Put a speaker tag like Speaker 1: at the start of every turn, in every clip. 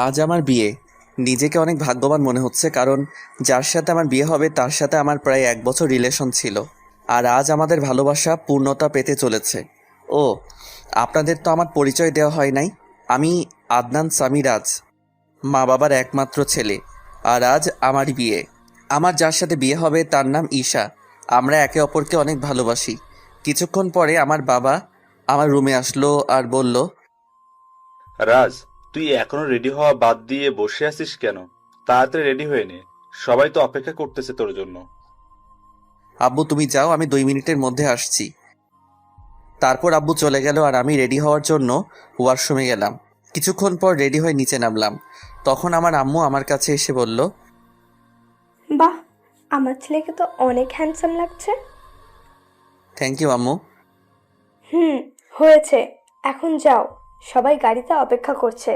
Speaker 1: আজ আমার বিয়ে। নিজেকে অনেক ভাগ্যবান মনে হচ্ছে, কারণ যার সাথে আমার বিয়ে হবে তার সাথে আমার প্রায় 1 বছর রিলেশন ছিল। আর আজ আমাদের ভালোবাসা পূর্ণতা পেতে চলেছে। ও, আপনাদের তো আমার পরিচয় দেওয়া হয় নাই। আমি আদনান সামিরাজ, মা বাবার একমাত্র ছেলে। আর আজ আমার বিয়ে। আমার যার সাথে বিয়ে হবে তার নাম ঈশা। আমরা একে অপরকে অনেক ভালোবাসি। কিছুক্ষণ পরে আমার বাবা আমার রুমে আসলো আর বলল,
Speaker 2: রাজ, তুই এখনো রেডি হওয়া বাদ দিয়ে বসে আছিস কেন? তাড়াতাড়ি রেডি হয়ে নে, সবাই তো অপেক্ষা করতেছে তোর জন্য।
Speaker 1: আব্বু তুমি যাও, আমি 2 মিনিটের মধ্যে আসছি। তারপর আব্বু চলে গেল আর আমি রেডি হওয়ার জন্য ওয়াশরুমে গেলাম। কিছুক্ষণ পর রেডি হয়ে নিচে নামলাম। তখন আমার আম্মু আমার কাছে এসে বলল,
Speaker 3: বাহ, আমার ছেলেকে তো অনেক হ্যান্ডসাম লাগছে।
Speaker 1: থ্যাংক ইউ আম্মু।
Speaker 3: হুম, হয়েছে। এখন যাও, সবাই গাড়িতে অপেক্ষা করছে।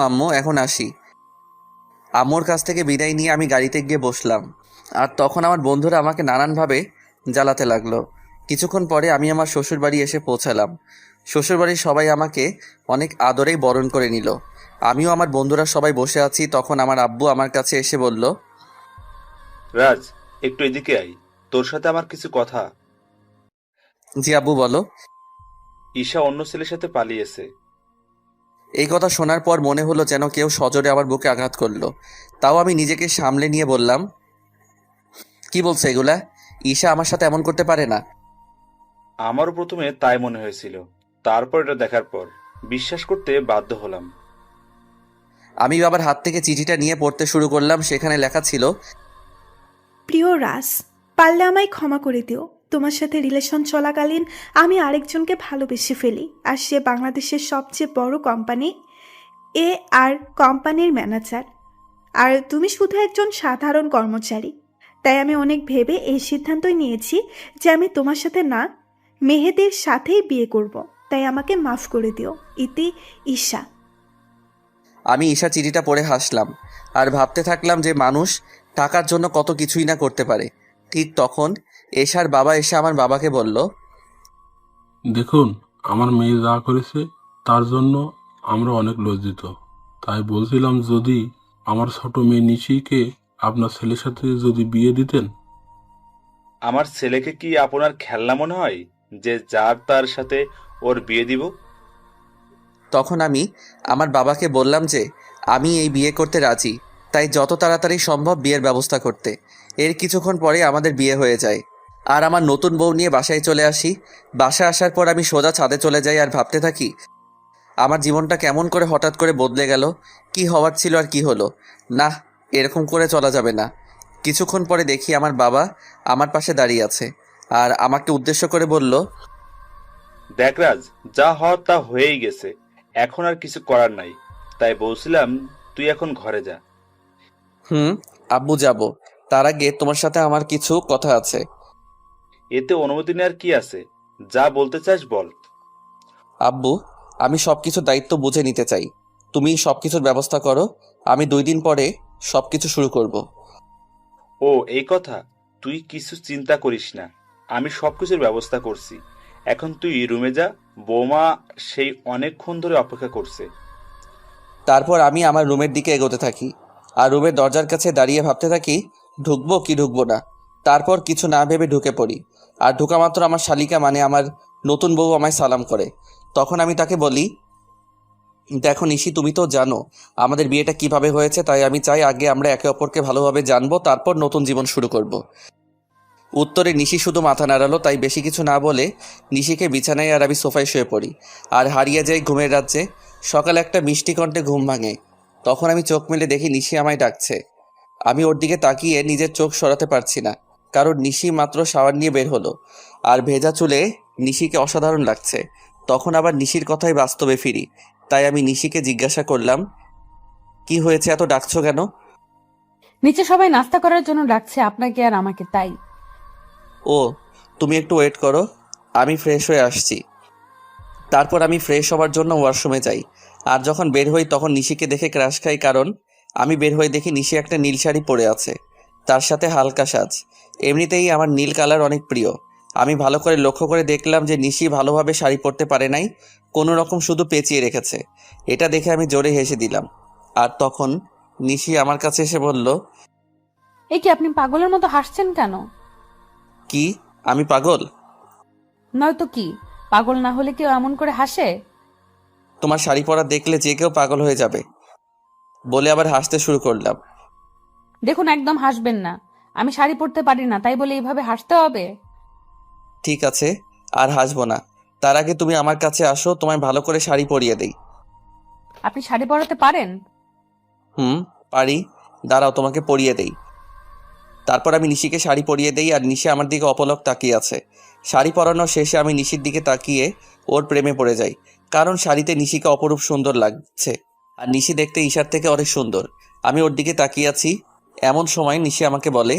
Speaker 1: আম্মু এখন আসি। আম্মুর কাছ থেকে বিদায় নিয়ে আমি গাড়িতে গিয়ে বসলাম। আর তখন আমার বন্ধুরা আমাকে নানানভাবে জ্বালাতে লাগলো। কিছুক্ষণ পরে আমি আমার শ্বশুরবাড়ি এসে পৌঁছালাম। শ্বশুরবাড়ির সবাই আমাকে অনেক আদরেই বরণ করে নিল। আমিও আমার বন্ধুরা সবাই বসে আছি, তখন আমার আব্বু আমার কাছে এসে বলল,
Speaker 2: রাজ, একটু এদিকে আই, তোর সাথে আমার কিছু কথা।
Speaker 1: জি আব্বু বলো।
Speaker 2: ঈশা অন্য ছেলের সাথে পালিয়েছে।
Speaker 1: এই কথা শোনার পর মনে হলো যেন কেউ সজোরে আমার বুকে আঘাত করলো। তাও আমি নিজেকে সামলে নিয়ে বললাম, কি বলছে এগুলা? ঈশা আমার সাথে এমন করতে পারে না।
Speaker 2: আমারও প্রথমে তাই মনে হয়েছিল, তারপর এটা দেখার পর বিশ্বাস করতে বাধ্য হলাম।
Speaker 1: আমি বাবার হাত থেকে চিঠিটা নিয়ে পড়তে শুরু করলাম। সেখানে লেখা ছিল,
Speaker 4: প্রিয় রাজ, পারলে আমায় ক্ষমা করে দিও। তোমার সাথে রিলেশন চলাকালীন আমি আরেকজনকে ভালোবেসে ফেলি, আর সে বাংলাদেশের সবচেয়ে বড় কোম্পানি আর কোম্পানির ম্যানেজার, আর তুমি শুধু একজন সাধারণ কর্মচারী। তাই আমি অনেক ভেবে এই সিদ্ধান্তই নিয়েছি যে আমি তোমার সাথে না, মেহেদির সাথেই বিয়ে করব। তাই আমাকে মাফ করে দিও। ইতি, ঈশা।
Speaker 1: আমি ঈশা চিঠিটা পড়ে হাসলাম আর ভাবতে থাকলাম যে মানুষ টাকার জন্য কত কিছুই না করতে পারে। ঠিক তখন এশার বাবা এসে আমার বাবাকে বলল,
Speaker 5: দেখুন, আমার মেয়ে যা করেছে তার জন্য আমরা অনেক লজ্জিত। তাই বলছিলাম, যদি আমার ছোট মেয়ে নিশিকে আপনার ছেলের সাথে যদি বিয়ে দিতেন।
Speaker 2: আমার ছেলেকে কি আপনার খেলনা মনে হয় যে যার তার সাথে ওর বিয়ে দিব?
Speaker 1: তখন আমি আমার বাবাকে বললাম যে আমি এই বিয়ে করতে রাজি, তাই যত তাড়াতাড়ি সম্ভব বিয়ের ব্যবস্থা করতে। এর কিছুক্ষণ পরে আমাদের বিয়ে হয়ে যায় আর আমার নতুন বউ নিয়ে বাসায় চলে আসি। বাসায় আসার পর আমি সোজা ছাদে চলে যাই আর ভাবতে থাকি আমার জীবনটা কেমন করে হঠাৎ করে বদলে গেল। কি হওয়ার ছিল আর কি হলো। না, এরকম করে চলা যাবে না। কিছুক্ষণ পরে দেখি আমার বাবা আমার পাশে দাঁড়িয়ে আছে আর আমাকে উদ্দেশ্য করে বলল,
Speaker 2: দেখ রাজ, যা হওয়ার তা হয়েই গেছে, এখন আর কিছু করার নাই। তাই বলছিলাম তুই এখন ঘরে যা।
Speaker 1: আব্বু যাব। তার আগে তোমার সাথে আমার কিছু কথা আছে।
Speaker 2: এতে অনুমতি নেওয়ার কি আছে? যা বলতে চাস বল।
Speaker 1: আব্বু, আমি সব কিছুর দায়িত্ব বুঝে নিতে চাই। তুমি সব কিছুর ব্যবস্থা করো। আমি 2 দিন পরে সব কিছু শুরু করব।
Speaker 2: ও, এই কথা। তুই কিছু চিন্তা করিস না, আমি সবকিছুর ব্যবস্থা করছি। এখন তুই রুমে যা, বৌমা সেই অনেকক্ষণ ধরে অপেক্ষা করছে।
Speaker 1: তারপর আমি আমার রুমের দিকে এগোতে থাকি আর রুমের দরজার কাছে দাঁড়িয়ে ভাবতে থাকি ঢুকবো কি ঢুকবো না। তারপর কিছু না ভেবে ঢুকে পড়ি। আর ঢোকা মাত্র আমার শালিকা মানে আমার নতুন বউ আমায় সালাম করে। তখন আমি তাকে বলি, দেখো নিশি, তুমি তো জানো আমাদের বিয়েটা কিভাবে হয়েছে, তাই আমি চাই আগে আমরা একে অপরকে ভালোভাবে জানবো, তারপর নতুন জীবন শুরু করব। উত্তরে নিশি শুধু মাথা নাড়ালো। তাই বেশি কিছু না বলে নিশিকে বিছানায় আর আমি সোফায় শুয়ে পড়ি আর হারিয়ে যাই ঘুমের রাজ্যে। সকালে একটা মিষ্টি কণ্ঠে ঘুম ভাঙে। তখন আমি চোখ মেলে দেখি নিশি আমায় ডাকছে। আমি ওর দিকে তাকিয়ে নিজের চোখ সরাতে পারছি না, কারণ নিশি মাত্র শাওয়ার নিয়ে বের হলো আর ভেজা চুলে নিশিকে অসাধারণ লাগছে। তখন আবার নিশির কথাই বাস্তবে ফিরি। তাই আমি নিশিকে জিজ্ঞাসা করলাম, কি হয়েছে, এত ডাকছো কেন?
Speaker 6: নিচে সবাই নাস্তা করার জন্য ডাকছে, আপনাকে আর আমাকে, তাই।
Speaker 1: ও, তুমি একটু ওয়েট করো, আমি ফ্রেশ হয়ে আসছি। তারপর আমি ফ্রেশ হওয়ার জন্য ওয়াশরুমে যাই। আর যখন বের হই তখন নিশিকে দেখে ক্রাশ খাই, কারণ আমি বের হয়ে দেখি নিশি একটা নীল শাড়ি পরে আছে, তার সাথে হালকা সাজ। এমনিতেই আমার নীল কালার অনেক প্রিয়, আমি ভালো করে লক্ষ্য করে দেখলাম যে নিশি ভালোভাবে শাড়ি পরতে পারে নাই, কোনো রকম শুধু পেঁচিয়ে রেখেছে। এটা দেখে আমি জোরে হেসে দিলাম। আর তখন নিশি আমার কাছে এসে বলল,
Speaker 6: এ কি আপনি পাগলের মতো হাসছেন কেন?
Speaker 1: কি আমি পাগল?
Speaker 6: নয়তো কি, পাগল না হলে কেউ এমন করে হাসে?
Speaker 1: তোমার শাড়ি পরা দেখলে যে কেউ পাগল হয়ে যাবে, বলে আবার হাসতে শুরু করলাম।
Speaker 6: দেখুন, একদম হাসবেন না। আমি শাড়ি পরতে পারি না, তাই বলে এইভাবে হাসতে হবে?
Speaker 1: ঠিক আছে, আর হাসবো না। তার আগে তুমি আমার কাছে আসো, তোমায় ভালো করে শাড়ি পরিয়ে দেই।
Speaker 6: আপনি শাড়ি পরাতে পারেন?
Speaker 1: পারি। দাঁড়াও, তোমাকে পরিয়ে দেই। তারপর আমি নিশিকে শাড়ি পরিয়ে দেই, আর নিশি আমার দিকে অপলক তাকিয়ে আছে। শাড়ি পরানো শেষে আমি নিশির দিকে তাকিয়ে ওর প্রেমে পড়ে যাই, কারণ শাড়িতে নিশিকে অপরূপ সুন্দর লাগছে। আর নিশি দেখতে ঈশার থেকে অনেক সুন্দর। আমি ওর দিকে তাকিয়ে আছি, এমন সময় নিশি আমাকে বলে,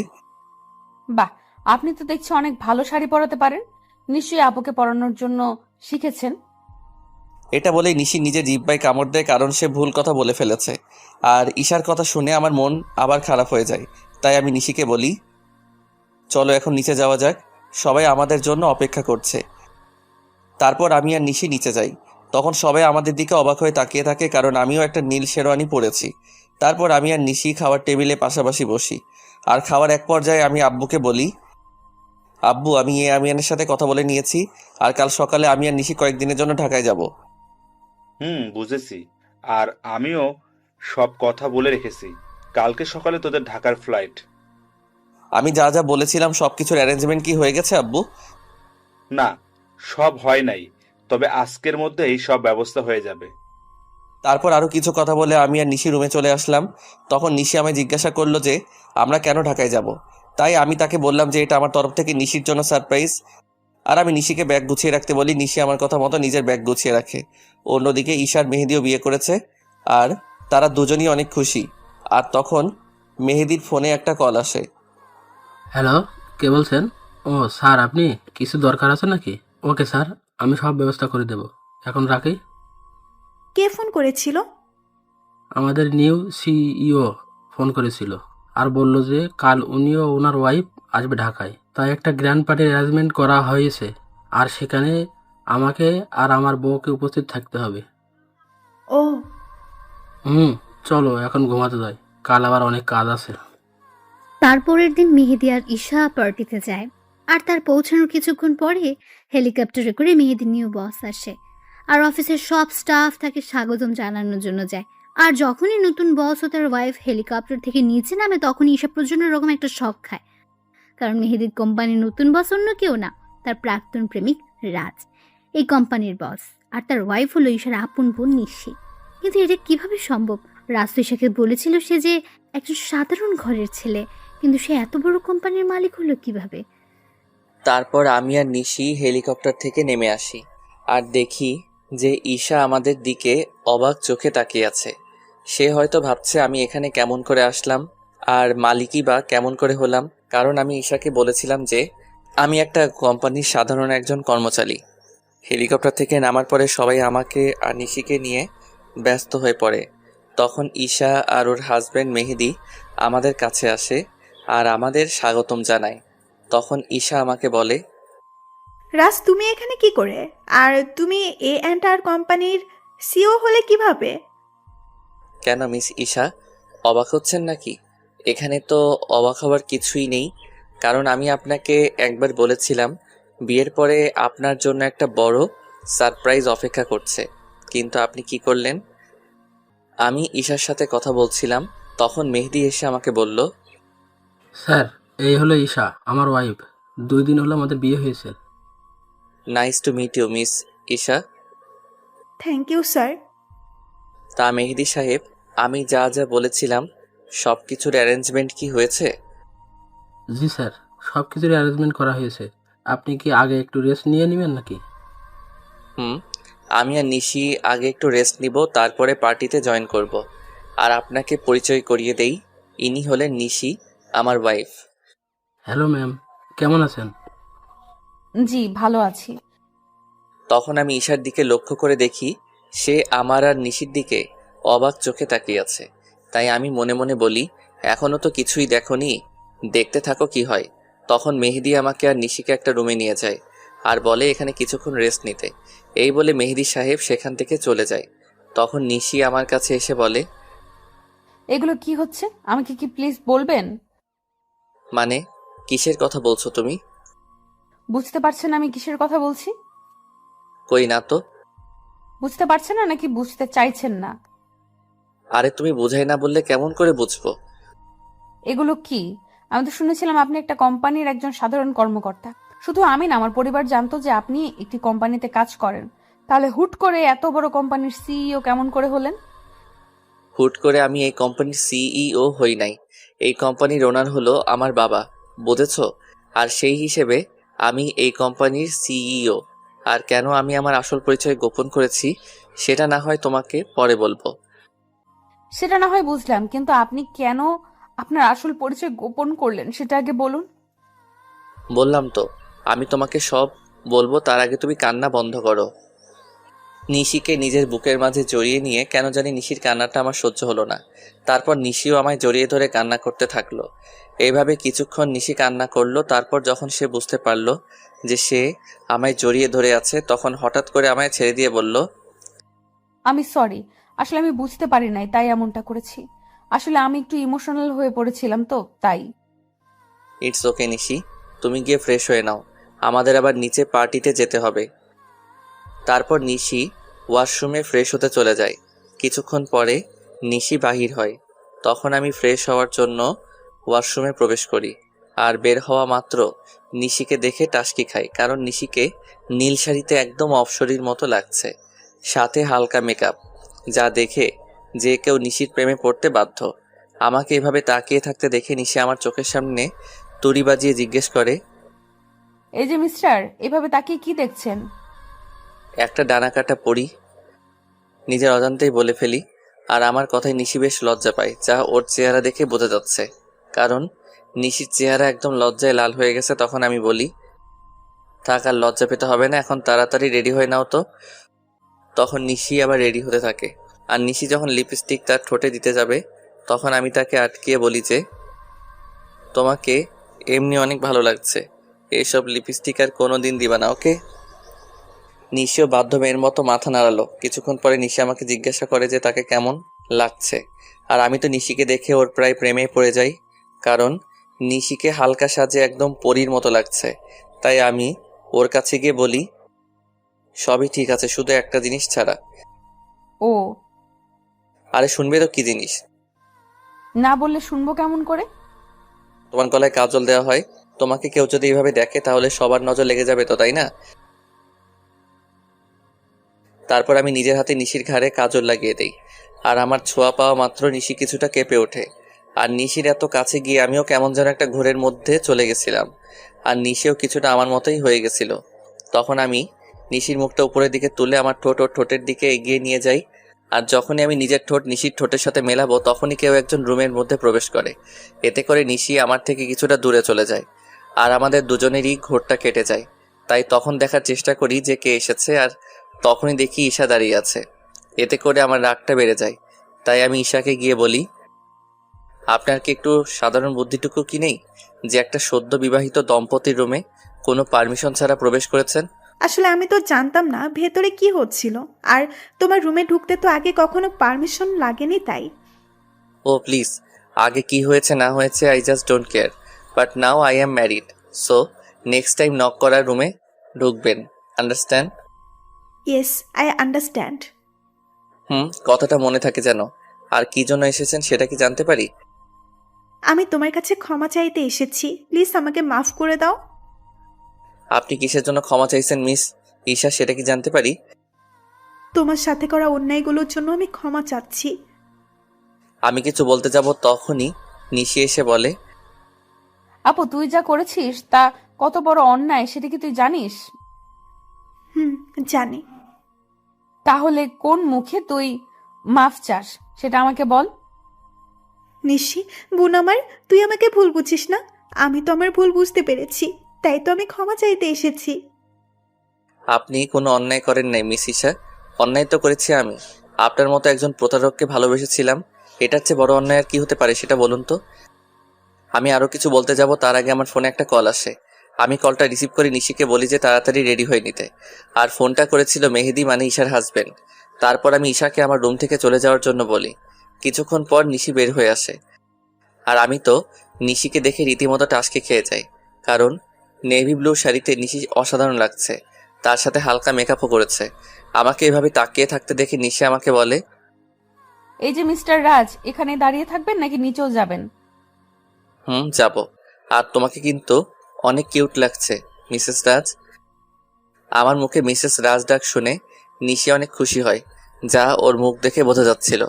Speaker 6: বাহ, আপনি তো দেখছি অনেক ভালো শাড়ি পরাতে পারেন। নিশ্চয়ই আপুকে পরানোর জন্য শিখেছেন।
Speaker 1: এটা বলেই নিশি নিজে জিহ্বায় কামড় দেয়, কারণ সে ভুল কথা বলে ফেলেছে। আর ঈশার কথা শুনে আমার মন আবার খারাপ হয়ে যায়। তাই আমি নিশিকে বলি, চলো এখন নিচে যাওয়া যাক, সবাই আমাদের জন্য অপেক্ষা করছে। তারপর আমি আর নিশি নিচে যাই। তখন সবাই আমাদের দিকে অবাক হয়ে তাকিয়ে থাকে, কারণ আমিও একটা নীল শেরওয়ানি পরেছি। তারপর আমি আর নিশি খাওয়ার টেবিলে পাশাপাশি বসি। আর খাওয়ার এক পর্যায়ে আমি আব্বুকে বলি, আব্বু, আমি আমিয়ানের সাথে কথা বলে নিয়েছি, আর কাল সকালে আমি আর নিশি কয়েকদিনের জন্য ঢাকায় যাব।
Speaker 2: বুঝেছি। আর আমিও সব কথা বলে রেখেছি। কালকে সকালে তোদের ঢাকার ফ্লাইট।
Speaker 1: আমি যা যা বলেছিলাম সব কিছুর অ্যারেঞ্জমেন্ট কি হয়ে গেছে আব্বু?
Speaker 2: না, সব হয় নাই, তবে আজকের মধ্যেই সব ব্যবস্থা হয়ে যাবে।
Speaker 1: তারপর আরও কিছু কথা বলে আমি আর নিশি রুমে চলে আসলাম। তখন নিশি আমায় জিজ্ঞাসা করলো যে আমরা কেন ঢাকায় যাব। তাই আমি তাকে বললাম যে এটা আমার তরফ থেকে নিশির জন্য সারপ্রাইজ। আর আমি নিশিকে ব্যাগ গুছিয়ে রাখতে বলি। নিশি আমার কথা মতো নিজের ব্যাগ গুছিয়ে রাখে। অন্যদিকে ঈশার মেহেদিও বিয়ে করেছে, আর তারা দুজনই অনেক খুশি। আর তখন মেহেদির ফোনে একটা কল আসে।
Speaker 7: হ্যালো, কে বলছেন? ও স্যার, আপনি কিছু দরকার আছে নাকি? ওকে স্যার, আমি সব ব্যবস্থা করে দেব। এখন রাখি।
Speaker 4: কে ফোন করেছিল?
Speaker 7: আমাদের নিউ সিইও ফোন করেছিল আর বলল যে কাল উনিও ওনার ওয়াইফ আসবে ঢাকায়, তাই একটা গ্র্যান্ড পার্টির অ্যারেঞ্জমেন্ট করা হয়েছে, আর সেখানে আমাকে আর আমার বউকে উপস্থিত থাকতে হবে।
Speaker 4: ও,
Speaker 7: চলো এখন ঘুমাতে যাই, কাল আবার অনেক কাজ আছে।
Speaker 8: তারপরের দিন মেহেদি আর ঈশা পার্টিতে যায়, আর তার পৌঁছানোর কিছুক্ষণ পরে হেলিকপ্টারে করে মেহেদির নিউ বস আসে, আর অফিসের সব স্টাফ তাকে স্বাগতম জানানোর জন্য যায়। আর যখনই নতুন বস ও তার ওয়াইফ হেলিকপ্টার থেকে নিচে নামে, তখনই ঈশা প্রচণ্ড রকম একটা শক খায়, কারণ মেহেদির কোম্পানির নতুন বস অন্য কেউ না, তার প্রাক্তন প্রেমিক রাজ, এই কোম্পানির বস। আর তার ওয়াইফ হলো ঈশার আপন বোন নিশি। কিন্তু এটা কিভাবে সম্ভব? রাজ তো ঈশাকে বলেছিল সে যে একজন সাধারণ ঘরের ছেলে, কিন্তু সে এত বড় কোম্পানির মালিক হলো কিভাবে?
Speaker 1: তারপর আমি আর নিশি হেলিকপ্টার থেকে নেমে আসি, আর দেখি যে ঈশা আমাদের দিকে অবাক চোখে তাকিয়ে আছে। সে হয়তো ভাবছে আমি এখানে কেমন করে আসলাম, আর মালিকই বা কেমন করে হলাম, কারণ আমি ঈশাকে বলেছিলাম যে আমি একটা কোম্পানির সাধারণ একজন কর্মচারী। হেলিকপ্টার থেকে নামার পরে সবাই আমাকে আর নিশিকে নিয়ে ব্যস্ত হয়ে পড়ে। তখন ঈশা আর ওর হাজব্যান্ড মেহেদি আমাদের কাছে আসে আর আমাদের স্বাগতম জানায়। তখন ঈশা আমাকে বলে,
Speaker 4: রাজ, তুমি এখানে কি করে? আর তুমি A&R কোম্পানির সিও হলে কিভাবে?
Speaker 1: কেন মিস ঈশা, অবাক হচ্ছেন নাকি? এখানে তো অবাক হওয়ার কিছুই নেই, কারণ আমি আপনাকে একবার বলেছিলাম বিয়ের পরে আপনার জন্য একটা বড় সারপ্রাইজ অপেক্ষা করছে, কিন্তু আপনি কি করলেন? আমি ঈশার সাথে কথা বলছিলাম, তখন মেহেদি এসে আমাকে বলল,
Speaker 7: স্যার, এই হলো ঈশা, আমার ওয়াইফ। 2 দিন হলো আমাদের বিয়ে হয়েছে।
Speaker 1: Nice to meet you miss Isha.
Speaker 4: Thank you sir.
Speaker 1: তা মেহেদি সাহেব, আমি যা যা বলেছিলাম সব কিছুর অ্যারেঞ্জমেন্ট কি হয়েছে?
Speaker 7: জি স্যার, সব কিছুর অ্যারেঞ্জমেন্ট করা হয়েছে। আপনি কি আগে একটু রেস্ট নিয়ে নেবেন নাকি?
Speaker 1: আমি আর নিশি আগে একটু রেস্ট নিব, তারপরে পার্টিতে জয়েন করব। আর আপনাকে পরিচয় করিয়ে দেই, ইনি হলেন নিশি, আমার ওয়াইফ।
Speaker 7: হ্যালো ম্যাম, কেমন আছেন?
Speaker 6: জি, ভালো আছি।
Speaker 1: তখন আমি ঈশার দিকে লক্ষ্য করে দেখি সে আমার আর নিশির দিকে অবাক চোখে তাকিয়ে আছে। তাই আমি মনে মনে বলি, এখনো তো কিছুই দেখোনি, দেখতে থাকো কি হয়। তখন মেহেদি আমাকে আর নিশিকে একটা রুমে নিয়ে যায় আর বলে এখানে কিছুক্ষণ রেস্ট নিতে। এই বলে মেহেদি সাহেব সেখান থেকে চলে যায়। তখন নিশি আমার কাছে এসে বলে,
Speaker 6: এগুলো কি হচ্ছে আমাকে কি প্লিজ বলবেন?
Speaker 1: মানে কিসের কথা বলছো তুমি?
Speaker 6: বুঝতে পারছেন আমি কিসের কথা বলছি?
Speaker 1: কই না তো।
Speaker 6: বুঝতে পারছেন না নাকি বুঝতে চাইছেন না?
Speaker 1: আরে তুমি বুঝাই না বললে কেমন করে বুঝবো?
Speaker 6: এগুলো কি? আমি তো শুনেছিলাম আপনি একটা কোম্পানির একজন সাধারণ কর্মকর্তা। শুধু আমি না, আমার পরিবার জানতো যে আপনি একটি কোম্পানিতে কাজ করেন। তাহলে হুট করে এত বড় কোম্পানির সিইও কেমন করে হলেন?
Speaker 1: হুট করে আমি এই কোম্পানির সিইও হই নাই। এই কোম্পানির ওনার হলো আমার বাবা, বুঝেছো? আর সেই হিসেবে আমি এই কোম্পানির সিইও। আর কেন আমি আমার আসল পরিচয় গোপন করেছি সেটা না হয় তোমাকে পরে বলবো।
Speaker 6: সেটা না হয় বুঝলাম, কিন্তু আপনি কেন আপনার আসল পরিচয় গোপন করলেন সেটা আগে বলুন।
Speaker 1: বললাম তো, আমি তোমাকে সব বলবো, তার আগে তুমি কান্না বন্ধ করো। নিশিকে নিজের বুকের মাঝে জড়িয়ে নিয়ে কেন জানি নিশির কান্নাটা আমার সহ্য হলো না। তারপর নিশিও আমায় জড়িয়ে ধরে কান্না করতে থাকলো। এইভাবে কিছুক্ষণ নিশি কান্না করলো। তারপর যখন সে বুঝতে পারলো যে সে আমায় জড়িয়ে ধরে আছে, তখন হঠাৎ করে আমায় ছেড়ে দিয়ে বলল,
Speaker 6: আমি সরি, আসলে আমি বুঝতে পারি নাই তাই এমনটা করেছি। আসলে আমি একটু ইমোশনাল হয়ে পড়েছিলাম তো তাই।
Speaker 1: ইটস ওকে নিশি, তুমি গিয়ে ফ্রেশ হয়ে নাও, আমাদের আবার নিচে পার্টিতে যেতে হবে। তারপর নিশি ওয়াশরুমে ফ্রেশ হতে চলে যায়। কিছুক্ষণ পরে নিশি বাহির হয়। তখন আমি ফ্রেশ হওয়ার জন্য ওয়াশরুমে প্রবেশ করি। আর বের হওয়া মাত্র নিশিকে দেখে টাসকি খাই, কারণ নিশিকে নীল শাড়িতে একদম অপসরীর মতো লাগছে, সাথে হালকা মেকআপ, যা দেখে যে কেউ নিশির প্রেমে পড়তে বাধ্য। আমাকে এভাবে তাকিয়ে থাকতে দেখে নিশি আমার চোখের সামনে তুড়ি বাজিয়ে জিজ্ঞেস করে,
Speaker 6: এই যে মিস্টার, এভাবে তাকিয়ে কি দেখছেন?
Speaker 1: একটা ডানা কাটা পড়ি। নিজের অজান্তেই বলে ফেলি। আর আমার কথায় নিশি বেশ লজ্জা পায়, যা ওর চেহারা দেখে বোঝা যাচ্ছে, কারণ নিশির চেহারা একদম লজ্জায় লাল হয়ে গেছে। তখন আমি বলি, থাক আর লজ্জা পেতে হবে না, এখন তাড়াতাড়ি রেডি হয়ে নাও তো। তখন নিশি আবার রেডি হতে থাকে। আর নিশি যখন লিপস্টিক তার ঠোঁটে দিতে যাবে, তখন আমি তাকে আটকিয়ে বলি যে, তোমাকে এমনি অনেক ভালো লাগছে, এইসব লিপস্টিক আর কোনো দিন দিবা না, ওকে? নিশিও বাধ্য মেয়ের মতো মাথা নাড়ালো। কিছুক্ষণ পরে নিশি আমাকে জিজ্ঞাসা করে যে তাকে কেমন লাগছে। আর আমি তো নিশিকে দেখে ওর প্রায় প্রেমে পড়ে যাই, কারণ নিশিকে হালকা সাজে একদম পরীর মতো লাগছে। তাই আমি ওর কাছে গিয়ে বলি, সবই ঠিক আছে, শুধু একটা জিনিস ছাড়া।
Speaker 6: ও,
Speaker 1: আরে শুনবে তো কি জিনিস?
Speaker 6: না বললে শুনবো কেমন করে?
Speaker 1: তোমার গলায় কাজল দেওয়া হয়, তোমাকে কেউ যদি এইভাবে দেখে তাহলে সবার নজর লেগে যাবে তো, তাই না? তারপর আমি নিজের হাতে নিশির ঘাড়ে কাজল লাগিয়ে দেই। আর আমার ছোঁয়া পাওয়া মাত্র নিশি কিছুটা কেঁপে ওঠে। আর নিশির এত কাছে গিয়ে আমিও কেমন যেন একটা ঘোরের মধ্যে চলে গেছিলাম। আর নিশিও কিছুটা আমার মতোই হয়ে গেছিল। তখন আমি নিশির মুখটা উপরের দিকে তুলে আমার ঠোঁট ওর ঠোঁটের দিকে এগিয়ে নিয়ে যাই। আর যখনই আমি নিজের ঠোঁট নিশির ঠোঁটের সাথে মেলাবো, তখনই কেউ একজন রুমের মধ্যে প্রবেশ করে। এতে করে নিশি আমার থেকে কিছুটা দূরে চলে যায়। আর আমাদের দুজনেরই ঘোরটা কেটে যায়। তাই তখন দেখার চেষ্টা করি যে কে এসেছে, আর তখনই দেখি ঈশা দাঁড়িয়ে আছে। এতে করে আমার রাগটা বেড়ে যায়। তাই আমি ঈশাকে গিয়ে বলি, আপনার কি একটু সাধারণ বুদ্ধিটুকু কি নেই যে একটা সদ্য বিবাহিত দম্পতির রুমে কোনো পারমিশন ছাড়া প্রবেশ করেছেন?
Speaker 4: আসলে আমি তো জানতাম না ভেতরে কি হচ্ছিল। আর তোমার রুমে ঢুকতে তো আগে কখনো পারমিশন লাগেনি তাই।
Speaker 1: ও প্লিজ, আগে কি হয়েছে না হয়েছে I just don't care, but now I am married, so next time knock করার রুমে ঢুকবেন, আন্ডারস্ট্যান্ড?
Speaker 4: Yes, I understand.
Speaker 1: কথাটা মনে থাকে যেন। আর কি জন্য এসেছেন সেটা কি জানতে পারি?
Speaker 4: আমি তোমার কাছে ক্ষমা চাইতে এসেছি, প্লিজ আমাকে মাফ করে দাও।
Speaker 1: আপনি কিসের জন্য ক্ষমা চাইছেন মিস ঈশা, সেটা কি জানতে পারি?
Speaker 4: তোমার সাথে করা অন্যায়গুলোর জন্য আমি ক্ষমা চাচ্ছি।
Speaker 1: আমি কিছু বলতে যাব, তখনই নিশি এসে বলে,
Speaker 6: আপু, তুই যা করেছিস তা কত বড় অন্যায় সেটা কি তুই জানিস?
Speaker 4: জানি।
Speaker 6: তাহলে কোন মুখে তুই মাফ চাস সেটা আমাকে বল।
Speaker 4: নিশি, বোন আমার, তুই আমাকে ভুল বুঝিস না। আমি তো আমার ভুল বুঝতে পেরেছি, তাই তো আমি ক্ষমা চাইতে এসেছি।
Speaker 1: আপনি কোনো অন্যায় করেন নাই মিস ঈশা, অন্যায় তো করেছি আমি। আপনার মতো একজন প্রতারককে ভালোবেসেছিলাম, এটার চেয়ে বড় অন্যায় আর কি হতে পারে সেটা বলুন তো? আমি আরও কিছু বলতে যাব তার আগে আমার ফোনে একটা কল আসে। আমি কলটা রিসিভ করে নিশিকে বলি যে তাড়াতাড়ি রেডি হয়ে নিতে। আর ফোনটা করেছিল মেহেদি, মানে ঈশার হাজবেন্ড। তারপর আমি ঈশাকে আমার রুম থেকে চলে যাওয়ার জন্য বলি। কিছুক্ষণ পর নিশি বের হয়ে আসে, আর আমি তো নিশিকে দেখে রীতিমতো টাসকে খেয়ে যাই। কারণ নেভি ব্লু শাড়িতে নিশি অসাধারণ লাগছে, তার সাথে হালকা মেকআপও করেছে। আমাকে এভাবে তাকিয়ে থাকতে দেখে নিশি আমাকে বলে,
Speaker 6: এই যে মিস্টার রাজ, এখানে দাঁড়িয়ে থাকবেন নাকি নিচেও যাবেন?
Speaker 1: যাব। আর তোমাকে কিন্তু অনেক কিউট লাগছে মিসেস রাজ। আমার মুখে মিসেস রাজ ডাক শুনে নিশি অনেক খুশি হয়, যা ওর মুখ দেখে বোঝা যাচ্ছিল।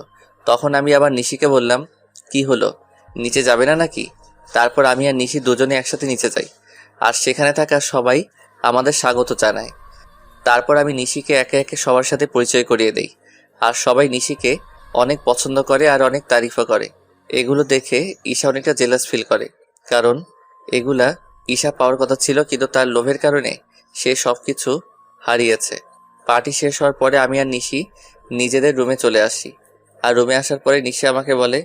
Speaker 1: তখন আমি আবার নিশিকে বললাম, কি হলো, নিচে যাবে না নাকি? তারপর আমি আর নিশি দুজনে একসাথে নিচে যাই, আর সেখানে থাকা সবাই আমাদের স্বাগত জানায়। তারপর আমি নিশিকে একে একে সবার সাথে পরিচয় করিয়ে দেই, আর সবাই নিশিকে অনেক পছন্দ করে আর অনেক তারিফও করে। এগুলো দেখে ঈশা অনেকটা জেলাস ফিল করে, কারণ এগুলা ঈশা পাওয়ার কথা ছিল, কিন্তু তার লোভের কারণে সে সবকিছু হারিয়েছে। পার্টি শেষ হওয়ার পরে আমি আর নিশি নিজেদের রুমে চলে আসি। আর রুমে আসার পরে নিশি আমাকে বলে,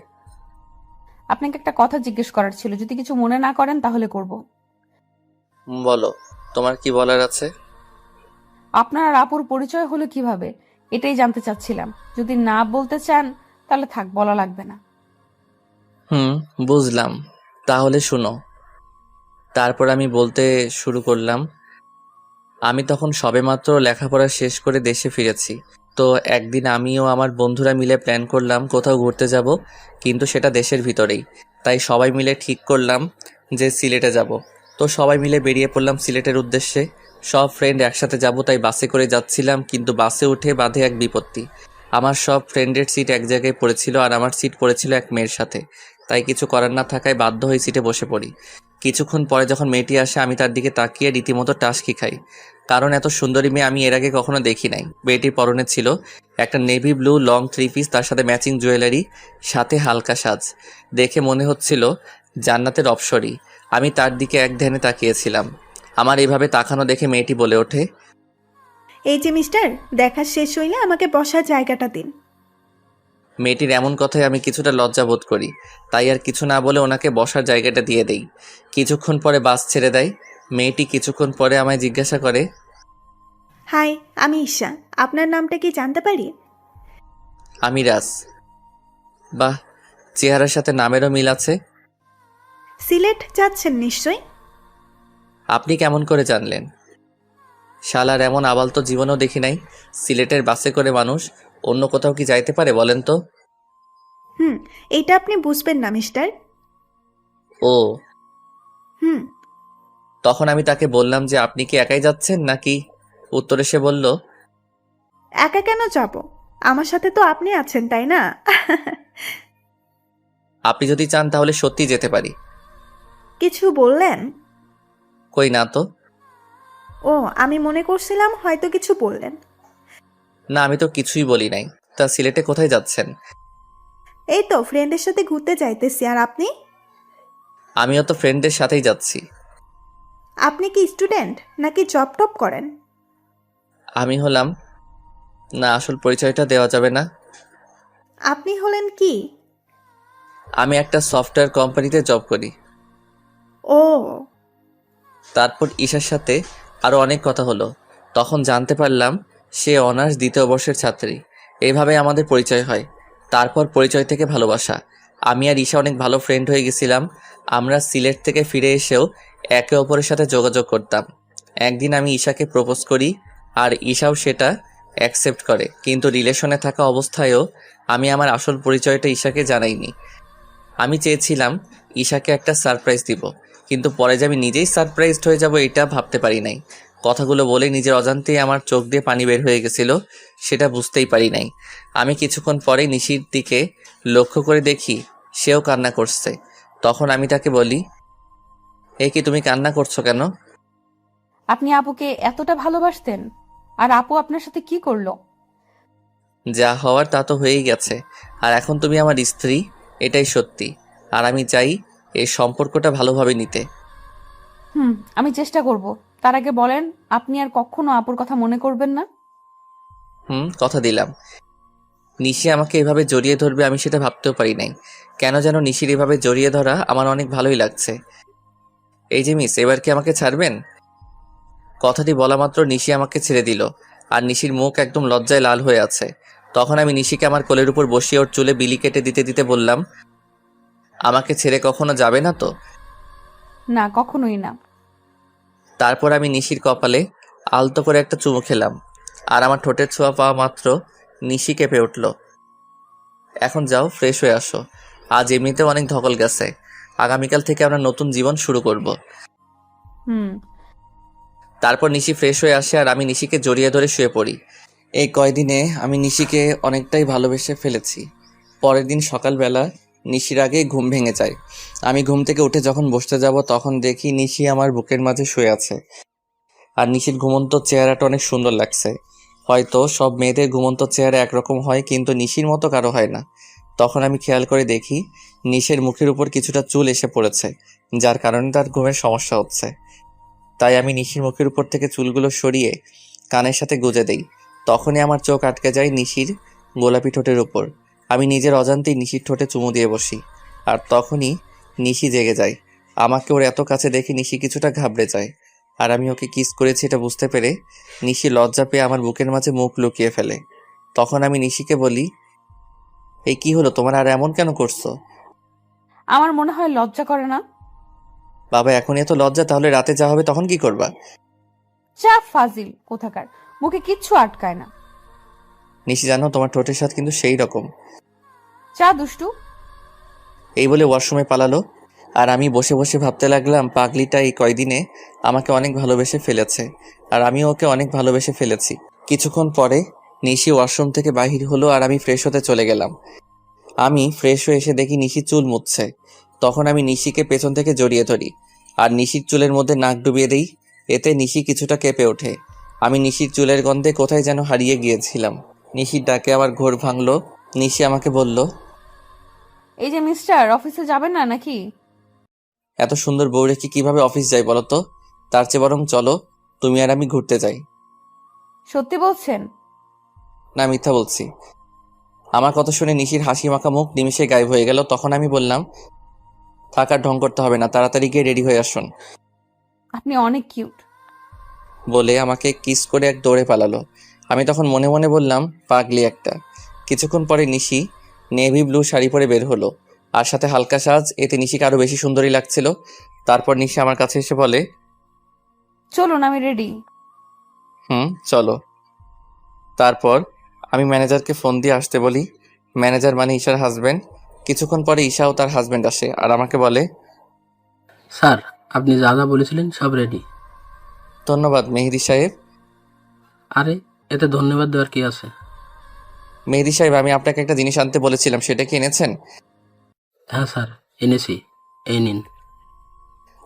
Speaker 6: আপনাকে একটা কথা জিজ্ঞেস করার ছিল, যদি কিছু মনে না করেন তাহলে করব।
Speaker 1: বলো, তোমার কি বলার আছে?
Speaker 6: আপনার আর আপুর পরিচয় হলো কিভাবে, এটাই জানতে চাচ্ছিলাম। যদি না বলতে চান তাহলে থাক, বলা লাগবে না।
Speaker 1: বুঝলাম, তাহলে শুনো। তারপর আমি বলতে শুরু করলাম, আমি তখন সবেমাত্র লেখাপড়া শেষ করে দেশে ফিরেছি। তো একদিন আমিও আমার বন্ধুরা মিলে প্ল্যান করলাম কোথাও ঘুরতে যাব, কিন্তু সেটা দেশের ভিতরেই। তাই সবাই মিলে ঠিক করলাম যে সিলেটে যাব। তো সবাই মিলে বেরিয়ে পড়লাম সিলেটের উদ্দেশ্যে। সব ফ্রেন্ড একসাথে যাব, তাই বাসে করে যাচ্ছিলাম, কিন্তু বাসে উঠে বাধে এক বিপত্তি। আমার সব ফ্রেন্ডের সিট এক জায়গায় পড়েছিল, আর আমার সিট পড়েছিল এক মেয়ের সাথে। তাই কিছু করার না থাকায় বাধ্য হয়ে সিটে বসে পড়ি। কিছুক্ষণ পরে যখন মেয়েটি আসে, আমি তার দিকে তাকিয়ে রীতিমতো টাসকি খাই, কারণ এত সুন্দরী মেয়ে আমি এর আগে কখনো দেখি নাই। মেয়েটির পরনে ছিল একটা নেভি ব্লু লং 3 পিস, তার সাথে ম্যাচিং জুয়েলারি, সাথে হালকা সাজ। দেখে মনে হচ্ছিল জান্নাতের অপ্সরী। আমি তার দিকে এক ধ্যানে তাকিয়েছিলাম। আমার এইভাবে তাকানো দেখে মেয়েটি বলে ওঠে,
Speaker 4: এই যে মিস্টার, দেখা শেষ হইলে আমাকে বসার জায়গাটা দিন।
Speaker 1: মেয়েটির এমন কথায় আমি কিছুটা লজ্জা বোধ করি, তাই আর কিছু না বলে ওনাকে বসার জায়গাটা দিয়ে দেই। কিছুক্ষণ পরে বাস ছেড়ে দেয়। মেয়েটি কিছুক্ষণ পরে আমায় জিজ্ঞাসা করে,
Speaker 4: হাই, আমি ঈশা। আপনার নামটা কি জানতে পারি?
Speaker 1: আমি রাজ। বাহ, চেহারার সাথে নামেরও মিল আছে।
Speaker 4: সিলেট যাচ্ছেন নিশ্চয়?
Speaker 1: আপনি কেমন করে জানলেন? শালার এমন আবাল তো জীবনেও দেখি নাই। সিলেটের বাসে করে মানুষ অন্য কোথাও কি যাইতে পারে বলেন তো?
Speaker 4: এটা আপনি বুঝবেন না মিস্টার।
Speaker 1: ও।
Speaker 4: হুম
Speaker 1: তখন আমি তাকে বললাম যে আপনি কি একাই যাচ্ছেন নাকি? উত্তরে সে বলল,
Speaker 4: একা কেন যাব? আমার সাথে তো আপনি আছেন, তাই না?
Speaker 1: আপনি যদি চান তাহলে সত্যি যেতে পারি।
Speaker 4: কিছু বললেন?
Speaker 1: কই না তো।
Speaker 4: ও, আমি মনে করছিলাম হয়তো কিছু বললেন।
Speaker 1: না, আমি তো কিছুই বলি নাই। তা সিলেটে কোথায় যাচ্ছেন?
Speaker 4: এই তো ফ্রেন্ডের সাথে ঘুরতে যাইতেছি। আর আপনি?
Speaker 1: আমিও তো ফ্রেন্ডদের সাথেই যাচ্ছি।
Speaker 4: আপনি কি স্টুডেন্ট নাকি জব টপ করেন?
Speaker 1: আমি হলাম, না আসল পরিচয়টা দেওয়া যাবে না।
Speaker 4: আপনি হলেন কি?
Speaker 1: আমি একটা সফটওয়্যার কোম্পানিতে জব করি।
Speaker 4: ও,
Speaker 1: তারপর ঈশার সাথে আরও অনেক কথা হলো। তখন জানতে পারলাম সে অনার্স 2য় বর্ষের ছাত্রী। এইভাবে আমাদের পরিচয় হয়। তারপর পরিচয় থেকে ভালোবাসা। আমি আর ঈশা অনেক ভালো ফ্রেন্ড হয়ে গেছিলাম। আমরা সিলেট থেকে ফিরে এসেও একে অপরের সাথে যোগাযোগ করতাম। একদিন আমি ঈশাকে প্রপোজ করি, আর ঈশাও সেটা অ্যাকসেপ্ট করে, কিন্তু রিলেশনে থাকা অবস্থায়ও আমি আমার আসল পরিচয়টা ঈশাকে জানাইনি। আমি চেয়েছিলাম ঈশাকে একটা সারপ্রাইজ দিব, কিন্তু পরে যে আমি নিজেই সারপ্রাইজড হয়ে যাব এটা ভাবতে পারি নাই। কথাগুলো বলে নিজের অজান্তেই আমার চোখ দিয়ে পানি বের হয়ে গেছিল, সেটা বুঝতেই পারি নাই। আমি কিছুক্ষণ পরেই নিশির দিকে লক্ষ্য করে দেখি সেও কান্না করছে। তখন আমি তাকে বলি, এ কি তুমি কান্না করছো কেন?
Speaker 6: আপনি আপুকে এতটা ভালোবাসতেন, আর আপু আপনার সাথে কি করলো?
Speaker 1: যা হওয়ার তা তো হয়েই গেছে, আর এখন তুমি আমার স্ত্রী, এটাই সত্যি। আর আমি চাই এই সম্পর্কটা ভালোভাবে নিতে।
Speaker 6: আমি চেষ্টা করব। তার আগে বলেন, আপনি আর কখনো আপুর কথা মনে করবেন না?
Speaker 1: কথা দিলাম। নিশি আমাকে এভাবে জড়িয়ে ধরবে আমি সেটা ভাবতেও পারি নাই। কেন যেন নিশির এভাবে জড়িয়ে ধরা আমার অনেক ভালোই লাগছে। এই যে মিস, এবার কি আমাকে ছাড়বেন? কথাটি বলা মাত্র নিশি আমাকে ছেড়ে দিল, আর নিশির মুখ একদম লজ্জায় লাল হয়ে আছে। তখন আমি নিশিকে আমার কোলের উপর বসিয়ে ওর চুলে বিলি কেটে দিতে দিতে বললাম, আমাকে ছেড়ে কখনো যাবে না তো?
Speaker 6: না, কখনোই না।
Speaker 1: তারপর আমি নিশির কপালে আলতো করে একটা চুমু খেলাম, আর আমার ঠোঁটের ছোঁয়া পাওয়া মাত্র নিশি কেঁপে উঠল। এখন যাও, ফ্রেশ হয়ে আসো। আজ এমনিতেও অনেক ধকল গেছে। আগামীকাল থেকে আমরা নতুন জীবন শুরু করব।
Speaker 6: হুম।
Speaker 1: তারপর নিশি ফ্রেশ হয়ে আসে আর আমি নিশিকে জড়িয়ে ধরে শুয়ে পড়ি। এই কয়দিনে আমি নিশিকে অনেকটাই ভালোবেসে ফেলেছি। পরের দিন সকালবেলা নিশির আগে ঘুম ভেঙে যায়। আমি ঘুম থেকে উঠে যখন বসতে যাব তখন দেখি নিশি আমার বুকের মাঝে শুয়ে আছে। আর নিশির ঘুমন্ত চেহারাটা অনেক সুন্দর লাগছে। হয়তো সব মেয়েদের ঘুমন্ত চেহারা একরকম হয়, কিন্তু নিশির মতো কারো হয় না। তখন আমি খেয়াল করে দেখি নিশির মুখের উপর কিছুটা চুল এসে পড়েছে, যার কারণে তার ঘুমের সমস্যা হচ্ছে। তাই আমি নিশির মুখের উপর থেকে চুলগুলো সরিয়ে কানের সাথে গুজে দেই। তখনই আমার চোখ আটকে যায় নিশির গোলাপি ঠোঁটের উপর। আমি নিজের অজান্তেই নিশির ঠোঁটে চুমু দিয়ে বসি, আর তখনই নিশি জেগে যায়। আমাকে ওর এত কাছে দেখে নিশি কিছুটা ঘাবড়ে যায়, আর আমি ওকে কিস করেছি এটা বুঝতে পেরে নিশি লজ্জা পেয়ে আমার বুকের মাঝে মুখ লুকিয়ে ফেলে। তখন আমি নিশিকে বলি, এই কি হলো তোমার, আর এমন কেন করছো?
Speaker 6: আমার মনে হয় লজ্জা করে না।
Speaker 1: বাবা, এখন এত লজ্জা, তাহলে রাতে যা হবে তখন কি করবা?
Speaker 6: যা ফাজিল কোথাকার, মুখে কিচ্ছু আটকায় না।
Speaker 1: নিশি জানো, তোমার ঠোঁটের স্বাদ কিন্তু সেই রকম।
Speaker 6: যা দুষ্টু।
Speaker 1: এই বলে ওয়াশরুমে পালালো। আর আমি বসে বসে ভাবতে লাগলাম, পাগলিটা এই কয়দিনে আমাকে অনেক ভালোবেসে ফেলেছে, আর আমিও ওকে অনেক ভালোবেসে ফেলেছি। কিছুক্ষণ পরে নিশি ওয়াশরুম থেকে বাহির হলো, আর আমি ফ্রেশ হতে চলে গেলাম। আমি ফ্রেশ হয়ে এসে দেখি নিশি চুল মুছছে। তখন আমি নিশিকে পেছন থেকে জড়িয়ে ধরি, আর নিশির চুলের মধ্যে নাক ডুবিয়ে দিই। এতে নিশি কিছুটা কেঁপে ওঠে। আমি নিশির চুলের গন্ধে কোথায় যেন হারিয়ে গিয়েছিলাম। নিশির ডাকে আমার ঘোর ভাঙলো। নিশি আমাকে বলল,
Speaker 6: এই যে মিস্টার, অফিসে যাবেন না নাকি?
Speaker 1: এত সুন্দর বউ রেখে কিভাবে অফিস যাই বলো তো? তার চেয়ে বরং চলো তুমি আর আমি ঘুরতে যাই।
Speaker 6: সত্যি বলছেন?
Speaker 1: না, মিথ্যা বলছি। আমার কথা শুনে নিশির হাসি মাখা মুখ নিমিষে গায়েব হয়ে গেল। তখন আমি বললাম, থাকার ঢং করতে হবে না, তাড়াতাড়ি গিয়ে রেডি হয়ে আসুন।
Speaker 6: আপনি অনেক কিউট।
Speaker 1: বলে আমাকে কিস করে এক দৌড়ে পালালো। আমি তখন মনে মনে বললাম, পাগলি একটা। কিছুক্ষণ পরে নিশি নেভি ব্লু শাড়ি পরে বের হলো, আর সাথে হালকা সাজ। এতে নিশিকে আরো বেশি সুন্দরী লাগছিল। তারপর নিশি আমার কাছে এসে বলে,
Speaker 6: চলুন, আমি রেডি।
Speaker 1: চলো। তারপর আমি ম্যানেজারকে ফোন দিয়ে আসতে বলি। ম্যানেজার মানে ঈশার হাজবেন্ড। কিছুক্ষণ পরে ঈশা ও তার হাজবেন্ড আসে, আর আমাকে বলে,
Speaker 7: স্যার, আপনি যা যা বলেছিলেন সব রেডি।
Speaker 1: ধন্যবাদ মেহেদি সাহেব।
Speaker 7: আরে, এতে ধন্যবাদ দেওয়ার কি আছে?
Speaker 1: মেহেদি সাহেব, আমি আপনাকে একটা জিনিস আনতে বলেছিলাম, সেটা কি এনেছেন?
Speaker 7: হ্যাঁ স্যার, এনেছি। এই নিন।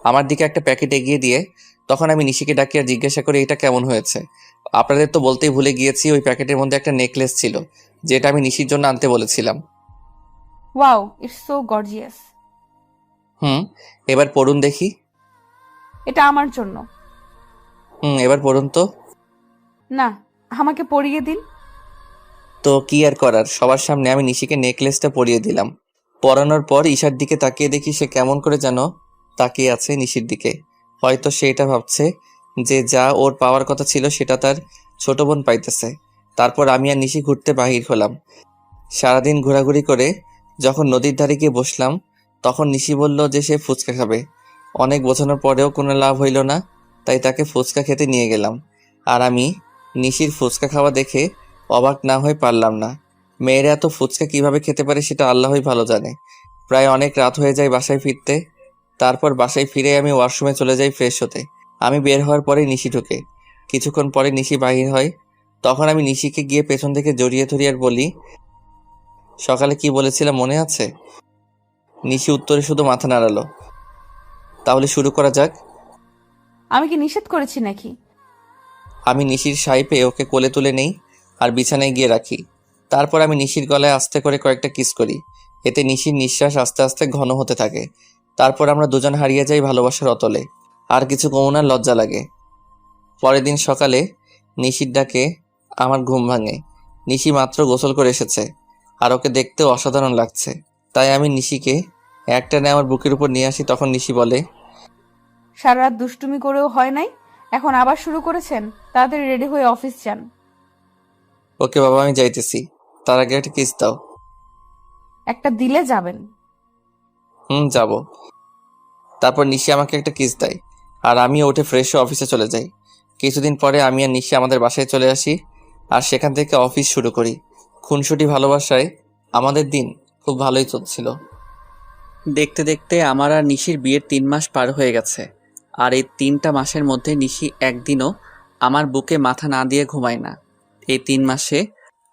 Speaker 1: আমার দিকে একটা প্যাকেট এগিয়ে দিয়ে তখন আমি নিশিকে ডাকি আর জিজ্ঞাসা করি, এটা কেমন হয়েছে? আপনাদের তো বলতেই ভুলে গিয়েছি, ওই প্যাকেটের মধ্যে একটা নেকলেস ছিল, যেটা আমি নিশির জন্য আনতে বলেছিলাম।
Speaker 6: Wow, it's so gorgeous.
Speaker 1: এবার পড়ুন দেখি।
Speaker 6: এটা আমার জন্য।
Speaker 1: এবার পড়ুন তো।
Speaker 6: না, আমাকে পরিয়ে দিন।
Speaker 1: তো কি আর করার, সবার সামনে আমি নিশিকে নেকলেসটা পরিয়ে দিলাম। পরানোর পর ঈশার দিকে তাকিয়ে দেখি সে কেমন করে যেন তাকিয়ে আছে নিশির দিকে। হয়তো সে এটা ভাবছে যে যা ওর পাওয়ার কথা ছিল সেটা তার ছোট বোন পাইতেছে। তারপর আমি আর নিশি ঘুরতে বাহির হলাম। সারাদিন ঘোরাঘুরি করে যখন নদীর ধারে গিয়ে বসলাম, তখন নিশি বলল যে সে ফুচকা খাবে। অনেক বোঝানোর পরেও কোনো লাভ হইল না, তাই তাকে ফুচকা খেতে নিয়ে গেলাম। আর আমি নিশির ফুচকা খাওয়া দেখে অবাক না হয়ে পারলাম না। মেয়েরা এত ফুচকা কিভাবে খেতে পারে সেটা আল্লাহই ভালো জানে। প্রায় অনেক রাত হয়ে যায় বাসায় ফিরতে। তারপর বাসায় ফিরে আমি ওয়াশরুমে চলে যাই ফ্রেশ হতে। আমি বের হওয়ার পরে নিশি ঢুকে। কিছুক্ষণ পরে নিশি বাহির হয়। তখন আমি নিশিকে গিয়ে পেছন থেকে জড়িয়ে ধরি আর বলি, সকালে কি বলেছিলাম মনে আছে? নিশি উত্তরে শুধু মাথা নাড়ালো। তাহলে শুরু করা যাক।
Speaker 6: আমি কি নিষেধ করেছি নাকি?
Speaker 1: আমি নিশির সাই পেয়ে ওকে কোলে তুলে নেই আর বিছানায় গিয়ে রাখি। তারপর আমি নিশির গলায় আস্তে করে কয়েকটা কিস করি। এতে নিশির নিঃশ্বাস আস্তে আস্তে ঘন হতে থাকে। তারপর আমরা দুজন হারিয়ে যাই ভালোবাসার অতলে। আর কিছু কমনার লজ্জা লাগে। পরের দিন সকালে নিশির ডাকে আমার ঘুম ভাঙে। নিশি মাত্র গোসল করে এসেছে আর ওকে দেখতেও অসাধারণ লাগছে। তাই আমি নিশিকে একটানে আমার বুকের উপর নিয়ে আসি। তখন নিশি বলে,
Speaker 6: সারা রাত দুষ্টুমি করেও হয় নাই, এখন আবার শুরু করেছেন? তাড়াতাড়ি রেডি হয়ে অফিস যান।
Speaker 1: ওকে বাবা, আমি যাইতেছি, তার আগে একটা কিস দাও।
Speaker 6: একটা দিলে যাবেন।
Speaker 1: যাব। তারপর নিশি আমাকে একটা কিস দেয় আর আমিও উঠে ফ্রেশ হয়ে অফিসে চলে যাই। কিছুদিন পরে আমি আর নিশি আমাদের বাসায় চলে আসি আর সেখান থেকে অফিস শুরু করি। খুনসুটি ভালোবাসায় আমাদের দিন খুব ভালোই চলছিল। দেখতে দেখতে আমার আর নিশির বিয়ের 3 মাস পার হয়ে গেছে। আর এই 3টা মাসের মধ্যে নিশি একদিনও আমার বুকে মাথা না দিয়ে ঘুমায় না। এই 3 মাসে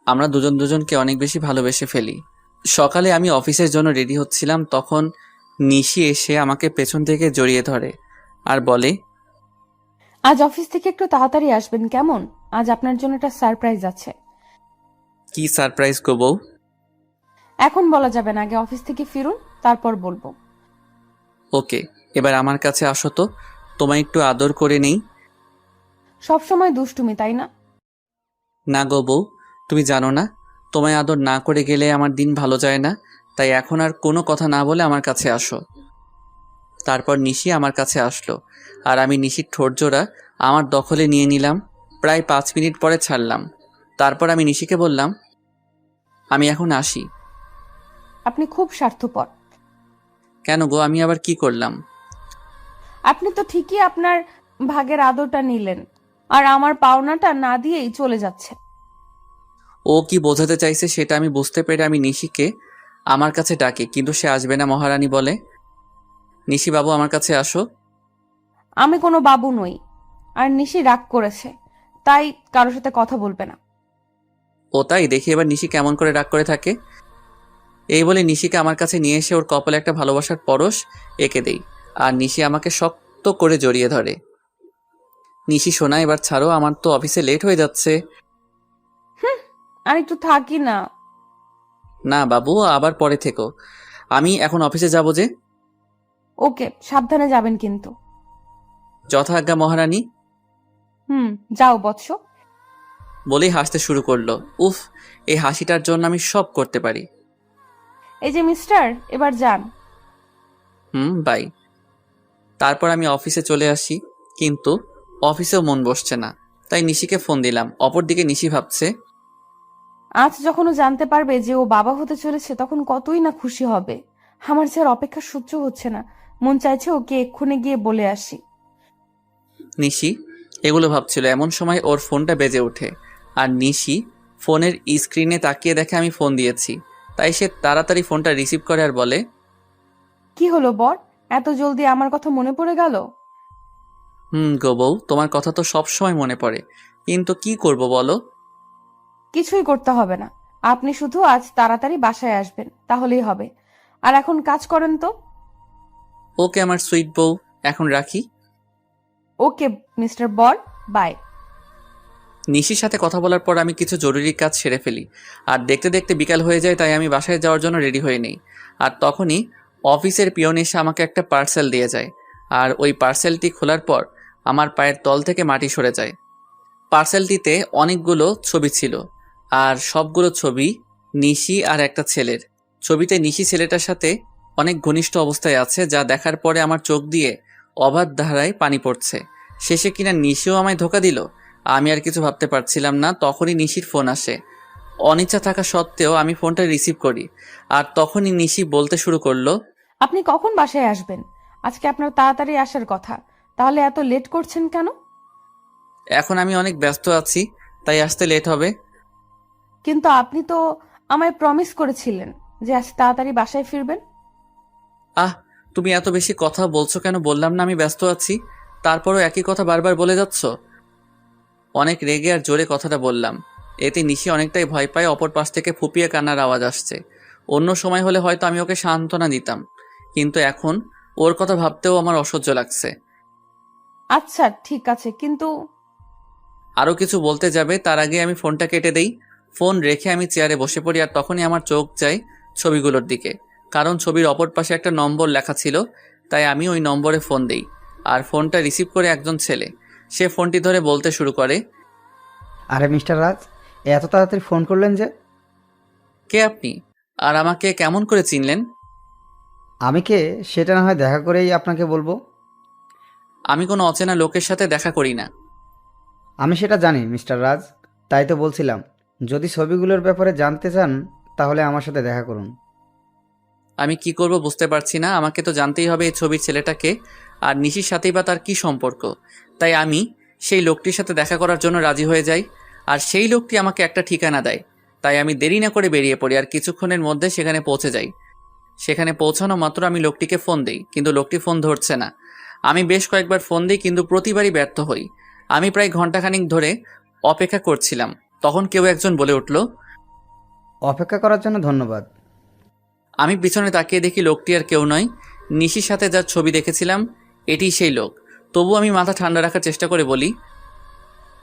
Speaker 1: আমরা দুজন দুজনকে অনেক বেশি ভালোবেসে ফেলি। সকালে আমি অফিসের জন্য রেডি হচ্ছিলাম, তখন নিশি এসে আমাকে পেছন থেকে জড়িয়ে ধরে আর বলে,
Speaker 6: আজ অফিস থেকে একটু তাড়াতাড়ি আসবেন কেমন? আজ আপনার জন্য একটা সারপ্রাইজ আছে।
Speaker 1: কি সারপ্রাইজ গো বউ?
Speaker 6: এখন বলা যাবে না, আগে অফিস থেকে ফিরুন, তারপর বলবো।
Speaker 1: ওকে, এবার আমার কাছে আসো তো, তোমায় একটু আদর করে নেই।
Speaker 6: সব সময় দুষ্টুমি, তাই না?
Speaker 1: না গো বউ, তুমি জানো না, তোমায় আদর না করে গেলে আমার দিন ভালো যায় না। তাই এখন আর কোনো কথা না বলে আমার কাছে আসো। তারপর নিশি আমার কাছে আসলো আর আমি নিশির ঠোঁটজোড়া আমার দখলে নিয়ে নিলাম। প্রায় 5 মিনিট পরে ছাড়লাম। তারপর আমি নিশিকে বললাম, আমি এখন আসি।
Speaker 6: আপনি খুব স্বার্থপর।
Speaker 1: কেন গো, আমি আবার কি করলাম?
Speaker 6: আপনি তো ঠিকই আপনার ভাগের আদরটা নিলেন, আর আমার পাওনাটা না দিয়েই চলে যাচ্ছে।
Speaker 1: ও কি বোঝাতে চাইছে সেটা আমি বুঝতে পেরে আমি নিশিকে আমার কাছে ডাকি, কিন্তু সে আসবে না। মহারানী বলে, নিশি বাবু আমার কাছে আসো।
Speaker 6: আমি কোনো বাবু নই, আর নিশি রাগ করেছে, তাই কারোর সাথে কথা বলবে না।
Speaker 1: ও তাই? দেখি এবার নিশি কেমন করে রাগ করে থাকে। এই বলে নিশিকে আমার কাছে নিয়ে এসে ওর কপালে একটা ভালোবাসার পরশ এঁকে দেই আর নিশি আমাকে শক্ত করে জড়িয়ে ধরে। নিশি সোনা, এবার ছাড়ো, আমার তো অফিসে লেট হয়ে যাচ্ছে।
Speaker 6: আর একটু থাকি না।
Speaker 1: না বাবু, আবার পরে থেকো, আমি এখন অফিসে যাব যে।
Speaker 6: ওকে, সাবধানে যাবেন কিন্তু।
Speaker 1: যথাজ্ঞা মহারানী।
Speaker 6: যাও বৎস।
Speaker 1: বলেই হাসতে শুরু করলো। উফ, এই হাসিটার জন্য আমি সব করতে পারি।
Speaker 6: এই যে মিস্টার, এবার যান।
Speaker 1: বাই। তারপর আমি অফিসে চলে আসি, কিন্তু অফিসেও মন বসছে না। তাই নিশিকে ফোন দিলাম। অপরদিকে নিশি ভাবছে,
Speaker 6: আজ যখন ও জানতে পারবে যে ও বাবা হতে চলেছে, তখন কতই না খুশি হবে। আমার যে আর অপেক্ষা সহ্য হচ্ছে না, মন চাইছে ওকে এক্ষুনি গিয়ে বলে আসি।
Speaker 1: নিশি এগুলো ভাবছিল, এমন সময় ওর ফোনটা বেজে ওঠে আর নিশি ফোনের স্ক্রিনে তাকিয়ে দেখে আমি ফোন দিয়েছি। তাই সে তাড়াতাড়ি ফোনটা রিসিভ করে আর বলে,
Speaker 6: কি হলো বর, এত জলদি আমার কথা মনে পড়ে গেল?
Speaker 1: গো বউ, তোমার কথা তো সব সময় মনে পড়ে, কিন্তু কি করব বলো?
Speaker 6: কিছুই করতে হবে না, আপনি শুধু আজ তাড়াতাড়ি বাসায় আসবেন, তাহলেই হবে। আর এখন কাজ করেন তো।
Speaker 1: ওকে আমার সুইট বউ, এখন রাখি।
Speaker 6: ওকে মিস্টার বর, বাই।
Speaker 1: নিশির সাথে কথা বলার পর আমি কিছু জরুরি কাজ সেরে ফেলি আর দেখতে দেখতে বিকাল হয়ে যায়। তাই আমি বাসায় যাওয়ার জন্য রেডি হয়ে নেই। আর তখনই অফিসের পিয়ন এসে আমাকে একটা পার্সেল দিয়ে যায় আর ওই পার্সেলটি খোলার পর আমার পায়ের তল থেকে মাটি সরে যায়। পার্সেলটিতে অনেকগুলো ছবি ছিল আর সবগুলো ছবি নিশি আর একটা ছেলের। ছবিতে নিশি ছেলেটার সাথে অনেক ঘনিষ্ঠ অবস্থায় আছে, যা দেখার পরে আমার চোখ দিয়ে অবাধ ধারায় পানি পড়ছে। শেষে কিনা নিশিও আমায় ধোকা দিল। আমি আর কিছু ভাবতে পারছিলাম না। তখনই নিশির ফোন আসে। অনিচ্ছা থাকা সত্ত্বেও আমি ফোনটা রিসিভ করি আর তখনই নিশি বলতে শুরু করলো,
Speaker 6: আপনি কখন বাসায় আসবেন? আজকে আপনার তাড়াতাড়ি আসার কথা, তাহলে এত লেট করছেন কেন?
Speaker 1: এখন আমি অনেক ব্যস্ত আছি, তাই আসতে লেট হবে।
Speaker 6: কিন্তু আপনি তো আমায় প্রমিস করেছিলেন যে আজ তাড়াতাড়ি বাসায় ফিরবেন।
Speaker 1: আহ, তুমি এত বেশি কথা বলছো কেন? বললাম না আমি ব্যস্ত আছি, তারপরও একই কথা বারবার বলে যাচ্ছ। অনেক রেগে আর জোরে কথাটা বললাম। এতে নিশি অনেকটাই ভয় পায়। অপর পাশ থেকে ফুপিয়ে কান্নার আওয়াজ আসছে। অন্য সময় হলে হয়তো আমি ওকে সান্ত্বনা দিতাম, কিন্তু এখন ওর কথা ভাবতেও আমার অসহ্য লাগছে।
Speaker 6: আচ্ছা ঠিক আছে, কিন্তু
Speaker 1: আরও কিছু বলতে যাবে তার আগে আমি ফোনটা কেটে দেই। ফোন রেখে আমি চেয়ারে বসে পড়ি আর তখনই আমার চোখ যায় ছবিগুলোর দিকে, কারণ ছবির অপর পাশে একটা নম্বর লেখা ছিল। তাই আমি ওই নম্বরে ফোন দেই আর ফোনটা রিসিভ করে একজন ছেলে। সে ফোনটি ধরে বলতে শুরু করে,
Speaker 9: আরে মিস্টার রাজ, এত তাড়াতাড়ি ফোন করলেন যে?
Speaker 1: কে আপনি? আর আমাকে কেমন করে চিনলেন?
Speaker 9: আমি কে সেটা না হয় দেখা করেই আপনাকে বলবো।
Speaker 1: আমি কোনো অচেনা লোকের সাথে দেখা করি না।
Speaker 9: আমি সেটা জানি মিস্টার রাজ, তাই তো বলছিলাম, যদি ছবিগুলোর ব্যাপারে জানতে চান তাহলে আমার সাথে দেখা করুন।
Speaker 1: আমি কি করব বুঝতে পারছি না। আমাকে তো জানতেই হবে এই ছবির ছেলেটাকে, আর নিশির সাথেই বা তার কি সম্পর্ক। তাই আমি সেই লোকটির সাথে দেখা করার জন্য রাজি হয়ে যাই, আর সেই লোকটি আমাকে একটা ঠিকানা দেয়। তাই আমি দেরি না করে বেরিয়ে পড়ি আর কিছুক্ষণের মধ্যে সেখানে পৌঁছে যাই। সেখানে পৌঁছানো মাত্র আমি লোকটিকে ফোন দিই, কিন্তু লোকটি ফোন ধরছে না। আমি বেশ কয়েকবার ফোন দিই, কিন্তু প্রতিবারই ব্যর্থ হই। আমি প্রায় ঘন্টাখানিক ধরে অপেক্ষা করছিলাম। তখন কেউ একজন বলে উঠল।
Speaker 9: অপেক্ষা করার জন্য ধন্যবাদ।
Speaker 1: আমি পিছনে তাকিয়ে দেখি লোকটি আর কেউ নয়, নিশির সাথে যার ছবি দেখেছিলাম এটিই সেই লোক। তবু আমি মাথা ঠান্ডা রাখার চেষ্টা করে বলি,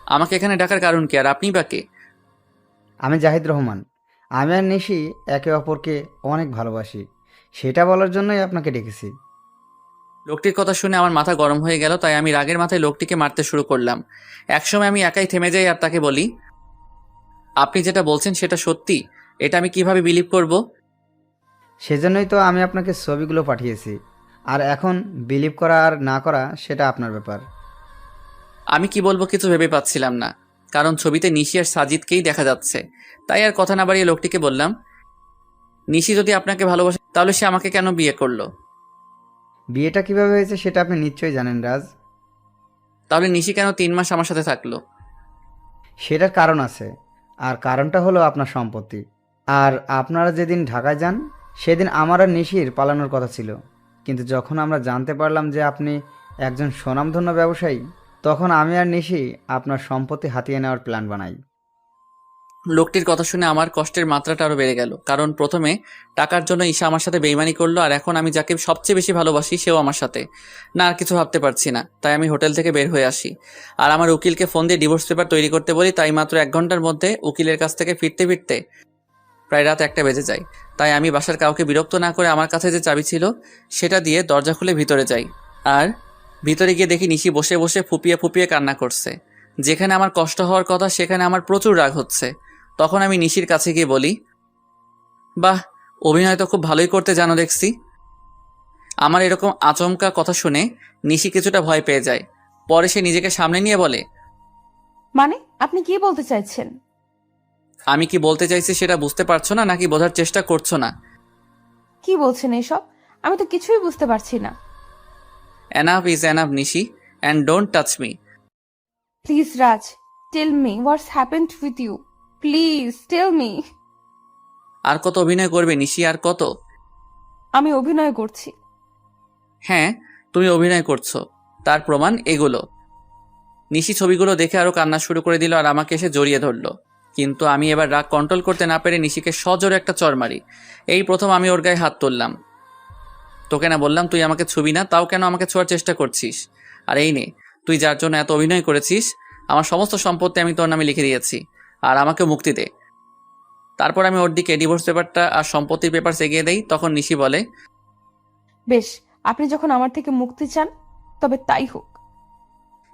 Speaker 1: আমাকে এখানে ডাকার কারণ কি, আর আপনি বা কে?
Speaker 9: আমি জাহিদ রহমান। আমি আর নিশি একে অপরকে অনেক ভালোবাসি, সেটা বলার জন্যই আপনাকে ডেকেছি।
Speaker 1: লোকটির কথা শুনে আমার মাথা গরম হয়ে গেল, তাই আমি রাগের মাথায় লোকটিকে মারতে শুরু করলাম। একসময় আমি একাই থেমে যাই আর তাকে বলি, আপনি যেটা বলছেন সেটা সত্যি? এটা আমি কিভাবে বিলিভ করব?
Speaker 9: সেজন্যই তো আমি আপনাকে ছবিগুলো পাঠিয়েছি, আর এখন বিলিভ করা আর না করা সেটা আপনার ব্যাপার।
Speaker 1: আমি কি বলবো কিছু ভেবে পাচ্ছিলাম না, কারণ ছবিতে নিশি আর সাজিদকেই দেখা যাচ্ছে। তাই আর কথা না বাড়িয়ে লোকটিকে বললাম, নিশি যদি আপনাকে ভালোবাসে তাহলে সে আমাকে কেন বিয়ে করলো?
Speaker 9: বিয়েটা কিভাবে হয়েছে সেটা আপনি নিশ্চয়ই জানেন রাজ।
Speaker 1: তাহলে নিশি কেন 3 মাস আমার সাথে থাকলো?
Speaker 9: সেটার কারণ আছে, আর কারণটা হলো আপনার সম্পত্তি। আর আপনারা যেদিন ঢাকায় যান সেদিন আমার আর নিশির পালানোর কথা ছিল, কিন্তু যখন আমরা জানতে পারলাম যে আপনি একজন স্বনামধন্য ব্যবসায়ী, তখন আমি আর নিশি আপনার সম্পত্তি হাতিয়ে নেওয়ার প্ল্যান বানাই।
Speaker 1: লোকটির কথা শুনে আমার কষ্টের মাত্রাটা আরো বেড়ে গেল, কারণ প্রথমে টাকার জন্য ঈশা আমার সাথে বেইমানি করলো, আর এখন আমি যাকে সবচেয়ে বেশি ভালোবাসি সেও আমার সাথে। না, আর কিছু ভাবতে পারছি না। তাই আমি হোটেল থেকে বের হয়ে আসি আর আমার উকিলকে ফোন দিয়ে ডিভোর্স পেপার তৈরি করতে বলি। তাই মাত্র 1 ঘন্টার মধ্যে উকিলের কাছ থেকে ফিরতে ফিরতে প্রায় রাত 1টা বেজে যায়। তাই আমি বাসার কাউকে বিরক্ত না করে আমার কাছে যে চাবি ছিল সেটা দিয়ে দরজা খুলে ভিতরে যাই, আর ভিতরে গিয়ে দেখি নিশি বসে বসে ফুপিয়ে ফুপিয়ে কান্না করছে। যেখানে আমার কষ্ট হওয়ার কথা সেখানে আমার প্রচুর রাগ হচ্ছে। তখন আমি নিশির কাছে গিয়ে বলি, বাহ, অভিনয় তো খুব ভালোই করতে জানো দেখছি। আমার এরকম আচমকা কথা শুনে নিশি কিছুটা ভয় পেয়ে যায়। পরে সে নিজেকে সামনে নিয়ে বলে,
Speaker 6: মানে আপনি কি বলতে চাইছেন?
Speaker 1: আমি কি বলতে চাইছি সেটা বুঝতে পারছো না, নাকি বোঝার চেষ্টা করছো না?
Speaker 6: কি বলছেন এসব? আমি তো কিছুই বুঝতে পারছি না।
Speaker 1: Enough is enough Nishi, and don't touch me.
Speaker 6: Please Raj, tell me what's happened with you. Please tell me.
Speaker 1: আর কত অভিনয় করবে নিশি, আর কত?
Speaker 6: আমি অভিনয় করছি।
Speaker 1: হ্যাঁ, তুমি অভিনয় করছো, তার প্রমাণ এগুলো। নিশি ছবিগুলো দেখে আরো কান্না শুরু করে দিল আর আমাকে এসে জড়িয়ে ধরলো। কিন্তু আমি এবার রাগ কন্ট্রোল করতে না পেরে নিশিকে সজোরে একটা চড় মারি। এই প্রথম আমি ওর গায়ে হাত তুললাম। তোকে না বললাম তুই আমাকে ছুবি না, তাও কেন আমাকে ছোঁয়ার চেষ্টা করছিস? আর এই নে, তুই যার জন্য এত অভিনয় করেছিস, আমার সমস্ত সম্পত্তি আমি তোর নামে লিখে দিয়েছি, আর আমাকে মুক্তি দে। তারপর আমি ওর দিকে ডিভোর্স পেপারটা আর সম্পত্তির পেপার এগিয়ে দেই। তখন নিশি বলে,
Speaker 6: বেশ, আপনি যখন আমার থেকে মুক্তি চান তবে তাই হোক।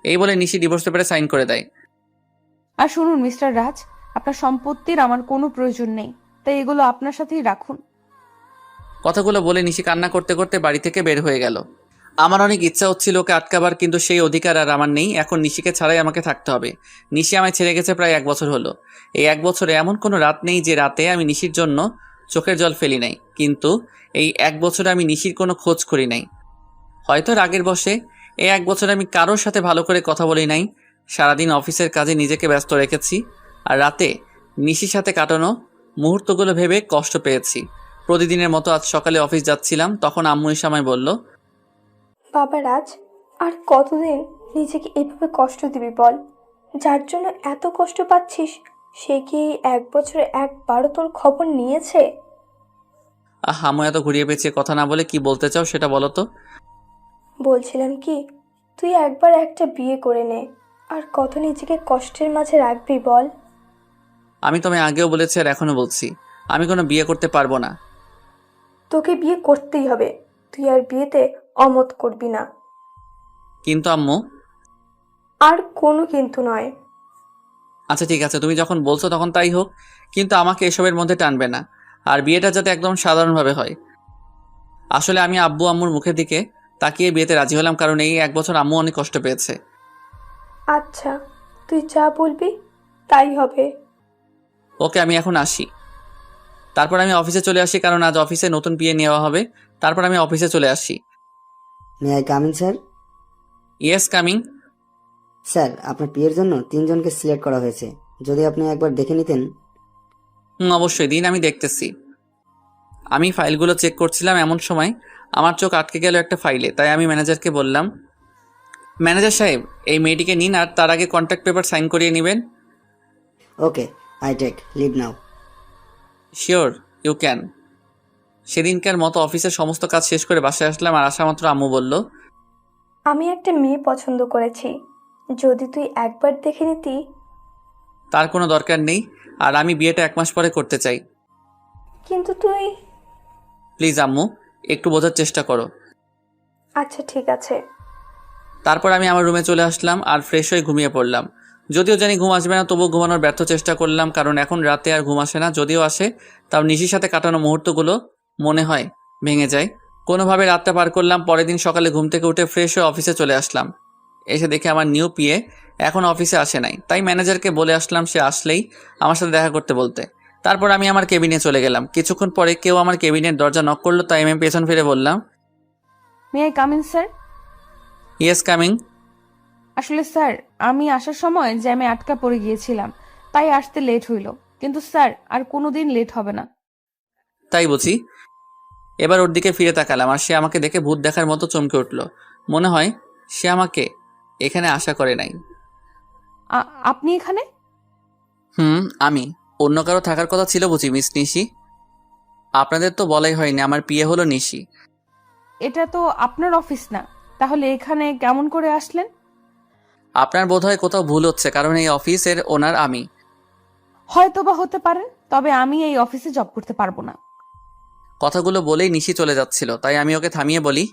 Speaker 1: এই বলে নিশি ডিভোর্স পেপারে সাইন করে দেয়।
Speaker 6: আর শুনুন মিস্টার রাজ, আপনার সম্পত্তির আমার কোনো প্রয়োজন নেই, তাই এগুলো আপনার সাথেই রাখুন।
Speaker 1: কথাগুলো বলে নিশি কান্না করতে করতে বাড়ি থেকে বের হয়ে গেল। আমার অনেক ইচ্ছা হচ্ছিল ওকে আটকাবার, কিন্তু সেই অধিকার আর আমার নেই। এখন নিশিকে ছাড়াই আমাকে থাকতে হবে। নিশি আমায় ছেড়ে গেছে প্রায় 1 বছর হলো। এই 1 বছরে এমন কোনো রাত নেই যে রাতে আমি নিশির জন্য চোখের জল ফেলি নাই, কিন্তু এই 1 বছরে আমি নিশির কোনো খোঁজ করি নাই। হয়তো রাগের বশে এই 1 বছরে আমি কারোর সাথে ভালো করে কথা বলি নাই। সারাদিন অফিসের কাজে নিজেকে ব্যস্ত রেখেছি, আর রাতে নিশির সাথে কাটানো মুহূর্তগুলো ভেবে কষ্ট পেয়েছি। প্রতিদিনের মতো আজ সকালে অফিস যাচ্ছিলাম, তখন আম্মু এসে আমায় বলল,
Speaker 3: বাবা রাজ, আর কতদিন নিজেকে এভাবে কষ্ট দিবি বল? যার জন্য এত কষ্ট পাচ্ছিস সে কি এই 1 বছরে একবারও তোর খবর নিয়েছে?
Speaker 1: আম্মু এত ঘুরিয়ে পেঁচিয়ে কথা না বলে কি বলতে চাও সেটা বলো তো।
Speaker 3: বলছিলাম কি, তুই একবার একটা বিয়ে করে নে, আর কত নিজেকে কষ্টের মাঝে রাখবি বল?
Speaker 1: আমি তোমায় আগেও বলেছি আর এখনো বলছি, আমি কোনো বিয়ে করতে পারবো না।
Speaker 3: তোকে বিয়ে করতেই হবে, তুই আর বিয়েতে অমত করবি না।
Speaker 1: কিন্তু আম্মু।
Speaker 3: আর কোনো কিন্তু নয়।
Speaker 1: আচ্ছা ঠিক আছে, তুমি যখন বলছো তখন তাই হোক, কিন্তু আমাকে এসবের মধ্যে টানবে না। আর বিয়েটা যাতে একদম সাধারণভাবে হয়। আসলে আমি আব্বু আম্মুর মুখের দিকে তাকিয়ে বিয়েতে রাজি হলাম, কারণ এই 1 বছর আম্মু অনেক কষ্ট পেয়েছে।
Speaker 3: আচ্ছা, তুই যা বলবি তাই হবে।
Speaker 1: ওকে, আমি এখন আসি। তারপর আমি অফিসে চলে আসি, কারণ আজ অফিসে নতুন বিয়ে নেওয়া হবে। তারপর আমি অফিসে চলে আসি।
Speaker 10: May I come in sir?
Speaker 1: Yes, coming.
Speaker 10: Sir, আপনার বিয়ের জন্য 3 জনকে সিলেক্ট করা হয়েছে, যদি আপনি একবার দেখে নিতেন।
Speaker 1: অবশ্যই দিন, আমি দেখতেছি। আমি ফাইলগুলো চেক করছিলাম, এমন সময় আমার চোখ আটকে গেল একটা ফাইলে। তাই আমি ম্যানেজারকে বললাম, ম্যানেজার সাহেব, এই মেয়েটিকে নিন, আর তার আগে কন্ট্রাক্ট পেপার সাইন করিয়ে নেবেন।
Speaker 10: Okay, I take leave now.
Speaker 1: Sure, you can. সেদিনকার মতো অফিসের সমস্ত কাজ শেষ করে বাসায় আসলাম, আর আসা মাত্র আম্মু বলল,
Speaker 3: আমি একটা মেয়ে পছন্দ করেছি, যদি তুই একবার দেখে নিতি।
Speaker 1: তার কোনো দরকার নেই, আর আমি বিয়েটা 1 মাস পরে করতে চাই।
Speaker 3: কিন্তু তুই।
Speaker 1: প্লিজ আম্মু, একটু বোঝার চেষ্টা করো।
Speaker 3: আচ্ছা ঠিক আছে।
Speaker 1: তারপর আমি আমার রুমে চলে আসলাম আর ফ্রেশ হয়ে ঘুমিয়ে পড়লাম। যদিও জানি ঘুম আসবে না, তবুও ঘুমানোর ব্যর্থ চেষ্টা করলাম, কারণ এখন রাতে আর ঘুম আসে না। যদিও আসে, তাও নিশির সাথে কাটানো মুহূর্তগুলো মনে হয় ভেঙে যায়। কোনোভাবে রাতটা পার করলাম। পরের দিন সকালে ঘুম থেকে উঠে ফ্রেশ হয়ে অফিসে চলে আসলাম। এসে দেখে আমার নিউ পিএ এখন অফিসে আসে নাই। তাই ম্যানেজারকে বলে আসলাম সে আসলেই আমার সাথে দেখা করতে বলতে। তারপর আমি আমার কেবিনে চলে গেলাম। কিছুক্ষণ পরে কেউ আমার কেবিনের দরজা নক করলো, তাই আমি পেছন ফিরে বললাম,
Speaker 6: may I come in sir?
Speaker 1: Yes, coming.
Speaker 6: আসলে স্যার, আমি আসার সময় জ্যামে আটকা পড়ে গিয়েছিলাম, তাই আসতে লেট হইল। কিন্তু স্যার, আর কোনোদিন লেট হবে না।
Speaker 1: তাই বুঝি? এবার ওর দিকে ফিরে তাকালাম, আর সে আমাকে দেখে ভূত দেখার মতো চমকে উঠল। মনে হয় সে আমাকে এখানে আশা করে নাই।
Speaker 6: আপনি এখানে?
Speaker 1: আমি। অন্য কারো থাকার কথা ছিল বুঝি মিস নিশি? আপনাদের তো বলাই হয়নি আমার পিএ হলো নিশি।
Speaker 6: এটা তো আপনার অফিস না, তাহলে এখানে কেমন করে আসলেন?
Speaker 1: আপনার বোধহয় কোথাও ভুল হচ্ছে, কারণ এই অফিসের ওনার আমি।
Speaker 6: হয়তো বা হতে পারেন, তবে আমি এই অফিসে জব করতে পারবো না।
Speaker 1: কথাগুলো বলেই নিশি চলে যাচ্ছিল, তাই আমি ওকে থামিয়ে বলি,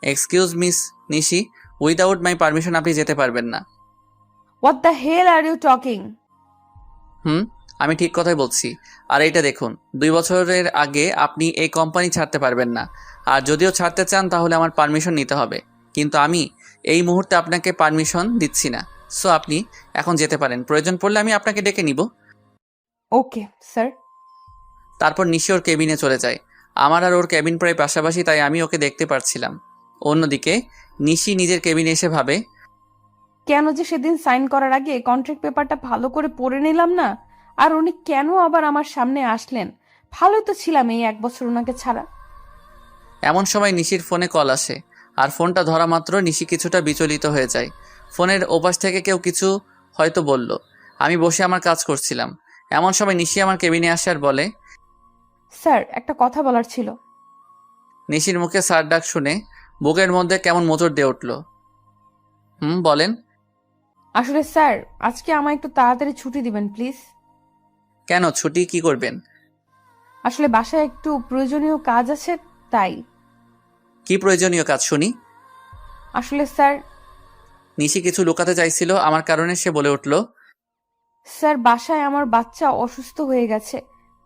Speaker 1: excuse miss Nishi, without my permission আপনি যেতে পারবেন না।
Speaker 6: What the hell are you talking?
Speaker 1: আমি ঠিক কথাই বলছি। আর এইটা দেখুন, 2 বছরের আগে আপনি এই কোম্পানি ছাড়তে পারবেন না। আর যদিও ছাড়তে চান তাহলে আমার পারমিশন নিতে হবে, কিন্তু আমি এই মুহূর্তে আপনাকে পারমিশন দিচ্ছি না। সো আপনি এখন যেতে পারেন, প্রয়োজন পড়লে আমি আপনাকে ডেকে নিব।
Speaker 6: Okay sir.
Speaker 1: তারপর নিশি ওর কেবিনে চলে যায়। আমার আর ওর কেবিন প্রায় পাশাপাশি, তাই আমি ওকে দেখতে পারছিলাম। অন্যদিকে নিশি নিজের কেবিনে এসে ভাবে,
Speaker 6: কেন যে সেদিন সাইন করার আগে কন্ট্রাক্ট পেপারটা ভালো করে পড়ে নিলাম না? আর উনি কেন আবার আমার সামনে আসলেন? ভালোই তো ছিলাম এই 1 বছর ওনাকে ছাড়া।
Speaker 1: এমন সময় নিশির ফোনে কল আসে, আর ফোনটা ধরা মাত্র নিশি কিছুটা বিচলিত হয়ে যায়। ফোনের ওপাশ থেকে কেউ কিছু হয়তো বলল। আমি বসে আমার কাজ করছিলাম। এমন সময় নিশি আমার কেবিনে আসে আর বলে,
Speaker 6: স্যার, একটা কথা বলার ছিল।
Speaker 1: নিশির মুখে স্যার ডাক শুনে বুকের মধ্যে কেমন মোচড় দিয়ে উঠল। বলেন।
Speaker 6: আসলে স্যার, আজকে আমায় একটু তাড়াতাড়ি ছুটি দিবেন প্লিজ।
Speaker 1: কেন, ছুটি কি করবেন?
Speaker 6: আসলে বাসায় একটু প্রয়োজনীয় কাজ আছে, তাই।
Speaker 1: কি প্রয়োজনীয় কাজ শুনি?
Speaker 6: আসলে স্যার।
Speaker 1: নিশি কিছু লুকাতে চাইছিল আমার কারণে, সে বলে উঠল,
Speaker 6: স্যার, বাসায় আমার বাচ্চা অসুস্থ হয়ে গেছে,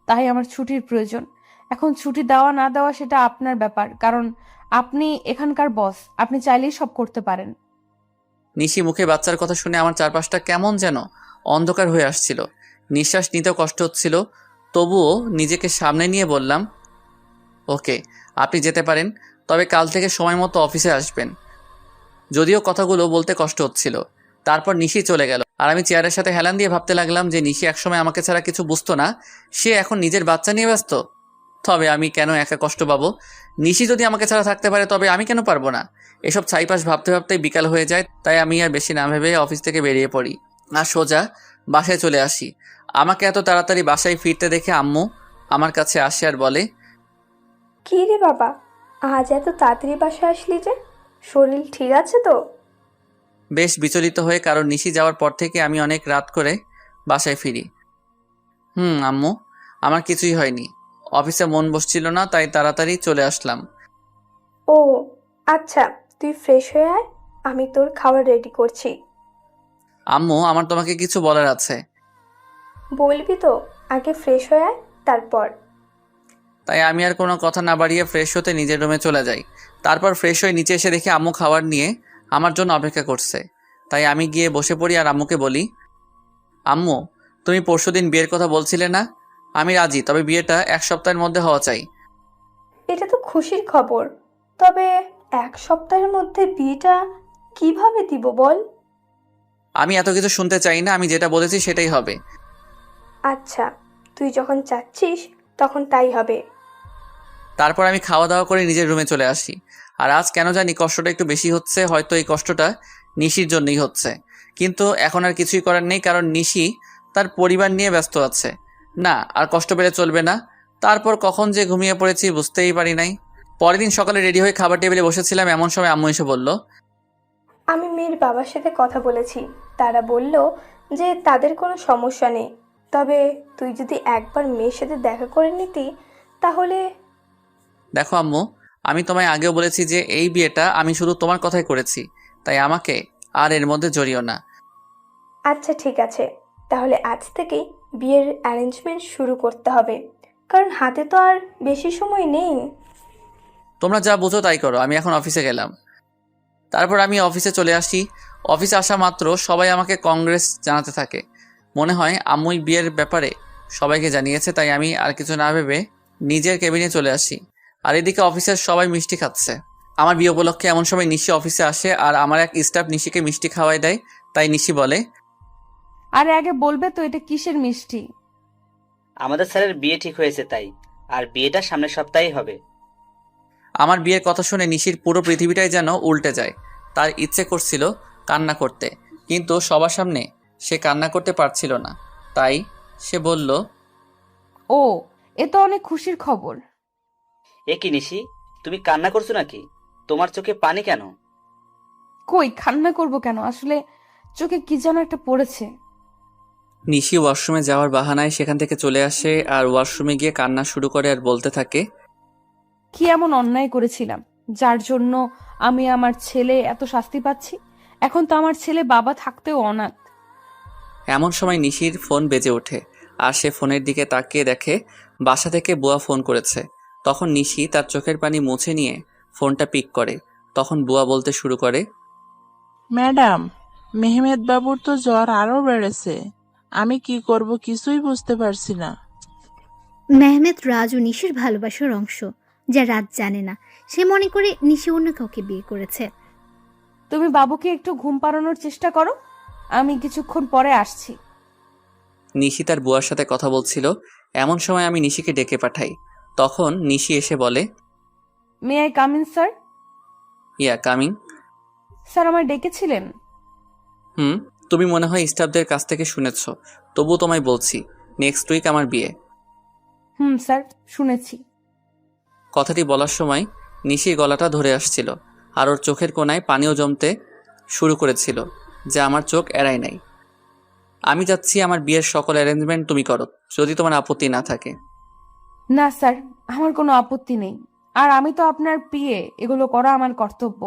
Speaker 6: তাই আমার ছুটির প্রয়োজন। এখন ছুটি দেওয়া না দেওয়া সেটা আপনার ব্যাপার, কারণ আপনি এখানকার বস, আপনি চাইলেই সব করতে পারেন।
Speaker 1: নিশি মুখে বাচ্চার কথা শুনে আমার চারপাশটা কেমন যেন অন্ধকার হয়ে আসছিল। নিঃশ্বাস নিতেও কষ্ট হচ্ছিল, তবুও নিজেকে সামনে নিয়ে বললাম, ওকে, আপনি যেতে পারেন, তবে কাল থেকে সময় মতো অফিসে আসবেন। যদিও কথাগুলো বলতে কষ্ট হচ্ছিল। তারপর নিশি চলে গেল, আর আমি চেয়ারের সাথে হেলান দিয়ে ভাবতে লাগলাম যে নিশি একসময় আমাকে ছাড়া কিছু বুঝতো না, সে এখন নিজের বাচ্চা নিয়ে ব্যস্ত। তবে আমি কেন একা কষ্ট পাবো? নিশি যদি আমাকে ছাড়া থাকতে পারে, তবে আমি কেন পারবো না? এসব ছাইপাশ ভাবতে ভাবতেই বিকাল হয়ে যায়, তাই আমি আর বেশি না ভেবে অফিস থেকে বেরিয়ে পড়ি আর সোজা বাসায় চলে আসি। আমাকে এত তাড়াতাড়ি বাসায় ফিরতে দেখে আম্মু আমার কাছে আসে আর বলে,
Speaker 3: কি রে বাবা, আজ এত তাড়াতাড়ি বাসায় আসলি যে? শরীর ঠিক আছে তো?
Speaker 1: বেশ বিচলিত হয়ে, কারণ নিশি যাওয়ার পর থেকে আমি অনেক রাত করে বাসায় ফিরি। আম্মু, আমার কিছুই হয়নি। অফিসে মন বসছিল না, তাই তাড়াতাড়ি চলে আসলাম।
Speaker 3: ও আচ্ছা, তুই ফ্রেশ হয়ে আয়, আমি তোর খাবার রেডি করছি।
Speaker 1: আম্মু, আমার তোমাকে কিছু বলার আছে।
Speaker 3: বলবি তো? আগে ফ্রেশ হয়ে আয়, তারপর।
Speaker 1: তাই আমি আর কোনো কথা না বাড়িয়ে ফ্রেশ হতে নিজের রুমে চলে যাই। তারপর ফ্রেশ হয়ে নিচে এসে দেখি আম্মু খাবার নিয়ে আমার জন্য অপেক্ষা করছে। তাই আমি গিয়ে বসে পড়ি আর আম্মুকে বলি, আম্মু, তুমি পরশুদিন বিয়ের কথা বলছিলে না? আমি রাজি, তবে বিয়েটা 1 সপ্তাহের মধ্যে হওয়া চাই।
Speaker 3: এটা তো খুশির খবর, তবে 1 সপ্তাহের মধ্যে বিয়েটা কিভাবে দিব বল?
Speaker 1: আমি এত কিছু শুনতে চাই না, আমি যেটা বলেছি সেটাই হবে।
Speaker 3: আচ্ছা, তুই যখন চাচ্ছিস তখন তাই হবে।
Speaker 1: তারপর আমি খাওয়া দাওয়া করে নিজের রুমে চলে আসি। আর আজ কেন জানি কষ্টটা একটু বেশি হচ্ছে, হয়তো এই কষ্টটা নিশির জন্যই হচ্ছে। কিন্তু এখন আর কিছুই করার নেই, কারণ নিশি তার পরিবার নিয়ে ব্যস্ত আছে। না, আর কষ্ট পেলে চলবে না। তারপর কখন যে ঘুমিয়ে পড়েছি বুঝতেই পারি নাই। পরের দিন সকালে রেডি হয়ে খাবার টেবিলে বসেছিলাম, এমন সময় আম্মু এসে বলল,
Speaker 3: আমি মেয়ের বাবার সাথে কথা বলেছি, তারা বলল যে তাদের কোনো সমস্যা নেই, তবে তুই যদি একবার মেয়ের সাথে দেখা করে নিতি তাহলে।
Speaker 1: দেখো আম্মু, আমি তোমায় আগেও বলেছি যে এই বিয়েটা আমি শুধু তোমার কথাই করেছি, তাই আমাকে আর এর মধ্যে জড়িও না।
Speaker 3: আচ্ছা ঠিক আছে, তাহলে আজ থেকেই বিয়ের অ্যারেঞ্জমেন্ট শুরু করতে হবে, কারণ হাতে তো আর বেশি সময় নেই।
Speaker 1: তোমরা যা বুঝো তাই করো, আমি এখন অফিসে গেলাম। তারপর আমি অফিসে চলে আসি। অফিসে আসা মাত্র সবাই আমাকে কংগ্রেস জানাতে থাকে। মনে হয় আম্মুই বিয়ের ব্যাপারে সবাইকে জানিয়েছে, তাই আমি আর কিছু না ভেবে নিজের কেবিনে চলে আসি। আর এদিকে অফিসের সবাই মিষ্টি খাচ্ছে। আমার বিয়ে উপলক্ষে এমন সময় নিশি অফিসে আসে আর আমার এক স্টাফ নিশিকে মিষ্টি খাওয়াই দেয়। তাই নিশি বলে,
Speaker 6: আরে আগে বলবে তো এটা কিসের মিষ্টি?
Speaker 11: আমাদের স্যারের বিয়ে ঠিক হয়েছে তাই, আর বিয়েটা সামনের সপ্তাহেই হবে।
Speaker 1: আমার বিয়ের কথা শুনে নিশির পুরো পৃথিবীটাই যেন উল্টে যায়। তার ইচ্ছে করছিল কান্না করতে, কিন্তু সবার সামনে সে কান্না করতে পারছিল না। তাই সে বলল,
Speaker 6: ও, এ তো অনেক খুশির খবর।
Speaker 11: এ কি নিশি, তুমি কান্না করছো নাকি? তোমার চোখে পানি কেন?
Speaker 6: কই, কান্না করব কেন? আসলে চোখে কি যেন একটা পড়েছে।
Speaker 1: নিশি ওয়াশরুমে যাওয়ার বাহানায় সেখান থেকে চলে আসে আর ওয়াশরুমে গিয়ে কান্না শুরু করে আর বলতে থাকে,
Speaker 6: কি এমন অন্যায় করেছিলাম যার জন্য আমি আমার ছেলে এত শাস্তি পাচ্ছি? এখন তো আমার ছেলে বাবা থাকতেও অনাথ।
Speaker 1: এমন সময় নিশির ফোন বেজে ওঠে আর সে ফোনের দিকে তাকিয়ে দেখে বাসা থেকে বুয়া ফোন করেছে। তখন নিশি তার চোখের পানি মুছে নিয়ে ফোনটা পিক করে। তখন বুয়া বলতে শুরু করে,
Speaker 12: ম্যাডাম, মেহমেদ বাবুর তো জ্বর আরো বেড়েছে। আমি কি করব কিছুই বুঝতে পারছি না।
Speaker 8: মেহমেদ রাজ ও নিশির ভালোবাসার অংশ, যা রাজ জানে না। সে মনে করে নিশি অন্য কাউকে বিয়ে করেছে।
Speaker 6: তুমি বাবুকে একটু ঘুম পাড়ানোর চেষ্টা করো, আমি কিছুক্ষণ পরে আসছি।
Speaker 1: নিশি তার বুয়ার সাথে কথা বলছিল। এমন সময় আমি নিশিকে ডেকে পাঠাই। তখন নিশি এসে বলে,
Speaker 6: may I come in sir?
Speaker 1: Yeah coming.
Speaker 6: Sir আমায় ডেকেছিলেন?
Speaker 1: তুমি মনে হয় স্টাফদের কাছ থেকে শুনেছ, তবু তোমায় বলছি, নেক্সট উইক আমার বিয়ে।
Speaker 6: স্যার, শুনেছি।
Speaker 1: কথাটি বলার সময় নিশির গলাটা ধরে আসছিল আর ওর চোখের কোণায় পানিও জমতে শুরু করেছিল, যা আমার চোখ এড়ায় নাই। আমি চাচ্ছি আমার বিয়ের সকল অ্যারেঞ্জমেন্ট তুমি করো, যদি তোমার আপত্তি না থাকে।
Speaker 6: না স্যার, আমার কোনো আপত্তি নেই। আর আমি তো আপনার পিএ, এগুলো করা আমার কর্তব্য।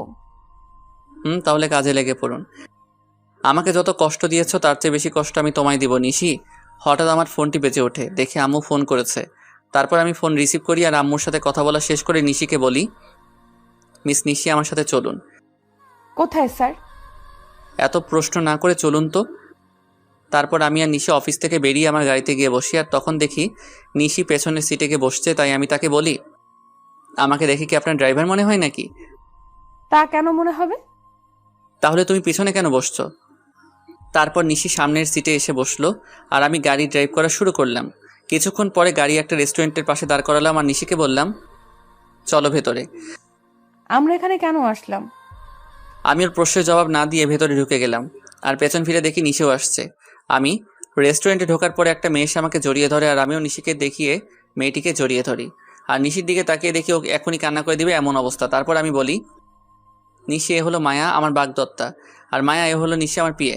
Speaker 1: তাহলে কাজে লেগে পড়ুন। আমাকে যত কষ্ট দিয়েছ তার চেয়ে বেশি কষ্ট আমি তোমায় দিব নিশি। হঠাৎ আমার ফোনটি বেজে ওঠে, দেখে আম্মু ফোন করেছে। তারপর আমি ফোন রিসিভ করি আর আম্মুর সাথে কথা বলা শেষ করে নিশিকে বলি, মিস নিশি, আমার সাথে চলুন।
Speaker 6: কোথায় স্যার?
Speaker 1: এত প্রশ্ন না করে চলুন তো। তারপর আমি আর নিশি অফিস থেকে বেরিয়ে আমার গাড়িতে গিয়ে বসি আর তখন দেখি নিশি পেছনের সিটে গিয়ে বসছে। তাই আমি তাকে বলি, আমাকে দেখে কি আপনার ড্রাইভার মনে হয় নাকি?
Speaker 6: তা কেন মনে হবে?
Speaker 1: তাহলে তুমি পিছনে কেন বসছো? তারপর নিশি সামনের সিটে এসে বসলো আর আমি গাড়ি ড্রাইভ করা শুরু করলাম। কিছুক্ষণ পরে গাড়ি একটা রেস্টুরেন্টের পাশে দাঁড় করালাম আর নিশিকে বললাম, চলো ভেতরে।
Speaker 6: আমরা এখানে কেন আসলাম?
Speaker 1: আমি ওর প্রশ্নের জবাব না দিয়ে ভেতরে ঢুকে গেলাম আর পেছন ফিরে দেখি নিশিও আসছে। আমি রেস্টুরেন্টে ঢোকার পরে একটা মেয়ে এসে আমাকে জড়িয়ে ধরে আর আমিও নিশিকে দেখিয়ে মেয়েটিকে জড়িয়ে ধরি। আর নিশির দিকে তাকিয়ে দেখি ও এখনই কান্না করে দিবে এমন অবস্থা। তারপর আমি বলি, নিশি, এ হলো মায়া, আমার বাগদত্তা। আর মায়া, এ হলো নিশি, আমার পিয়ে।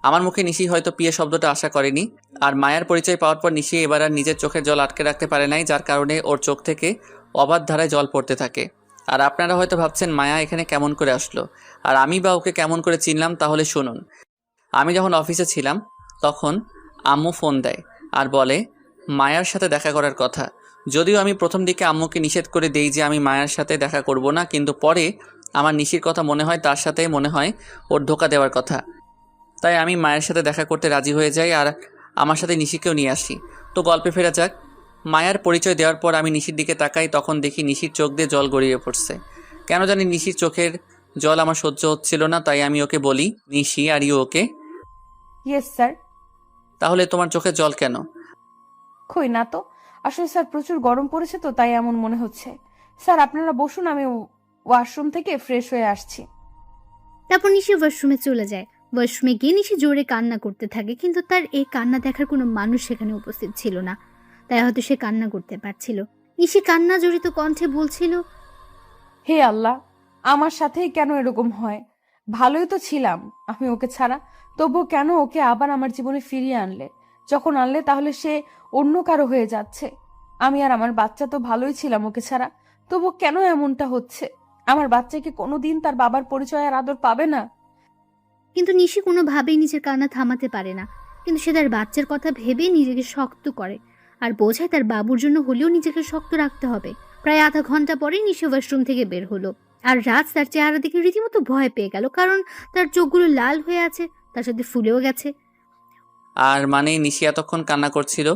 Speaker 1: আমার মুখে নিশি হয়তো পিয়ে শব্দটা আশা করেনি। আর মায়ার পরিচয় পাওয়ার পর নিশি এবার আর নিজের চোখের জল আটকে রাখতে পারে নাই, যার কারণে ওর চোখ থেকে অবাধ ধারায় জল পড়তে থাকে। আর আপনারা হয়তো ভাবছেন মায়া এখানে কেমন করে আসলো আর আমি বা ওকে কেমন করে চিনলাম, তাহলে শুনুন। আমি যখন অফিসে ছিলাম তখন আম্মু ফোন দেয় আর বলে মায়ার সাথে দেখা করার কথা। যদিও আমি প্রথম দিকে আম্মুকে নিষেধ করে দেই যে আমি মায়ার সাথে দেখা করব না, কিন্তু পরে আমার নিশির কথা মনে হয়, তার সাথে মনে হয় ওর ধোকা দেওয়ার কথা। তাই আমি মায়ের সাথে দেখা করতে রাজি হয়ে যাই আর আমার সাথে নিশিকেও নিয়ে আসি। তো গল্পে ফেরা যাক। মায়ার পরিচয় দেওয়ার পর আমি নিশির দিকে তাকাই, তখন দেখি নিশির চোখ দিয়ে জল গড়িয়ে পড়ছে। কেন জানি নিশির চোখের জল আমার সহ্য হচ্ছিল না, তাই আমি ওকে বলি, Nishi are you okay?
Speaker 6: Yes sir.
Speaker 1: তাহলে তোমার চোখে জল কেন?
Speaker 6: কই না তো, আসলে স্যার প্রচুর গরম পড়েছে তো তাই এমন মনে হচ্ছে। স্যার আপনারা বসুন, আমি ওয়াশরুম থেকে ফ্রেশ হয়ে আসছি।
Speaker 8: তারপর নিশি ওয়াশরুমে চলে যায়। ওয়াশরুমে গিয়ে নিশি জোরে কান্না করতে থাকে, কিন্তু তার এই কান্না দেখার কোনো মানুষ সেখানে উপস্থিত ছিল না, তাই হয়তো সে কান্না করতে পারছিল। নিশি কান্না জড়িত কণ্ঠে বলছিল,
Speaker 6: হে আল্লাহ, আমার সাথেই কেন এরকম হয়? ভালোই তো ছিলাম আমি ওকে ছাড়া, তবুও কেন ওকে আবার আমার জীবনে ফিরিয়ে আনলে? যখন আনলে তাহলে সে অন্য কারো হয়ে যাচ্ছে। আমি আর আমার বাচ্চা তো ভালোই ছিলাম ওকে ছাড়া, তবুও কেন এমনটা হচ্ছে? আমার বাচ্চা কি কোনোদিন তার বাবার পরিচয় আর আদর পাবে না?
Speaker 8: কিন্তু নিশি কোনোভাবেই নিজের কান্না থামাতে পারে না। কিন্তু সে তার বাচ্চার কথা ভেবে নিজেকে শক্ত করে আর বোঝায় তার বাবুর জন্য হলেও নিজেকে শক্ত রাখতে হবে। প্রায় আধা ঘন্টা পরে নিশি ওয়াশরুম থেকে বের হলো, আর রাজ তার চেহারা দেখে রীতিমতো ভয় পেয়ে গেল, কারণ তার চোখগুলো লাল হয়ে আছে, তার সাথে ফুলেও গেছে।
Speaker 1: আর মানে নিশি এতক্ষণ কান্না করছিল,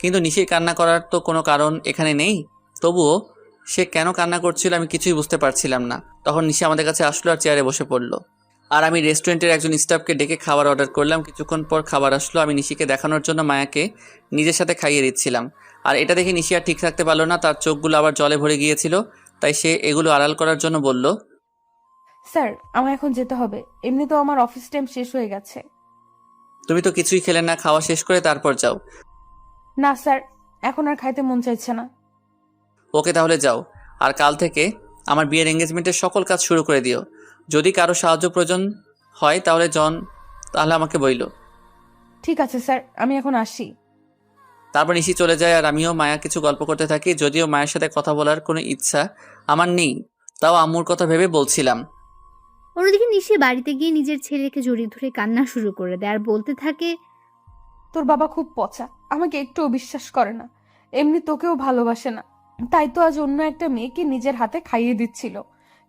Speaker 1: কিন্তু নিশির কান্না করার তো কোনো কারণ এখানে নেই। তবুও সে কেন কান্না করছিল আমি কিছুই বুঝতে পারছিলাম না। তখন নিশি আমাদের কাছে আসলো আর চেয়ারে বসে পড়লো। আর আমি রেস্টুরেন্টের একজন স্টাফকে ডেকে খাবার অর্ডার করলাম। কিছুক্ষণ পর খাবার আসলো। আমি নিশিকে দেখানোর জন্য মায়াকে নিজের সাথে খাইয়ে দিচ্ছিলাম। আর এটা দেখে নিশি আর ঠিক থাকতে পারলো না, তার চোখগুলো আবার জলে ভরে গিয়েছিল। তাই সে এগুলো আড়াল করার জন্য বলল,
Speaker 6: স্যার আমার এখন যেতে হবে, এমনিতেও আমার অফিস টাইম শেষ হয়ে গেছে।
Speaker 1: তুমি তো কিছুই খেলে না, খাওয়া শেষ করে তারপর যাও।
Speaker 6: না স্যার, এখন আর খাইতে মন চাইছে না।
Speaker 1: ওকে তাহলে যাও। আর কাল থেকে আমার বিয়ের এঙ্গেজমেন্টের সকল কাজ শুরু করে দিও। যদি কারো সাহায্য প্রয়োজন হয় তাহলে আমাকে বইলো।
Speaker 6: ঠিক আছে স্যার, আমি এখন আসি।
Speaker 1: তারপর নিশি চলে যায় আর আমিও মায়া কিছু গল্প করতে থাকি। যদিও মায়ের সাথে কথা বলার কোনো ইচ্ছা আমার নেই, তাও আম্মুর কথা ভেবে বলছিলাম।
Speaker 8: অন্যদিকে নিশি বাড়িতে গিয়ে নিজের ছেলেকে জড়িয়ে ধরে কান্না শুরু করে দেয় আর বলতে থাকে,
Speaker 6: তোর বাবা খুব পচা, আমাকে একটুও বিশ্বাস করে না, এমনি তোকেও ভালোবাসে না, তাই তো আজ অন্য একটা মেয়েকে নিজের হাতে খাইয়ে দিচ্ছিল।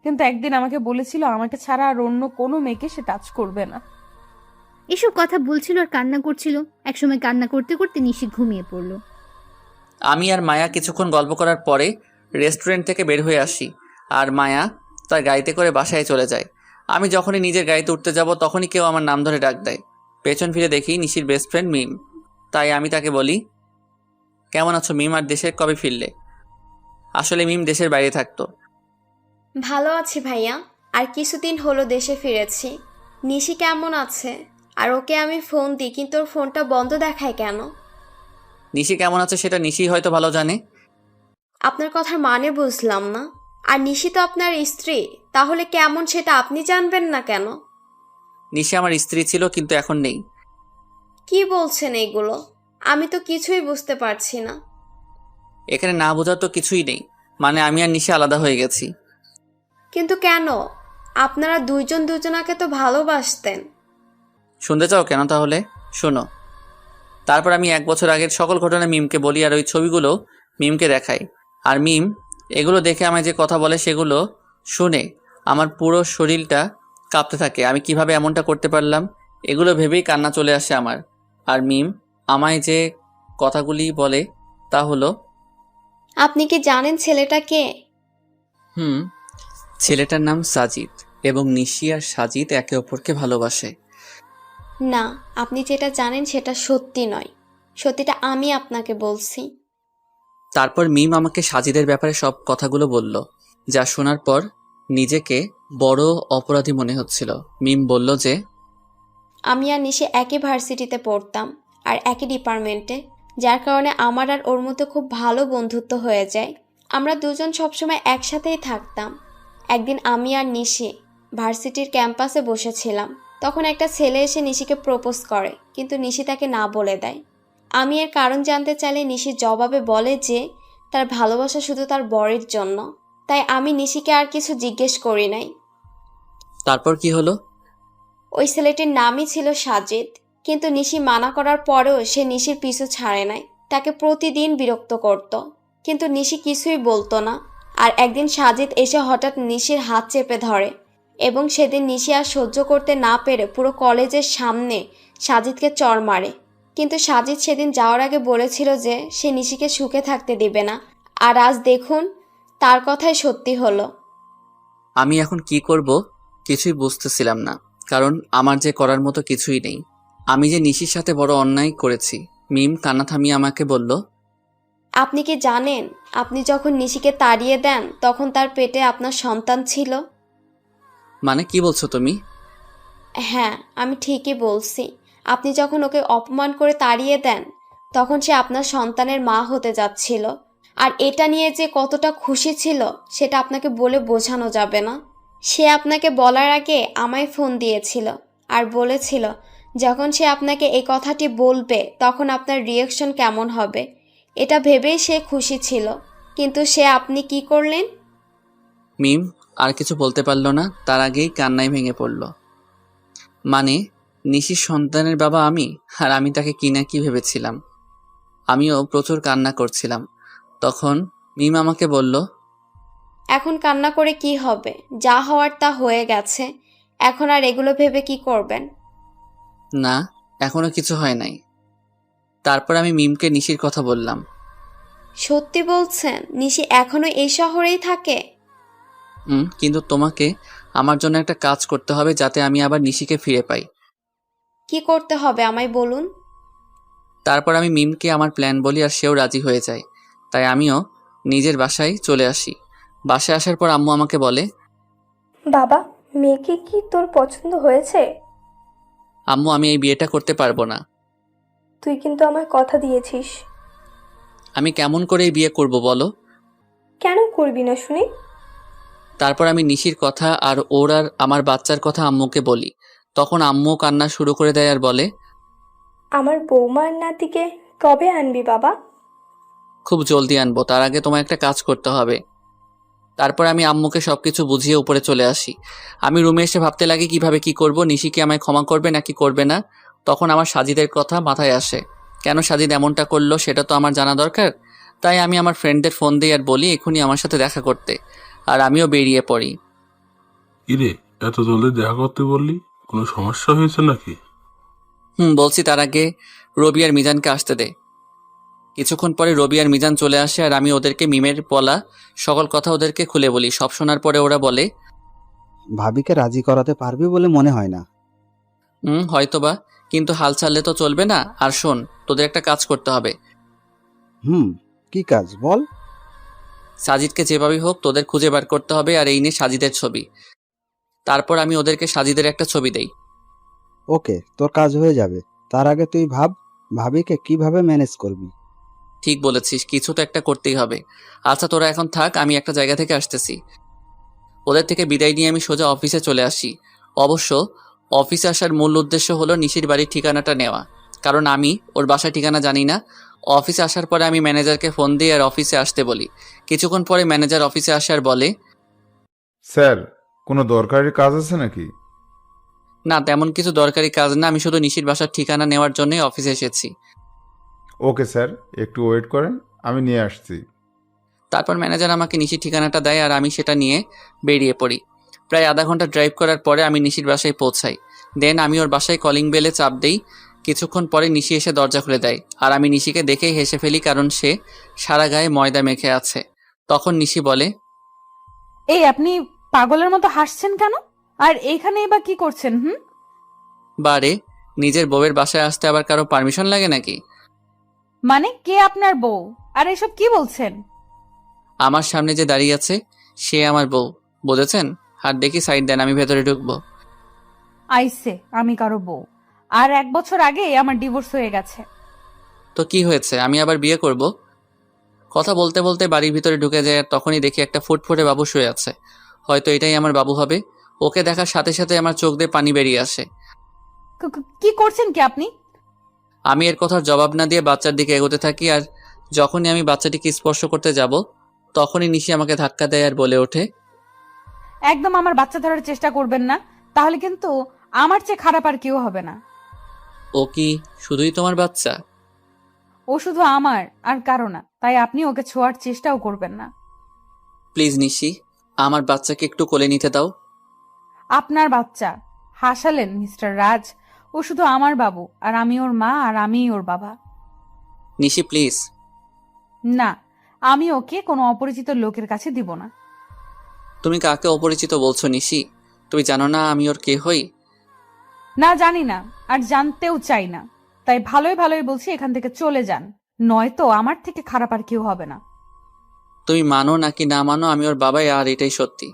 Speaker 6: কিন্তু একদিন আমাকে বলেছিল আমাকে ছাড়া আর অন্য কোনো মেয়েকে সে টাচ করবে না।
Speaker 8: এসব কথা বলছিল আর কান্না করছিল। একসময় কান্না করতে করতে নিশি ঘুমিয়ে পড়ল।
Speaker 1: আমি আর মায়া কিছুক্ষণ গল্প করার পরে রেস্টুরেন্ট থেকে বের হয়ে আসি আর মায়া তার গাড়িতে করে বাসায় চলে যায়। আমি যখনই নিজের গাড়িতে উঠতে যাব তখনই কেউ আমার নাম ধরে ডাক দেয়। পেছন ফিরে দেখি নিশির বেস্ট ফ্রেন্ড মিম। তাই আমি তাকে বলি, কেমন আছো মিম, আর দেশে কবে ফিরলে? আসলে মিম দেশের বাইরে থাকতো।
Speaker 13: ভালো আছি ভাইয়া, আর কিছুদিন হলো দেশে ফিরেছি। নিশি কেমন আছে? আর ওকে আমি ফোন দিই কিন্তু ওর ফোনটা বন্ধ দেখায় কেন?
Speaker 1: নিশি কেমন আছে সেটা নিশি হয়তো ভালো জানে।
Speaker 13: আপনার কথার মানে বুঝলাম না। আর নিশি তো আপনার স্ত্রী, তাহলে কেমন সেটা আপনি জানবেন না কেন?
Speaker 1: নিশি আমার স্ত্রী ছিল, কিন্তু এখন নেই।
Speaker 13: কি বলছেন এগুলো? আমি তো কিছুই বুঝতে পারছি না।
Speaker 1: এখানে না বোঝার তো কিছুই নেই, মানে আমি আর নিশি আলাদা হয়ে গেছি।
Speaker 13: কিন্তু কেন? আপনারা দুইজন দুজনাকে তো ভালোবাসতেন।
Speaker 1: শুনতে চাও কেন? তাহলে শোনো। তারপর আমি 1 বছর আগের সকল ঘটনা মিমকে বলি আর ওই ছবিগুলো মিমকে দেখাই। আর মিম এগুলো দেখে আমায় যে কথা বলে সেগুলো শুনে আমার পুরো শরীরটা কাঁপতে থাকে। আমি কিভাবে এমনটা করতে পারলাম এগুলো ভেবেই কান্না চলে আসে আমার। আর মিম আমায় যে কথাগুলি বলে তা হলো,
Speaker 13: আপনি কি জানেন ছেলেটা কে?
Speaker 1: ছেলেটার নাম সাজিদ এবং নিশি আর সাজিদ একে অপরকে ভালোবাসে।
Speaker 13: না, আপনি যেটা জানেন সেটা সত্যি নয়। সত্যিটা আমি আপনাকে বলছি।
Speaker 1: তারপর মিম আমাকে সাজিদের ব্যাপারে সব কথাগুলো বলল, যা শোনার পর নিজেকে বড় অপরাধী মনে হচ্ছিল। মিম বলল যে
Speaker 13: আমি আর নিশি একই ভার্সিটিতে পড়তাম আর একই ডিপার্টমেন্টে, যার কারণে আমার আর ওর মধ্যে খুব ভালো বন্ধুত্ব হয়ে যায়। আমরা দুজন সবসময় একসাথেই থাকতাম। একদিন আমি আর নিশি ভার্সিটির ক্যাম্পাসে বসেছিলাম, তখন একটা ছেলে এসে নিশিকে প্রপোজ করে, কিন্তু নিশি তাকে না বলে দেয়। আমি এর কারণ জানতে চাইলে নিশি জবাবে বলে যে তার ভালোবাসা শুধু তার বরের জন্য। তাই আমি নিশিকে আর কিছু জিজ্ঞেস করি নাই।
Speaker 1: তারপর কি হলো?
Speaker 13: ওই ছেলেটির নামই ছিল সাজিদ। কিন্তু নিশি মানা করার পরেও সে নিশির পিছু ছাড়ে নাই, তাকে প্রতিদিন বিরক্ত করত, কিন্তু নিশি কিছুই বলতো না। আর একদিন সাজিদ এসে হঠাৎ নিশির হাত চেপে ধরে এবং সেদিন নিশি আর সহ্য করতে না পেরে পুরো কলেজের সামনে সাজিদকে চড় মারে। কিন্তু সাজিদ সেদিন যাওয়ার আগে বলেছিল যে সে নিশিকে সুখে থাকতে দিবে না, আর আজ দেখুন তার কথাই সত্যি হলো।
Speaker 1: আমি এখন কি করব কিছুই বুঝতেছিলাম না, কারণ আমার যে করার মতো কিছুই নেই। আমি যে নিশির সাথে বড় অন্যায় করেছি। মিম কান্না থামিয়ে আমাকে বলল,
Speaker 13: আপনি কি জানেন আপনি যখন নিশিকে তাড়িয়ে দেন তখন তার পেটে আপনার সন্তান ছিল?
Speaker 1: মানে কি বলছো তুমি?
Speaker 13: হ্যাঁ, আমি ঠিকই বলছি। আপনি যখন ওকে অপমান করে তাড়িয়ে দেন তখন সে আপনার সন্তানের মা হতে যাচ্ছিল। আর এটা নিয়ে যে কতটা খুশি ছিল সেটা আপনাকে বলে বোঝানো যাবে না। সে আপনাকে বলার আগে আমায় ফোন দিয়েছিল আর বলেছিল যখন সে আপনাকে এই কথাটি বলবে তখন আপনার রিয়াকশন কেমন হবে, এটা ভেবেই সে খুশি ছিল। কিন্তু আপনি কি করলেন?
Speaker 1: মিম আর কিছু বলতে পারল না, তার আগেই কান্নায় ভেঙে পড়ল। মানে নিশির সন্তানের বাবা আমি, আর আমি তাকে কি না কি ভেবেছিলাম। আমিও প্রচুর কান্না করছিলাম। তখন মিম আমাকে বলল,
Speaker 13: এখন কান্না করে কি হবে? যা হওয়ার তা হয়ে গেছে, এখন আর এগুলো ভেবে কি করবেন?
Speaker 1: না, এখনো কিছু হয় নাই। তারপর আমি মিমকে নিশির কথা বললাম।
Speaker 13: সত্যি বলছেন? নিশি এখনো এই শহরেই থাকে?
Speaker 1: কিন্তু তোমাকে আমার জন্য একটা কাজ করতে হবে যাতে আমি আবার নিশিকে ফিরে পাই।
Speaker 13: কি করতে হবে আমায় বলুন।
Speaker 1: তারপর আমি মিমকে আমার প্ল্যান বলি আর সেও রাজি হয়ে যায়। তাই আমিও নিজের বাসায় চলে আসি। বাসায় আসার পর আম্মু আমাকে বলে,
Speaker 3: বাবা, মেয়েকে কি তোর পছন্দ হয়েছে?
Speaker 1: আম্মু আমি এই বিয়েটা করতে পারবো না।
Speaker 3: তুই কিন্তু আমায় কথা দিয়েছিস।
Speaker 1: আমি কেমন করে এই বিয়ে করব বলো?
Speaker 3: কেন করবি না শুনি?
Speaker 1: তারপর আমি নিশির কথা আর ওর আর আমার বাচ্চার কথা আম্মুকে বলি। তখন আম্মু কান্না শুরু করে দেয় আর বলে,
Speaker 3: আমার বৌমার নাতিকে কবে আনবি বাবা?
Speaker 1: খুব জলদি আনবো, তার আগে তোমার একটা কাজ করতে হবে। তারপর আমি আম্মুকে সবকিছু বুঝিয়ে উপরে চলে আসি। আমি রুমে এসে ভাবতে লাগি কিভাবে কি করব, নিশি কি আমায় ক্ষমা করবে নাকি করবে না। তখন আমার সাজিদের কথা মাথায় আসে। কেন সাজিদ এমনটা করলো সেটা তো আমার জানা দরকার। তাই আমি আমার ফ্রেন্ডদের ফোন দিই আর বলি এখনই আমার সাথে দেখা করতে, আর আমিও বেরিয়ে পড়ি।
Speaker 5: ইরে, এত জলদি দেখা করতে বললি? কোনো সমস্যা হয়েছে নাকি?
Speaker 1: বলছি, তার আগে রবি আর মিজানকে আসতে দে। কিছুক্ষণ পরে রবি আর মিজান চলে আসে আর আমি ওদেরকে মিমের বলা সকল কথা ওদেরকে খুলে বলি। সব শোনার পরে ওরা বলে,
Speaker 14: ভাবিকে রাজি করাতে পারবি বলে মনে হয় না।
Speaker 1: হয়তোবা, কিন্তু হাল ছাড়লে তো চলবে না। আর শোন, তোদের একটা কাজ করতে হবে।
Speaker 14: কি কাজ বল?
Speaker 1: সাজিদকে যেভাবেই হোক তোদের খুঁজে বার করতে হবে, আর এই নিয়ে সাজিদের ছবি। তারপর আমি ওদেরকে সাজিদের একটা ছবি দেই।
Speaker 14: ওকে, তোর কাজ হয়ে যাবে। তার আগে তুই ভাব, ভাবিকে কিভাবে ম্যানেজ করবি।
Speaker 1: ঠিক বলেছিস, কিছু তো একটা করতেই হবে। আচ্ছা তোরা এখন থাক, আমি একটা জায়গা থেকে আসতেছি। ওদের থেকে বিদায় নিয়ে আমি সোজা অফিসে চলে আসি। অবশ্য অফিসে আসার মূল উদ্দেশ্য হলো নিশির বাড়ির ঠিকানাটা নেওয়া, কারণ আমি ওর বাসার ঠিকানা জানি না। অফিসে আসার পরে আমি ম্যানেজারকে ফোন দিই আর অফিসে আসতে বলি। কিছুক্ষণ পরে ম্যানেজার অফিসে আসে আর বলে,
Speaker 15: স্যার, কোনো দরকারি কাজ আছে নাকি?
Speaker 1: না, তেমন কিছু দরকারি কাজ না, আমি শুধু নিশির বাসার ঠিকানা নেওয়ার জন্যই অফিসে এসেছি।
Speaker 15: ওকে স্যার, একটু ওয়েট করেন, আমি নিয়ে আসছি।
Speaker 1: তারপর ম্যানেজার আমাকে নিশির ঠিকানাটা দেয় আর আমি সেটা নিয়ে বেরিয়ে পড়ি। প্রায় আধা ঘন্টা ড্রাইভ করার পরে আমি নিশির বাসায় পৌঁছাই। দেন আমি ওর বাসায় কলিং বেলে চাপ দেই। কিছুক্ষণ পরে নিশি এসে দরজা খুলে দেয় আর আমি নিশিকে দেখেই হেসে ফেলি, কারণ সে সারা গায়ে ময়দা মেখে আছে। তখন নিশি বলে,
Speaker 6: এই আপনি পাগলের মতো হাসছেন কেন? আর এইখানে বা কি করছেন?
Speaker 1: বারে, নিজের বউয়ের বাসায় আসতে আবার কারো পারমিশন লাগে নাকি?
Speaker 6: মানে কে আপনার বউ? আর এসব কি বলছেন?
Speaker 1: আমার সামনে যে দাঁড়িয়ে আছে সে আমার বউ, বুঝেছেন? আর দেখি সাইড দেন, আমি ভেতরে ঢুকবো।
Speaker 6: আইসে আমি কারো বউ? আর 1 বছর আগে আমার ডিভোর্স হয়ে গেছে।
Speaker 1: তো কি হয়েছে, আমি আবার বিয়ে করব? কথা বলতে বলতে বাড়ির ভিতরে ঢুকে যায় আর তখনই দেখি একটা ফুটফুটে বাবু শুয়ে আছে। হয়তো এটাই আমার বাবু হবে। ওকে দেখার সাথে সাথে আমার চোখ দিয়ে পানি বেরিয়ে আসে।
Speaker 6: কি করছেন কি আপনি?
Speaker 1: আমি এর কথার জবাব না দিয়ে বাচ্চার দিকে এগোতে থাকি, আর যখনই আমি বাচ্চাটিকে স্পর্শ করতে যাব তখনই নিশি আমাকে ধাক্কা দেয় আর বলে ওঠে,
Speaker 6: একদম আমার বাচ্চা ধরার চেষ্টা করবেন না, তাহলে কিন্তু আমার চেয়ে খারাপ আর কেউ হবে না।
Speaker 1: ও কি শুধুই তোমার বাচ্চা?
Speaker 6: ও শুধু আমার আর কারো না, তাই আপনি ওকে ছোঁয়ার চেষ্টাও করবেন না।
Speaker 1: প্লিজ নিশি, আমার বাচ্চাকে একটু কোলে নিতে দাও।
Speaker 6: আপনার বাচ্চা? হাসালেন মিস্টার রাজ? ও শুধু আমার বাবু, আর আমি ওর মা, আর আমিই ওর বাবা।
Speaker 1: নিশি প্লিজ।
Speaker 6: না, আমি ওকে কোনো অপরিচিত লোকের কাছে দিব না।
Speaker 1: তুমি কাকে অপরিচিত বলছো নিশি? তুমি জানো না আমি ওর কে হই?
Speaker 6: না, জানি না, আর জানতেও চাই না। তাই ভালোই ভালোই বলছি, এখান থেকে চলে যান, নয়তো আমার থেকে খারাপ আর কেউ হবে না।
Speaker 1: তুমি মানো নাকি না মানো, আমি ওর বাবাই, আর এটাই সত্যি।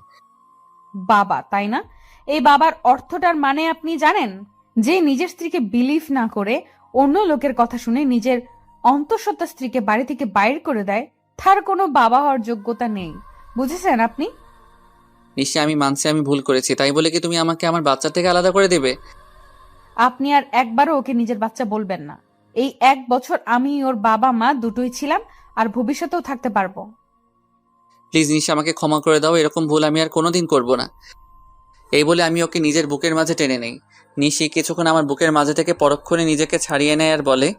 Speaker 6: বাবা, তাই না? এই বাবার অর্থটার মানে আপনি জানেন? যে নিজের স্ত্রীকে বিলিভ না করে অন্য লোকের কথা শুনে নিজের অন্তঃসত্ত্বা স্ত্রীকে বাড়ি থেকে বাইর করে দেয়, তার কোনো বাবা হওয়ার যোগ্যতা নেই। বুঝেছেন আপনি?
Speaker 1: নিশি আমি মানছি আমি ভুল করেছি, তাই বলে কি তুমি আমাকে আমার বাচ্চা থেকে আলাদা করে দেবে?
Speaker 6: আপনি আর একবারও ওকে নিজের বাচ্চা বলবেন না। এই 1 বছর আমি ওর বাবা মা দুটোই ছিলাম, আর ভবিষ্যতেও থাকতে পারবো।
Speaker 1: প্লিজ নিশি আমাকে ক্ষমা করে দাও, এরকম ভুল আমি আর কোনোদিন করব না। এই বলে আমি ওকে নিজের বুকের মাঝে টেনে নেই। নিশি কিছুক্ষণ আমার বুকের মাঝে থেকে পরক্ষণে নিজেকে ছাড়িয়ে নেয় আর বলে,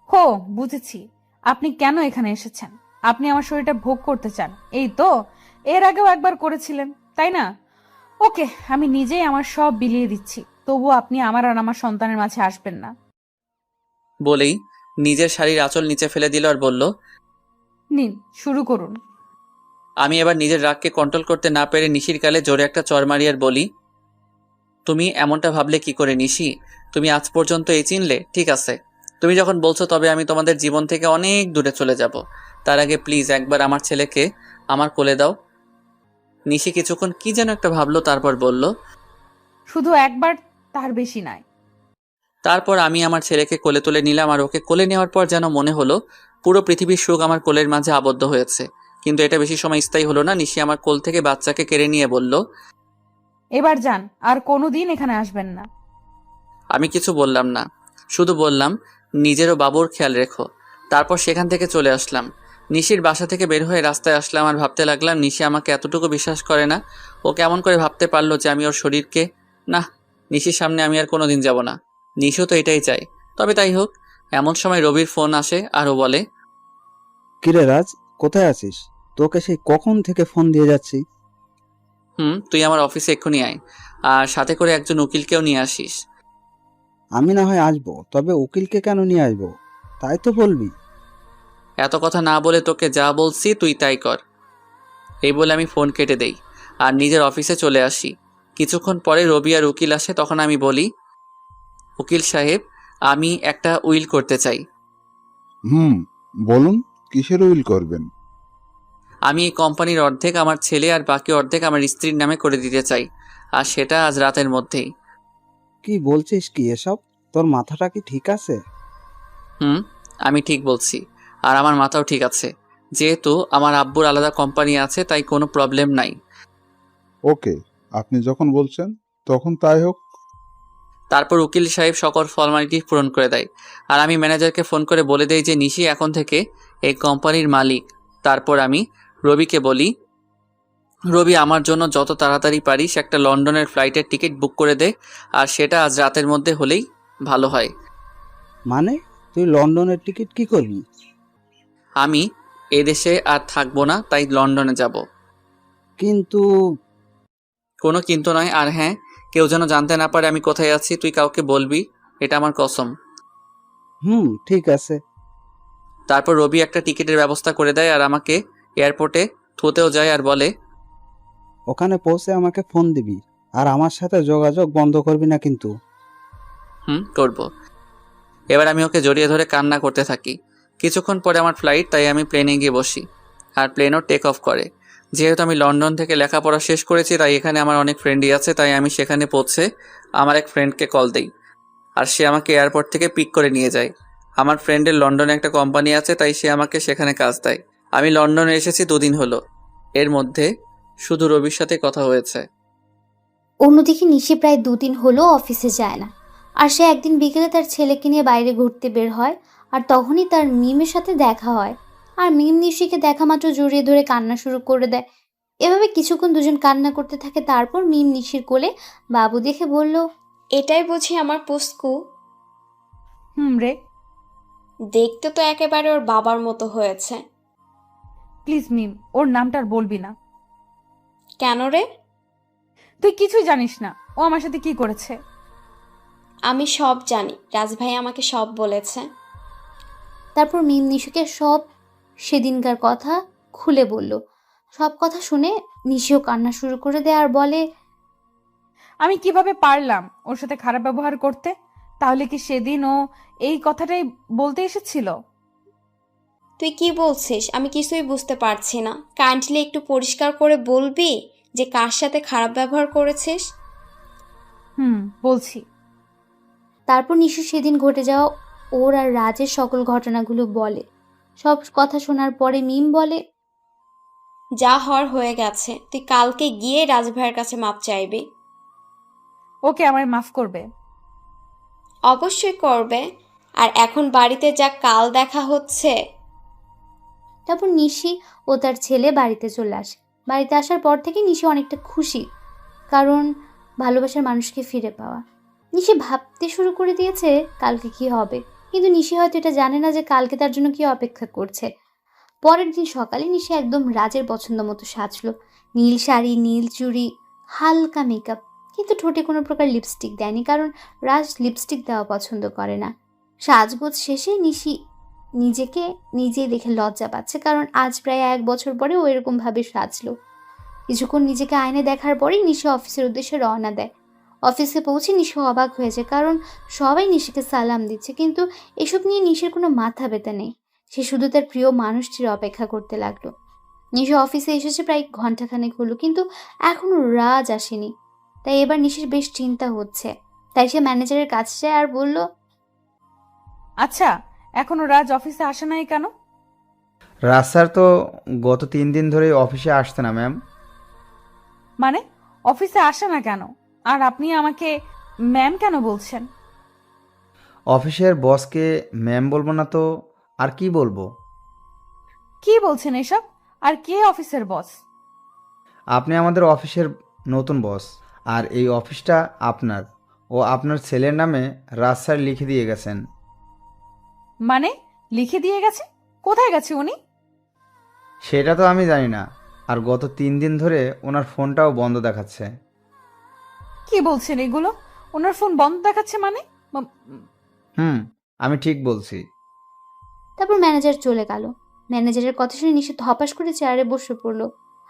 Speaker 6: হো, বুঝেছি আপনি কেন এখানে এসেছেন। আপনি আমার শরীরটা ভোগ করতে চান, এই তো? এর আগেও একবার করেছিলেন, তাই না? ওকে, আমি নিজেই আমার সব বিলিয়ে দিচ্ছি, তবুও আপনি আমার আর আমার সন্তানের মাঝে আসবেন না।
Speaker 1: বলেই নিজের শাড়ির আঁচল নিচে ফেলে দিল আর বলল,
Speaker 6: নিন, শুরু করুন।
Speaker 1: আমি এবার নিজের রাগকে কন্ট্রোল করতে না পেরে নিশির গালে জোরে একটা চড় মারি আর বলি, তুমি এমনটা ভাবলে কি করে নিশি? তুমি আজ পর্যন্ত এই চিনলে? ঠিক আছে, তুমি যখন বলছো তবে আমি তোমাদের জীবন থেকে অনেক দূরে চলে যাব। তার আগে প্লিজ একবার আমার ছেলেকে আমার কোলে দাও। নিশি কিছুক্ষণ কি যেন একটা ভাবলো, তারপর বলল,
Speaker 6: শুধু একবার, তার বেশি নয়।
Speaker 1: তারপর আমি আমার ছেলেকে কোলে তুলে নিলাম, আর ওকে কোলে নেওয়ার পর যেন মনে হলো পুরো পৃথিবীর সুখ আমার কোলের মাঝে আবদ্ধ হয়েছে। কিন্তু এটা বেশি সময় স্থায়ী হলো না। নিশি আমার কোল থেকে বাচ্চাকে কেড়ে নিয়ে বলল,
Speaker 6: এবার যান, আর কোনোদিন এখানে আসবেন না।
Speaker 1: আমি কিছু বললাম না, শুধু বললাম নিজেরও বাবুর খেয়াল রেখো। তারপর সেখান থেকে চলে আসলাম। নিশির বাসা থেকে বের হয়ে রাস্তায় আসলাম আর ভাবতে লাগলাম, নিশি আমাকে এতটুকু বিশ্বাস করে না। ও কেমন করে ভাবতে পারলো যে আমি ওর শরীরকে, না, নিশির সামনে আমি আর কোনোদিন যাব না। নিশিও তো এটাই চাই। তবে তাই হোক। এমন সময় রবির ফোন আসে আর ও বলে,
Speaker 14: কিরে রাজ, কোথায় আছিস? তোকে সেই কখন থেকে ফোন দিয়ে যাচ্ছি।
Speaker 1: তুই আমার অফিসে এক্ষুনি আয়, আর সাথে করে একজন উকিলকেও নিয়ে আসিস।
Speaker 14: আমি না হয় আসবো, তবে উকিলকে কেন নিয়ে আসবো তাই তো বলবি।
Speaker 1: এত কথা না বলে তোকে যা বলছি তুই তাই কর। এই বলে আমি ফোন কেটে দেই আর নিজের অফিসে চলে আসি। কিছুক্ষণ পরে রবি আর উকিল আসে, তখন আমি বলি, উকিল সাহেব, আমি একটা উইল করতে চাই।
Speaker 15: বলুন, কিসের উইল করবেন?
Speaker 1: আমি এই কোম্পানির অর্ধেক আমার ছেলে আর বাকি অর্ধেক আমার স্ত্রীর নামে করে দিতে চাই, আর সেটা আজ রাতের মধ্যেই।
Speaker 14: কি বলছিস কি এসব? তোর মাথাটা কি ঠিক আছে?
Speaker 1: আমি ঠিক বলছি, আর আমার মাথাও ঠিক আছে। যেহেতু আমার আব্বুর আলাদা কোম্পানি আছে, তাই কোনো প্রবলেম নাই।
Speaker 15: ওকে, আপনি যখন বলছেন তখন তাই হোক।
Speaker 1: তারপর উকিল সাহেব সকল ফর্মালিটি পূরণ করে দেয়, আর আমি ম্যানেজারকে ফোন করে বলে দেই যে নিশি এখন থেকে এই কোম্পানির মালিক। তারপর আমি রবিকে বলি, রবি আমার জন্য যত তাড়াতাড়ি পারিস একটা লন্ডনের ফ্লাইটের টিকিট বুক করে দে, আর সেটা আজ রাতের মধ্যে হলেই ভালো হয়।
Speaker 14: মানে তুই লন্ডনের টিকিট কি করবি?
Speaker 1: আমি এদেশে আর থাকবো না, তাই লন্ডনে যাব।
Speaker 14: কিন্তু
Speaker 1: কোনো কিন্তু নয়, আর হ্যাঁ, কেউ যেন জানতে না পারে আমি কোথায় আছি। তুই কাউকে বলবি, এটা আমার কসম।
Speaker 14: ঠিক আছে।
Speaker 1: তারপর রবি একটা টিকিটের ব্যবস্থা করে দেয় আর আমাকে এয়ারপোর্টে থুতেও যায় আর বলে,
Speaker 14: ওখানে পৌঁছে আমাকে ফোন দিবি, আর আমার সাথে যোগাযোগ বন্ধ করবি না কিন্তু।
Speaker 1: করব। এবার আমি ওকে জড়িয়ে ধরে কান্না করতে থাকি। কিছুক্ষণ পরে আমার ফ্লাইট, তাই আমি প্লেনে গিয়ে বসি, আর প্লেনও টেক অফ করে। যেহেতু আমি লন্ডন থেকে লেখাপড়া শেষ করেছি, তাই এখানে আমার অনেক ফ্রেন্ডই আছে, তাই আমি সেখানে পৌঁছে আমার এক ফ্রেন্ডকে কল দিই, আর সে আমাকে এয়ারপোর্ট থেকে পিক করে নিয়ে যায়। আমার ফ্রেন্ডের লন্ডনে একটা কোম্পানি আছে, তাই সে আমাকে সেখানে কাজ দেয়। আমি লন্ডনে এসেছি 2 দিন হলো, এর মধ্যে শুধু রবির সাথে কথা হয়েছে।
Speaker 8: অন্যদিকে নিশি প্রায় 2 দিন হলো অফিসে যায় না, আর সে একদিন বিকেলে তার ছেলেকে নিয়ে বাইরে ঘুরতে বের হয়, আর তখনই তার মিমের সাথে দেখা হয়। আর মিম নিশিকে দেখা মাত্র জড়িয়ে ধরে কান্না শুরু করে দেয়। এভাবে কিছুক্ষণ দুজন কান্না করতে থাকে। তারপর মিম নিশির কোলে বাবু দেখে বলল,
Speaker 13: এটাই বুঝি আমার পুস্কু?
Speaker 6: রে।
Speaker 13: দেখতে তো একেবারে ওর বাবার মতো হয়েছে।
Speaker 6: প্লিজ মিম, ওর নামটা আর বলবি না।
Speaker 13: কেন রে?
Speaker 6: তুই কিছুই জানিস না ও আমার সাথে কি করেছে।
Speaker 13: আমি সব জানি, রাজভাই আমাকে সব বলেছে।
Speaker 8: তারপর মিম নিশুকে সব সেদিনকার কথা খুলে বলল। সব কথা শুনে নিশিও কান্না শুরু করে দেয় আর বলে,
Speaker 6: আমি কিভাবে পারলাম ওর সাথে খারাপ ব্যবহার করতে? তাহলে কি সেদিন ও এই কথাটাই বলতে এসেছিল?
Speaker 13: তুই কি বলছিস? আমি কিছুই বুঝতে পারছি না। কাইন্ডলি একটু পরিষ্কার করে বলবি যে কার সাথে খারাপ ব্যবহার করেছিস?
Speaker 6: বলছি।
Speaker 8: তারপর নিশু সেদিন ঘটে যাওয়া ওর আর রাজের সকল ঘটনাগুলো বলে। সব কথা শোনার পরে মিম বলে,
Speaker 13: যা হওয়ার হয়ে গেছে, তুই কালকে গিয়ে রাজভাইয়ের কাছে মাপ চাইবি।
Speaker 6: ওকে আমায় মাফ করবে?
Speaker 13: অবশ্যই করবে। আর এখন বাড়িতে যা, কাল দেখা হচ্ছে।
Speaker 8: তারপর নিশি ও তার ছেলে বাড়িতে চলে আসে। বাড়িতে আসার পর থেকে নিশি অনেকটা খুশি, কারণ ভালোবাসার মানুষকে ফিরে পাওয়া। নিশি ভাবতে শুরু করে দিয়েছে কালকে কি হবে, কিন্তু নিশি হয়তো এটা জানে না যে কালকে তার জন্য কি অপেক্ষা করছে। পরের দিন সকালে নিশি একদম রাজের পছন্দ মতো সাজলো। নীল শাড়ি, নীল চুড়ি, হালকা মেকআপ, কিন্তু ঠোঁটে কোনো প্রকার লিপস্টিক দেয়নি, কারণ রাজ লিপস্টিক দেওয়া পছন্দ করে না। সাজগোজ শেষে নিশি নিজেকে নিজেই দেখে লজ্জা পাচ্ছে, কারণ আজ প্রায় 1 বছর পরে ও এরকমভাবে সাজলো। কিছুক্ষণ নিজেকে আয়নায় দেখার পরেই নিশি অফিসের উদ্দেশ্যে রওনা দেয়। অফিসে পৌঁছে নিশি অবাক হয়ে যায়, কারণ সবাই নিশিকে সালাম দিচ্ছে, কিন্তু এসব নিয়ে নিশির কোনো মাথা ব্যথা নেই। সে শুধু তার প্রিয় মানুষটির অপেক্ষা করতে লাগলো। নিশি অফিসে এসেছে প্রায় ঘন্টাখানেক হলো, কিন্তু এখনো রাজ আসেনি। তাই এবার নিশির বেশ চিন্তা হচ্ছে। তাই সে ম্যানেজারের কাছে যায় আর বলল,
Speaker 6: আচ্ছা, এখনো রাজ অফিসে আসে নাই কেন?
Speaker 9: রাজ স্যার তো গত 3 দিন ধরে অফিসে আসছে না ম্যাম।
Speaker 6: মানে অফিসে আসে না কেন? আর আপনি আমাকে ম্যাম কেন বলছেন?
Speaker 9: অফিসের বসকে ম্যাম বলবো না তো আর কি বলবো?
Speaker 6: কি বলছেন এসব? আর কে অফিসের বস?
Speaker 9: আপনি আমাদের অফিসের নতুন বস, আর এই অফিসটা আপনার ও আপনার ছেলের নামে রাজ স্যার লিখে দিয়ে গেছেন।
Speaker 6: মানে লিখে দিয়ে গেছে? কোথায় গেছে উনি?
Speaker 9: সেটা তো আমি জানি না, আর গত 3 দিন ধরে ওনার ফোনটাও বন্ধ দেখাচ্ছে।
Speaker 6: কি বলছেন এগুলো? ওনার ফোন বন্ধ দেখাচ্ছে মানে?
Speaker 9: আমি ঠিক বলছি।
Speaker 8: তারপর ম্যানেজার চলে গেল। ম্যানেজারের কথা শুনে নিশি ধপাস করে চেয়ারে বসে পড়লো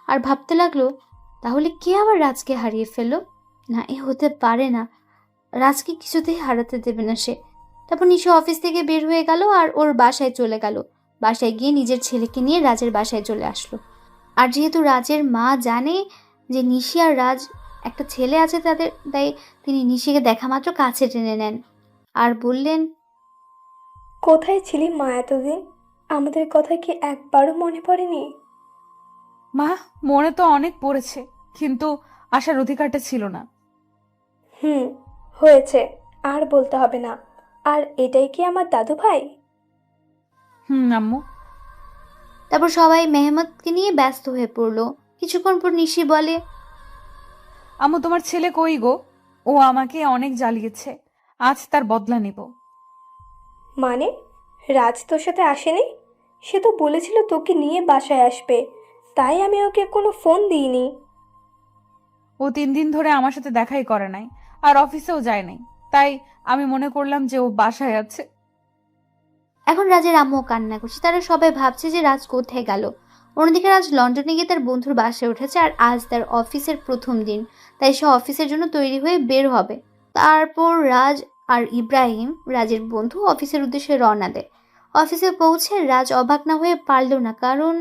Speaker 8: আর ভাবতে লাগলো, তাহলে কে আবার রাজকে হারিয়ে ফেললো? না, এ হতে পারে না। রাজকে কিছুতেই হারাতে দেবে না সে। তারপর নিশি অফিস থেকে বের হয়ে গেল আর ওর বাসায় চলে গেল। বাসায় গিয়ে নিজের ছেলেকে নিয়ে রাজের বাসায় চলে আসলো। আর যেহেতু রাজের মা জানে যে নিশি আর রাজ একটা ছেলে আছে তাদের, তাই তিনি নিশিকে দেখা মাত্র কাছে টেনে নেন আর বললেন,
Speaker 3: কোথায় ছিলি মা এতদিন? আমাদের কথা কি একবারও মনে পড়েনি?
Speaker 6: মা, মনে তো অনেক পড়েছে, কিন্তু আসার অধিকারটা ছিল না।
Speaker 3: হয়েছে, আর বলতে হবে না। আর এটাই কি আমার দাদু ভাই?
Speaker 6: আম্মু।
Speaker 8: তারপর সবাই মেহমতকে নিয়ে ব্যস্ত হয়ে পড়লো। কিছুক্ষণ পর নিশি বলে,
Speaker 6: আম্মু, তোমার ছেলে কই গো? ও আমাকে অনেক জ্বালিয়েছে, আজ তার বদলা নেব।
Speaker 3: মানে রাজ তোর সাথে আসেনি? সে তো বলেছিল তোকে নিয়ে বাসায় আসবে, তাই আমি ওকে কোনো ফোন দিইনি।
Speaker 6: ও 3 দিন ধরে আমার সাথে দেখাই করে নাই, আর অফিসেও যায় নাই, তাই আমি মনে করলাম যে ও বাসায় আছে।
Speaker 8: এখন রাজের আম্মু কান্না করছে। তারা সবাই ভাবছে যে রাজ কোথায় গেল। অন্যদিকে রাজ লন্ডনে গিয়ে তার বন্ধুর বাসায় উঠেছে, আর আজ তার অফিসের প্রথম দিন, তাই সে অফিসের জন্য তৈরি হয়ে বের হবে। তারপর রাজ আর ইব্রাহিম, রাজের বন্ধু, অফিসের উদ্দেশ্যে রওনা দেয়। অফিসে পৌঁছে রাজ অবাক না হয়ে পারল না, কারণ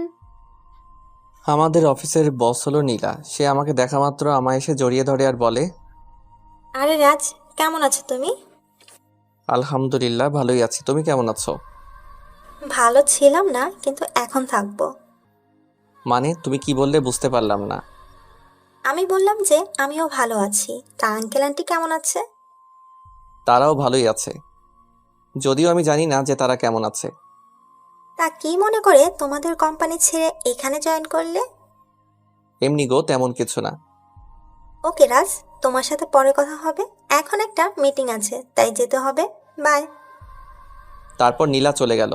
Speaker 1: আমাদের অফিসের বস হলো নীলা। সে আমাকে দেখা মাত্র আমায় এসে জড়িয়ে ধরে আর বলে,
Speaker 16: আরে রাজ, কেমন আছো তুমি?
Speaker 1: আলহামদুলিল্লাহ, ভালোই আছি। তুমি কেমন আছো?
Speaker 16: ভালো ছিলাম না, কিন্তু এখন থাকবো।
Speaker 1: মানে তুমি কি বললে বুঝতে পারলাম না।
Speaker 16: আমি বললাম যে আমিও ভালো আছি। তা আঙ্কেল আন্টি কেমন আছে?
Speaker 1: তারাও ভালোই আছে, যদিও আমি জানি না যে তারা কেমন আছে।
Speaker 16: তা কি মনে করে তোমাদের কোম্পানি ছেড়ে এখানে জয়েন করলে?
Speaker 1: এমনি গো, তেমন কিছু না।
Speaker 16: ওকে রাজ, তোমার সাথে পরে কথা হবে, এখন একটা মিটিং আছে তাই যেতে হবে। বাই।
Speaker 1: তারপর নীলা চলে গেল।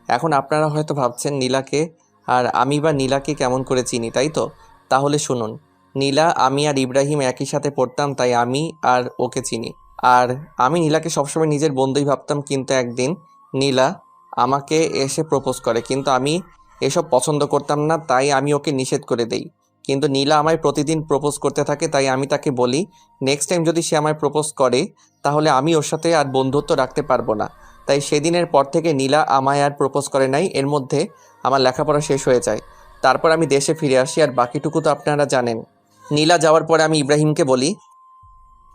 Speaker 1: এখন আপনারা হয়তো ভাবছেন নীলাকে আর আমি বা নীলাকে কেমন করে চিনি, তাই তো? তাহলে শুনুন, নীলা, আমি আর ইব্রাহিম একই সাথে পড়তাম, তাই আমি আর ওকে চিনি। আর আমি নীলাকে সবসময় নিজের বন্ধুই ভাবতাম, কিন্তু একদিন নীলা আমাকে এসে প্রপোজ করে, কিন্তু আমি এসব পছন্দ করতাম না, তাই আমি ওকে নিষেধ করে দেই। কিন্তু নীলা আমায় প্রতিদিন প্রপোজ করতে থাকে, তাই আমি তাকে বলি নেক্সট টাইম যদি সে আমায় প্রপোজ করে তাহলে আমি ওর সাথে আর বন্ধুত্ব রাখতে পারবো না। তাই সেদিনের পর থেকে নীলা আমায় আর প্রপোজ করে নাই। এর মধ্যে আমার লেখাপড়া শেষ হয়ে যায়। তারপর আমি দেশে ফিরে আসি, আর বাকিটুকু তো আপনারা জানেন। নীলা যাওয়ার পরে আমি ইব্রাহিমকে বলি,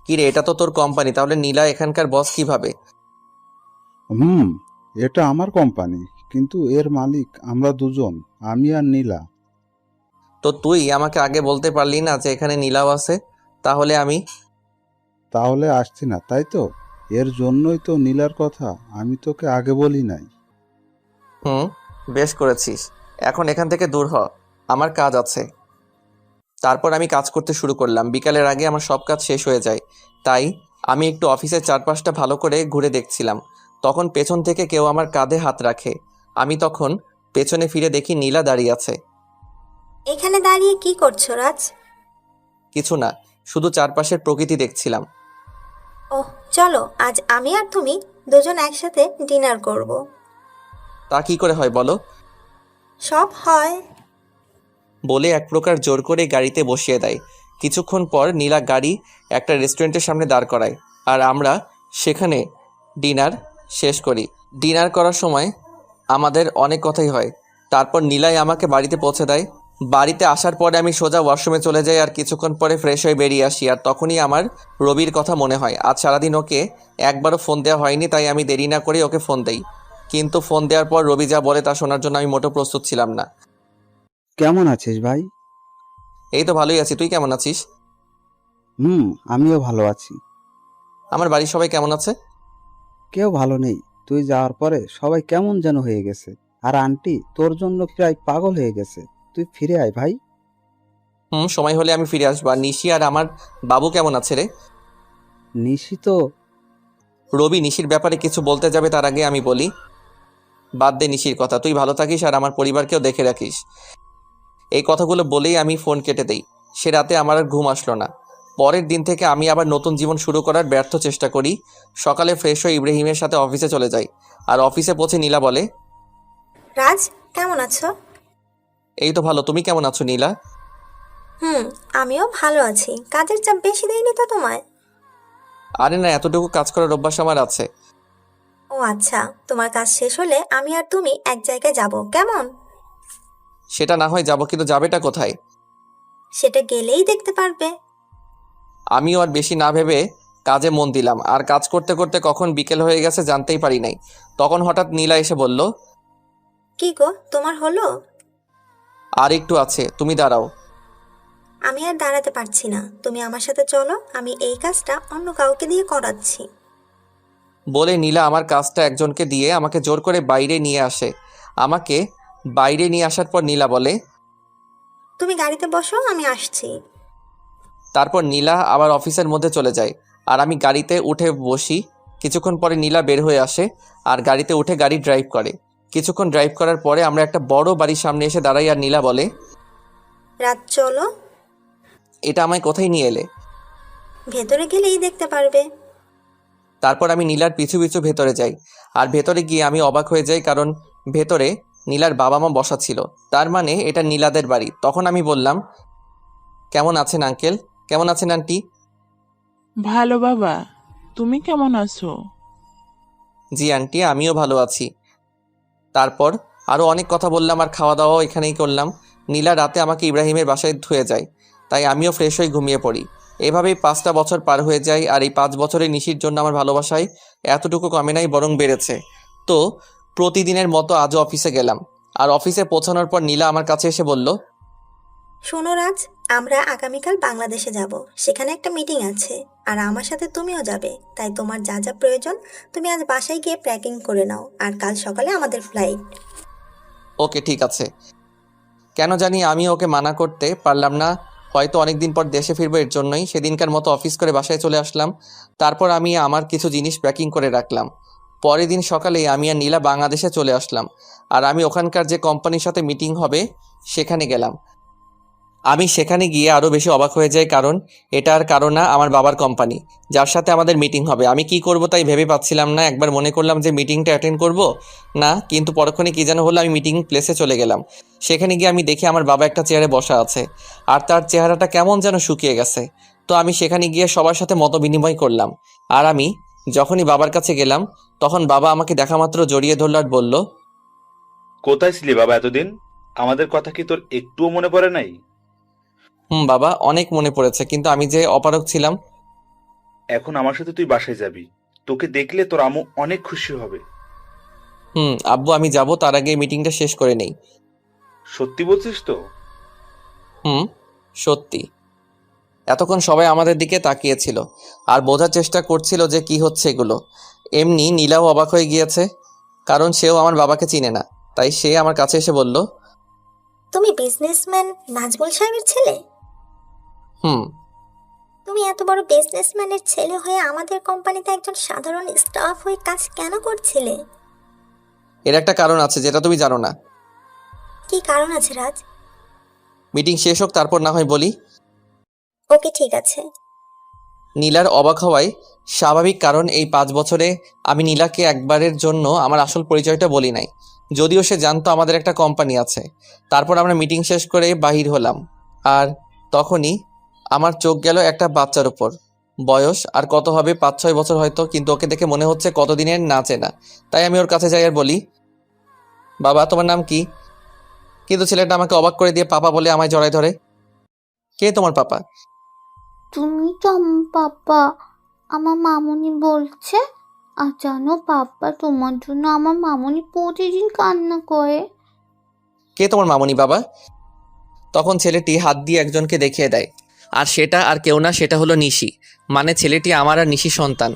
Speaker 1: কিরে, এটা তো তোর কোম্পানি, তাহলে নীলা এখানকার বস কিভাবে?
Speaker 14: এটা আমার কোম্পানি, কিন্তু এর মালিক আমরা দুজন, আমি আর নীলা।
Speaker 1: তো তুই আমাকে আগে বলতে পারলি না যে এখানে নীলাও আছে?
Speaker 14: তাহলে আসছি না, তাই তো? এর জন্যই তো নীলার কথা আমি তোকে আগে বলি নাই।
Speaker 1: বেশ করেছিস। এখন এখান থেকে দূর হ, আমার কাজ আছে। তারপর আমি কাজ করতে শুরু করলাম। বিকালের আগে আমার সব কাজ শেষ হয়ে যায়, তাই আমি একটু অফিসের চারপাশটা ভালো করে ঘুরে দেখছিলাম। তখন পেছন থেকে কেউ আমার কাঁধে হাত রাখে। আমি তখন পেছনে ফিরে দেখি নীলা দাঁড়িয়ে আছে।
Speaker 16: এখানে দাঁড়িয়ে কি করছো রাজ?
Speaker 1: কিছু না, শুধু চারপাশের প্রকৃতি দেখছিলাম।
Speaker 16: ওহ, চলো আজ আমি আর তুমি দুজন একসাথে ডিনার করব।
Speaker 1: তা কি করে হয় বলো?
Speaker 16: সব হয়।
Speaker 1: বলে এক প্রকার জোর করে গাড়িতে বসিয়ে দেয়। কিছুক্ষণ পর নীলা গাড়ি একটা রেস্টুরেন্টের সামনে দাঁড় করায়, আর আমরা সেখানে ডিনার শেষ করি। ডিনার করার সময় আমাদের অনেক কথাই হয়। তারপর নীলাই আমাকে বাড়িতে পৌঁছে দেয়। বাড়িতে আসার পরে আমি সোজা ওয়াশরুমে চলে যাই, আর কিছুক্ষণ পরে ফ্রেশ হয়ে বেরিয়ে আসি। আর তখনই আমার রবির কথা মনে হয়। আজ সারাদিন ওকে একবারও ফোন দেওয়া হয়নি, তাই আমি দেরি না করে ওকে ফোন দেই। কিন্তু ফোন দেওয়ার পর রবি যা বলে তা শোনার জন্য আমি মোটেও প্রস্তুত ছিলাম না।
Speaker 14: কেমন আছিস ভাই?
Speaker 1: এই তো ভালোই আছি, তুই কেমন আছিস?
Speaker 14: আমিও ভালো আছি।
Speaker 1: আমার বাড়ির সবাই কেমন আছে?
Speaker 14: কেউ ভালো নেই। তুই যাওয়ার পরে সবাই কেমন যেন হয়ে গেছে, আর আন্টি তোর জন্য প্রায় পাগল হয়ে গেছে। তুই ফিরে আয় ভাই।
Speaker 1: সময় হলে আমি ফিরে আসবো। আর নিশি আর আমার বাবু কেমন আছে রে?
Speaker 14: নিশি তো...
Speaker 1: রবি নিশির ব্যাপারে কিছু বলতে যাবে, তার আগে আমি বলি, বাদ দে নিশির কথা, তুই ভালো থাকিস আর আমার পরিবারকেও দেখে রাখিস। এই কথাগুলো বলেই আমি ফোন কেটে দেই। সে রাতে আমার আর ঘুম আসলো না। পরের দিন থেকে আমি আবার নতুন জীবন শুরু করার ব্যর্থ চেষ্টা করি। সকালে ফ্রেশ হয়ে ইব্রাহিমের সাথে অফিসে চলে যাই। আর অফিসে পৌঁছে নীলা বলে,
Speaker 16: রাজ, কেমন আছো?
Speaker 1: এই তো ভালো, তুমি কেমন আছো নীলা?
Speaker 16: আমিও ভালো আছি। কাজের চাপ বেশি দেয়নি তো তোমায়?
Speaker 1: আরে না, এতটুকু কাজ করার অভ্যাস আমার আছে।
Speaker 16: ও আচ্ছা, তোমার কাজ শেষ হলে আমি আর তুমি এক জায়গায় যাব, কেমন?
Speaker 1: সেটা না হয় যাবো, কিন্তু যাবেটা কোথায়?
Speaker 16: সেটা গেলেই দেখতে পারবে।
Speaker 1: আমিও আর বেশি না ভেবে কাজে মন দিলাম। আর কাজ করতে করতে কখন বিকেল হয়ে গেছে জানতেই পারি নাই। তখন হঠাৎ নীলা এসে বলল,
Speaker 16: কি গো, তোমার হলো?
Speaker 1: আর একটু আছে, তুমি দাঁড়াও।
Speaker 16: আমি আর দাঁড়াতে পারছি না, তুমি আমার সাথে চলো, আমি এই কাজটা অন্য কাউকে দিয়ে করাচ্ছি।
Speaker 1: বলে নীলা আমার কাজটা একজনকে দিয়ে আমাকে জোর করে বাইরে নিয়ে আসে। আমাকে বাইরে নিয়ে আসার পর নীলা বলে,
Speaker 16: তুমি গাড়িতে বসো, আমি আসছি।
Speaker 1: তারপর নীলা আবার অফিসের মধ্যে চলে যায়, আর আমি গাড়িতে উঠে বসি। কিছুক্ষণ পরে নীলা বের হয়ে আসে আর গাড়িতে উঠে গাড়ি ড্রাইভ করে। কিছুক্ষণ ড্রাইভ করার পরে আমরা একটা বড় বাড়ির সামনে এসে দাঁড়াই, আর নীলা বলে,
Speaker 16: রাত চলো।
Speaker 1: এটা আমায় কোথায় নিয়ে এলে?
Speaker 16: ভেতরে গেলেই দেখতে পারবে।
Speaker 1: তারপর আমি নীলার পিছু পিছু ভেতরে যাই। আর ভেতরে গিয়ে আমি অবাক হয়ে যাই, কারণ ভেতরে নীলার বাবা মা বসা ছিল। তার মানে এটা নীলাদের বাড়ি। তখন আমি বললাম, কেমন আছেন আঙ্কেল? কেমন আছেন আন্টি?
Speaker 12: ভালো বাবা, তুমি কেমন আছো?
Speaker 1: জি আন্টি, আমিও ভালো আছি। তারপর আরও অনেক কথা বললাম, আর খাওয়া দাওয়াও এখানেই করলাম। নীলা রাতে আমাকে ইব্রাহিমের বাসায় ধুয়ে যায়, তাই আমিও ফ্রেশ হয়ে ঘুমিয়ে পড়ি। এভাবেই 5টা বছর পার হয়ে যায়। আর এই 5 বছরে নিশির জন্য আমার ভালোবাসায় এতটুকু কমে নাই, বরং বেড়েছে। তো প্রতিদিনের মতো আজও অফিসে গেলাম। আর অফিসে পৌঁছানোর পর নীলা আমার কাছে এসে বলল,
Speaker 16: শোনো রাজ, আমরা আগামীকাল বাংলাদেশে যাব, সেখানে একটা মিটিং আছে, আর আমার সাথে তুমিও যাবে। তাই তোমার যা যা প্রয়োজন তুমি আজ বাসায় গিয়ে প্যাকিং করে নাও, আর কাল সকালে আমাদের ফ্লাইট।
Speaker 1: ওকে ঠিক আছে। কেন জানি আমি ওকে মানা করতে পারলাম না। হয়তো অনেক দিন পর দেশে ফিরবো, এর জন্যই সেদিনকার মতো অফিস করে বাসায় চলে আসলাম। তারপর আমি আমার কিছু জিনিস প্যাকিং করে রাখলাম। পরের দিন সকালেই আমি আর নীলা বাংলাদেশে চলে আসলাম। আর আমি ওখানকার যে কোম্পানির সাথে মিটিং হবে সেখানে গেলাম। আমি সেখানে গিয়ে আরও বেশি অবাক হয়ে যাই, কারণ এটা আর কারো না, আমার বাবার কোম্পানি, যার সাথে আমাদের মিটিং হবে। আমি কি করব তাই ভেবে পাচ্ছিলাম না। একবার মনে করলাম যে মিটিংটা অ্যাটেন্ড করব না, কিন্তু পরক্ষণে কী যেন হলো, আমি মিটিং প্লেসে চলে গেলাম। সেখানে গিয়ে আমি দেখি আমার বাবা একটা চেয়ারে বসা আছে, আর তার চেহারাটা কেমন যেন শুকিয়ে গেছে। তো আমি সেখানে গিয়ে সবার সাথে মত বিনিময় করলাম। আর আমি যখনই বাবার কাছে গেলাম, তখন বাবা আমাকে দেখা মাত্র জড়িয়ে ধরল আর বলল,
Speaker 2: কোথায় ছিলি বাবা এতদিন? আমাদের কথা কি তোর একটুও মনে পড়ে নাই?
Speaker 1: বাবা, অনেক মনে পড়েছে, কিন্তু আমি যে অপারগ ছিলাম।
Speaker 2: এখন আমার সাথে তুই বাসায় যাবি। তোকে দেখলে তোর আম্মু অনেক খুশি হবে।
Speaker 1: আব্বু, আমি যাব, তার আগে মিটিংটা শেষ করে নেই।
Speaker 2: সত্যি বলছিস তো?
Speaker 1: সত্যি। এতক্ষণ সবাই আমাদের দিকে তাকিয়েছিল আর বোঝার চেষ্টা করছিল যে কি হচ্ছে এগুলো। এমনি নীলাও অবাক হয়ে গিয়েছে, কারণ সেও আমার বাবাকে চিনে না। তাই সে আমার কাছে এসে বলল,
Speaker 16: তুমি বিজনেসম্যান নাজমুল সাহেবের ছেলে?
Speaker 1: হুম।
Speaker 16: তুমি এত বড় বিজনেসম্যানের ছেলে হয়ে আমাদের কোম্পানিতে একজন সাধারণ স্টাফ হয়ে কাজ কেন করছিলে?
Speaker 1: এর একটা কারণ আছে যেটা তুমি জানো না।
Speaker 16: কি কারণ আছে রাজ?
Speaker 1: মিটিং শেষ হোক, তারপর না হয় বলি।
Speaker 16: ওকে, ঠিক আছে।
Speaker 1: নীলার অবাক হওয়াই স্বাভাবিক, কারণ এই 5 বছরে আমি নীলাকে একবারের জন্য আমার আসল পরিচয়টা বলি নাই, যদিও সে জানতো আমাদের একটা কোম্পানি আছে। তারপর আমরা মিটিং শেষ করে বাহির হলাম, আর তখনই আমার চোখ গেল একটা বাচ্চার উপর। বয়স আর কত হবে, 5-6 বছর হয়তো, কিন্তু ওকে দেখে মনে হচ্ছে কতদিনের না চেনা। তাই আমি ওর কাছে যাই আর বলি, বাবা, তোমার নাম কি? কিন্তু ছেলেটা আমাকে অবাক করে দিয়ে পাপা বলে আমায় জড়ায় ধরে। কে তোমার পাপা?
Speaker 17: তুমি তো আমার পাপা, আমার মামুনি বলছে। আর জানো পাপা, তোমার জন্য আমার মামুনি প্রতিদিন কান্না করে।
Speaker 1: কে তোমার মামুনি বাবা? তখন ছেলেটি হাত দিয়ে একজনকে দেখিয়ে দেয়, আর সেটা আর কেউ না, সেটা হলো নিশি। মানে ছেলেটি আমার আর নিশি সন্তান।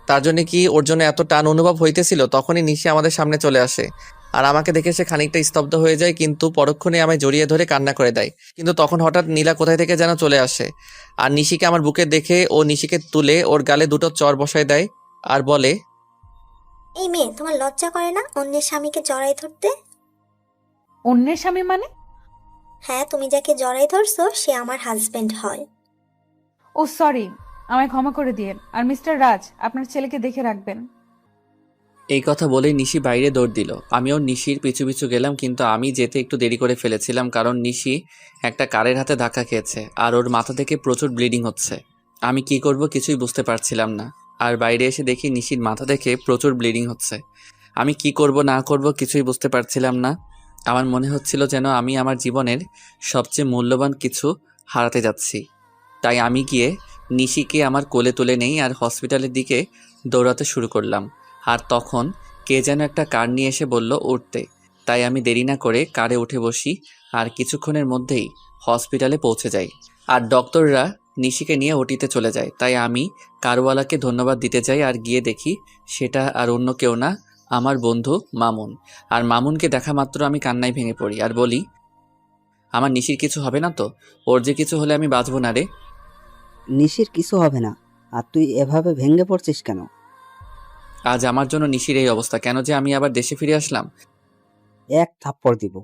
Speaker 1: তার জন্য কি ওর জন্য এত টান অনুভব হইতেছিল, তখনই নিশি আমাদের সামনে চলে আসে। আর আমাকে দেখে সে খানিকটা স্তব্ধ হয়ে যায়, কিন্তু পরক্ষণে আমায় জড়িয়ে ধরে কান্না করে দেয়। কিন্তু তখন হঠাৎ নীলা কোথায় থেকে যেন চলে আসে, আর নিশিকে আমার বুকে দেখে ও নিশিকে তুলে ওর গালে 2টো চর বসায় দেয় আর বলে,
Speaker 16: এই মেয়ে, তোমার লজ্জা করে না অন্যের স্বামীকে জড়াই ধরতে?
Speaker 6: অন্যের স্বামী মানে?
Speaker 16: হ্যাঁ, তুমি যাকে জড়াই ধরছো সে আমার হাজবেন্ড হয়।
Speaker 6: ও সরি, আমায় ক্ষমা করে দিয়েন। আর মিস্টার রাজ, আপনার ছেলেকে দেখে রাখবেন।
Speaker 1: এই কথা বলে নিশি বাইরে দৌড় দিল। আমিও নিশির পিছু পিছু গেলাম, কিন্তু আমি যেতে একটু দেরি করে ফেলেছিলাম, কারণ নিশি একটা কারের হাতে ধাক্কা খেয়েছে আর ওর মাথা থেকে প্রচুর ব্লিডিং হচ্ছে। আমি কি করব কিছুই বুঝতে পারছিলাম না। আর বাইরে এসে দেখি নিশির মাথা থেকে প্রচুর ব্লিডিং হচ্ছে। আমি কি করব না করব কিছুই বুঝতে পারছিলাম না। আমার মনে হচ্ছিল যেন আমি আমার জীবনের সবচেয়ে মূল্যবান কিছু হারাতে যাচ্ছি। তাই আমি গিয়ে নিশিকে আমার কোলে তুলে নেই আর হসপিটালের দিকে দৌড়াতে শুরু করলাম। আর তখন কে যেন একটা কার নিয়ে এসে বলল উঠতে। তাই আমি দেরি না করে কারে উঠে বসি, আর কিছুক্ষণের মধ্যেই হসপিটালে পৌঁছে যাই। আর ডক্টররা নিশিকে নিয়ে ওটিতে চলে যায়। তাই আমি কারওয়ালাকে ধন্যবাদ দিতে যাই, আর গিয়ে দেখি সেটা আর অন্য কেউ না, আমার বন্ধু মামুন। আর মামুনকে দেখা মাত্র আমি কান্নায় ভেঙে পড়ি আর বলি, আমার নিশির কিছু হবে না তো? ওর যে কিছু হলে আমি বাঁচবো না রে।
Speaker 18: নিশির কিছু হবে না, আর তুই এভাবে ভেঙে পড়ছিস কেন?
Speaker 1: আজ আমার জন্য নিশির এই অবস্থা, কেন যে আমি আবার দেশে ফিরে আসলাম।
Speaker 18: এক থাপ্পড় দিব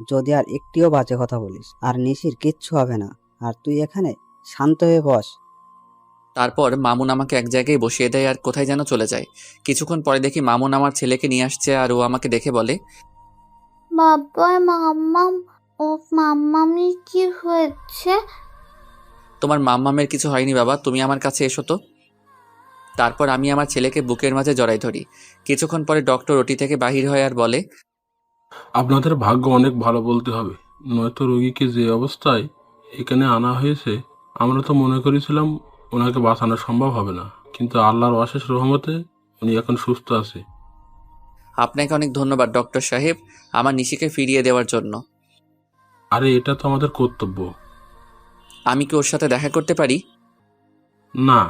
Speaker 18: যদি আর একটিও বাজে কথা বলিস। আর নিশির কিচ্ছু হবে না, আর তুই এখানে শান্ত হয়ে বস।
Speaker 1: তারপর মামুন আমাকে এক জায়গায় বসিয়ে দেয় আর কোথায় যেন চলে যায়। কিছুক্ষণ পরে দেখি মামুন আমার ছেলেকে নিয়ে আসছে, আর ও আমাকে দেখে বলে,
Speaker 17: বাবা, মাম্মাম, ও মাম্মামি কি হয়েছে?
Speaker 1: তোমার মাম্মামের কিছু হয়নি বাবা, তুমি আমার কাছে এসো তো। তারপর আমি আমার ছেলেকে বুকের মাঝে জড়াই ধরি। কিছুক্ষণ পরে ডক্টর ওটি থেকে বাহির হয় আর বলে,
Speaker 5: আপনাদের ভাগ্য অনেক ভালো বলতে হবে, নয়তো রোগীকে যে অবস্থায় এখানে আনা হয়েছে, আমরা তো মনে করেছিলাম ওনাকে বাঁচানো সম্ভব হবে না, কিন্তু আল্লাহর অশেষ রহমতে উনি এখন সুস্থ আছে।
Speaker 1: আপনাকে অনেক ধন্যবাদ ডক্টর সাহেব, আমার নিশিকে ফিরিয়ে দেওয়ার জন্য।
Speaker 5: আরে এটা তো আমাদের কর্তব্য।
Speaker 1: আমি কি ওর সাথে দেখা করতে পারি?
Speaker 5: না,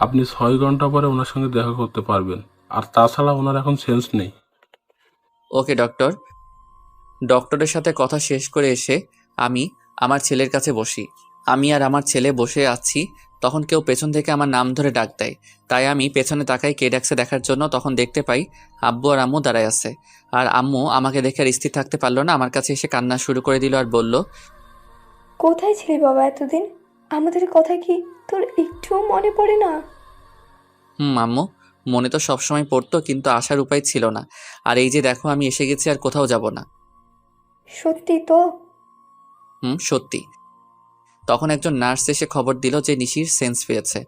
Speaker 5: আপনি 6 ঘন্টা পরে ওনার সঙ্গে দেখা করতে পারবেন, আর তাছাড়া ওনার এখন সেন্স নেই।
Speaker 1: ওকে ডক্টর। ডক্টরের সাথে কথা শেষ করে এসে আমি আমার ছেলের কাছে বসি। আমি আর আমার ছেলে বসে আছি, তখন কেউ পেছন থেকে আমার নাম ধরে ডাক দেয়। তাই আমি পেছনে তাকাই কে ডাকছে দেখার জন্য। তখন দেখতে পাই আব্বু আর আম্মু দাঁড়ায় আছে। আর আম্মু আমাকে দেখে আর স্থির থাকতে পারলো না, আমার কাছে এসে কান্না শুরু করে দিল আর বলল,
Speaker 3: কোথায় ছিলি বাবা এতদিন? আমাদের কথা কি তোর একটুও মনে পড়ে না?
Speaker 1: আম্মু, মনে তো সবসময় পড়তো, কিন্তু আসার উপায় ছিল না। আর এই যে দেখো আমি এসে গেছি, আর কোথাও যাব না।
Speaker 3: সত্যি তো?
Speaker 1: সত্যি। তখন একজন নার্স এসে খবর দিল যে নিশির সেন্স পেয়েছে।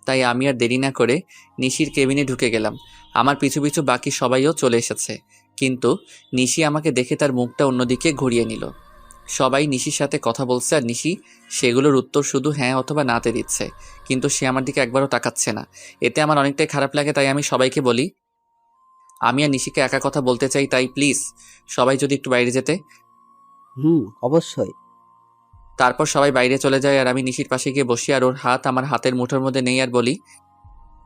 Speaker 1: তাই আমি আর দেরি না করে নিশির কেবিনে ঢুকে গেলাম। আমার পিছু পিছু বাকি সবাইও চলে এসেছে, কিন্তু নিশি আমাকে দেখে তার মুখটা অন্যদিকে ঘুরিয়ে নিল। সবাই নিশির সাথে কথা বলছে, আর নিশি সেগুলোর উত্তর শুধু হ্যাঁ অথবা নাতে দিচ্ছে, কিন্তু সে আমার দিকে একবারও তাকাচ্ছে না। এতে আমার অনেকটাই খারাপ লাগে। তাই আমি সবাইকে বলি, আমি আর নিশিকে একা কথা বলতে চাই, তাই প্লিজ সবাই যদি একটু বাইরে যেতে।
Speaker 18: অবশ্যই।
Speaker 1: তারপর সবাই বাইরে চলে যায়, আর আমি নিশির পাশে গিয়ে বসি, আর ওর হাত আমার হাতের মুঠোর মধ্যে নেই, আর বলি,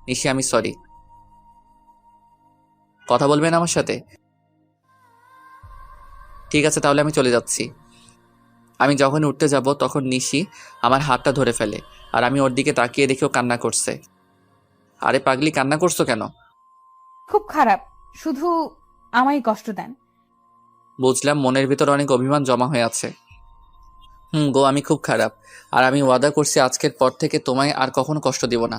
Speaker 1: নিশি আমি সরি। কথা বলবেন আমার সাথে? ঠিক আছে, তাহলে আমি চলে যাচ্ছি। আমি যখন উঠতে যাব তখন নিশি আমার হাতটা ধরে ফেলে, আর আমি ওর দিকে তাকিয়ে দেখেও কান্না করছে। আরে পাগলি, কান্না করছো কেন?
Speaker 6: খুব খারাপ, শুধু আমায় কষ্ট দেন।
Speaker 1: বুঝলাম মনের ভিতর অনেক অভিমান জমা হয়ে আছে। গো, আমি খুব খারাপ, আর আমি ওয়াদা করছি আজকের পর থেকে তোমায় আর কখনো কষ্ট দিব না।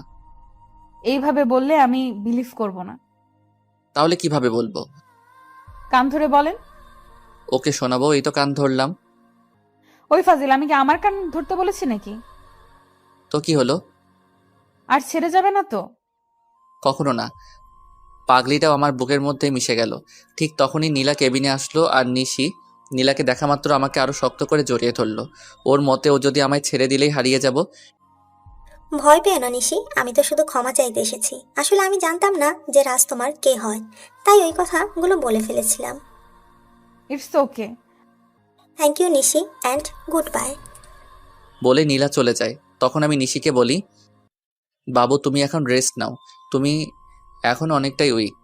Speaker 6: এইভাবে বললে আমি বিলিভ করব না।
Speaker 1: তাহলে কিভাবে বলবো?
Speaker 6: কান ধরে বলেন।
Speaker 1: ওকে শোনাবো, এই তো কান ধরলাম।
Speaker 6: ওই ফাজিল, আমি কি আমার কান ধরতে বলেছি নাকি?
Speaker 1: তো কি হলো?
Speaker 6: আর ছেড়ে যাবে না তো?
Speaker 1: কখনো না। পাগলিটাও আমার বুকের মধ্যে মিশে গেল। ঠিক তখনই নীলা কেবিনে আসলো, আর নিশি নীলাকে দেখা মাত্র আমাকে আরো শক্ত করে জড়িয়ে ধরলো। ওর মতে ও যদি আমায় ছেড়ে দিলেই হারিয়ে যাব।
Speaker 16: ভয় পেও না নিশি, আমি তো শুধু ক্ষমা চাইতে এসেছি। আসলে আমি জানতাম না যে রাজ তোমার কে হয়, তাই ওই কথাগুলো বলে ফেলেছিলাম।
Speaker 6: It's okay.
Speaker 16: Thank you Nishi, and goodbye.
Speaker 1: বলে নীলা চলে যায়। তখন আমি নিশিকে বলি, বাবু তুমি এখন রেস্ট নাও, তুমি এখন অনেকটাই উইক।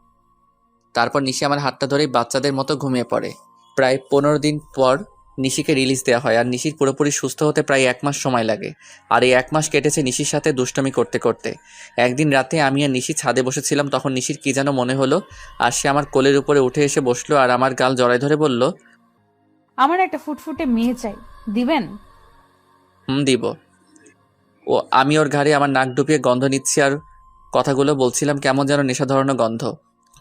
Speaker 1: তারপর নিশি আমার হাতটা ধরে বাচ্চাদের মতো ঘুমিয়ে পড়ে। প্রায় 15 দিন পর নিশিকে রিলিজ দেওয়া হয়, আর নিশির পুরোপুরি সুস্থ হতে প্রায় 1 মাস সময় লাগে। আর এই 1 মাস কেটেছে নিশির সাথে দুষ্টমি করতে করতে। একদিন রাতে আমি আর নিশি ছাদে বসেছিলাম, তখন নিশির কি যেন মনে হলো, আর সে আমার কোলের উপরে উঠে এসে বসলো, আর আমার গাল জড়ায় ধরে বলল,
Speaker 6: আমার একটা ফুটফুটে মেয়ে চাই, দিবেন?
Speaker 1: দিব। ও আমি ওর ঘাড়ে আমার নাক ডুবিয়ে গন্ধ নিচ্ছি, আর কথাগুলো বলছিলাম কেমন যেন নেশা ধরানো গন্ধ।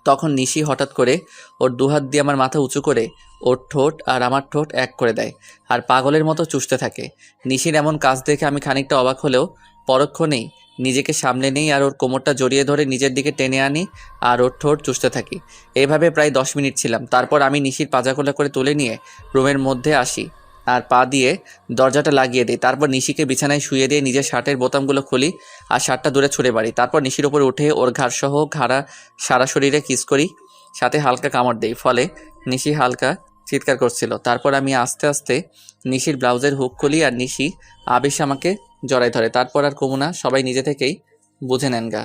Speaker 1: তখন নিশি হঠাৎ করে ওর দুহাত দিয়ে আমার মাথা উঁচু করে ওর ঠোঁট আর আমার ঠোঁট এক করে দেয়, আর পাগলের মতো চুষতে থাকে। নিশির এমন কাজ দেখে আমি খানিকটা অবাক হলেও পরক্ষণেই নিজেকে সামলে নেই, আর ওর কোমরটা জড়িয়ে ধরে নিজের দিকে টেনে আনি, আর ওর ঠোঁট চুষতে থাকি। এভাবে প্রায় 10 মিনিট ছিলাম। তারপর আমি নিশির পাজাখোলা করে তুলে নিয়ে রুমের মধ্যে আসি, আর পা দিয়ে দরজাটা লাগিয়ে দিই। তারপর নিশিকে বিছানায় শুয়ে দিয়ে নিজের শার্টের বোতামগুলো খুলি, আর শার্টটা দূরে ছুঁড়ে মারি। তারপর নিশির ওপর উঠে ওর ঘাড় সহ সারা শরীরে কিস করি, সাথে হালকা কামড় দেই। ফলে নিশি হালকা চিৎকার করছিল। তারপর আমি আস্তে আস্তে নিশির ব্লাউজের হুক খুলি, আর নিশি আবেশ আমাকে জড়ায় ধরে। তারপর আর কমুনা, সবাই নিজে থেকেই বুঝে নেন গা।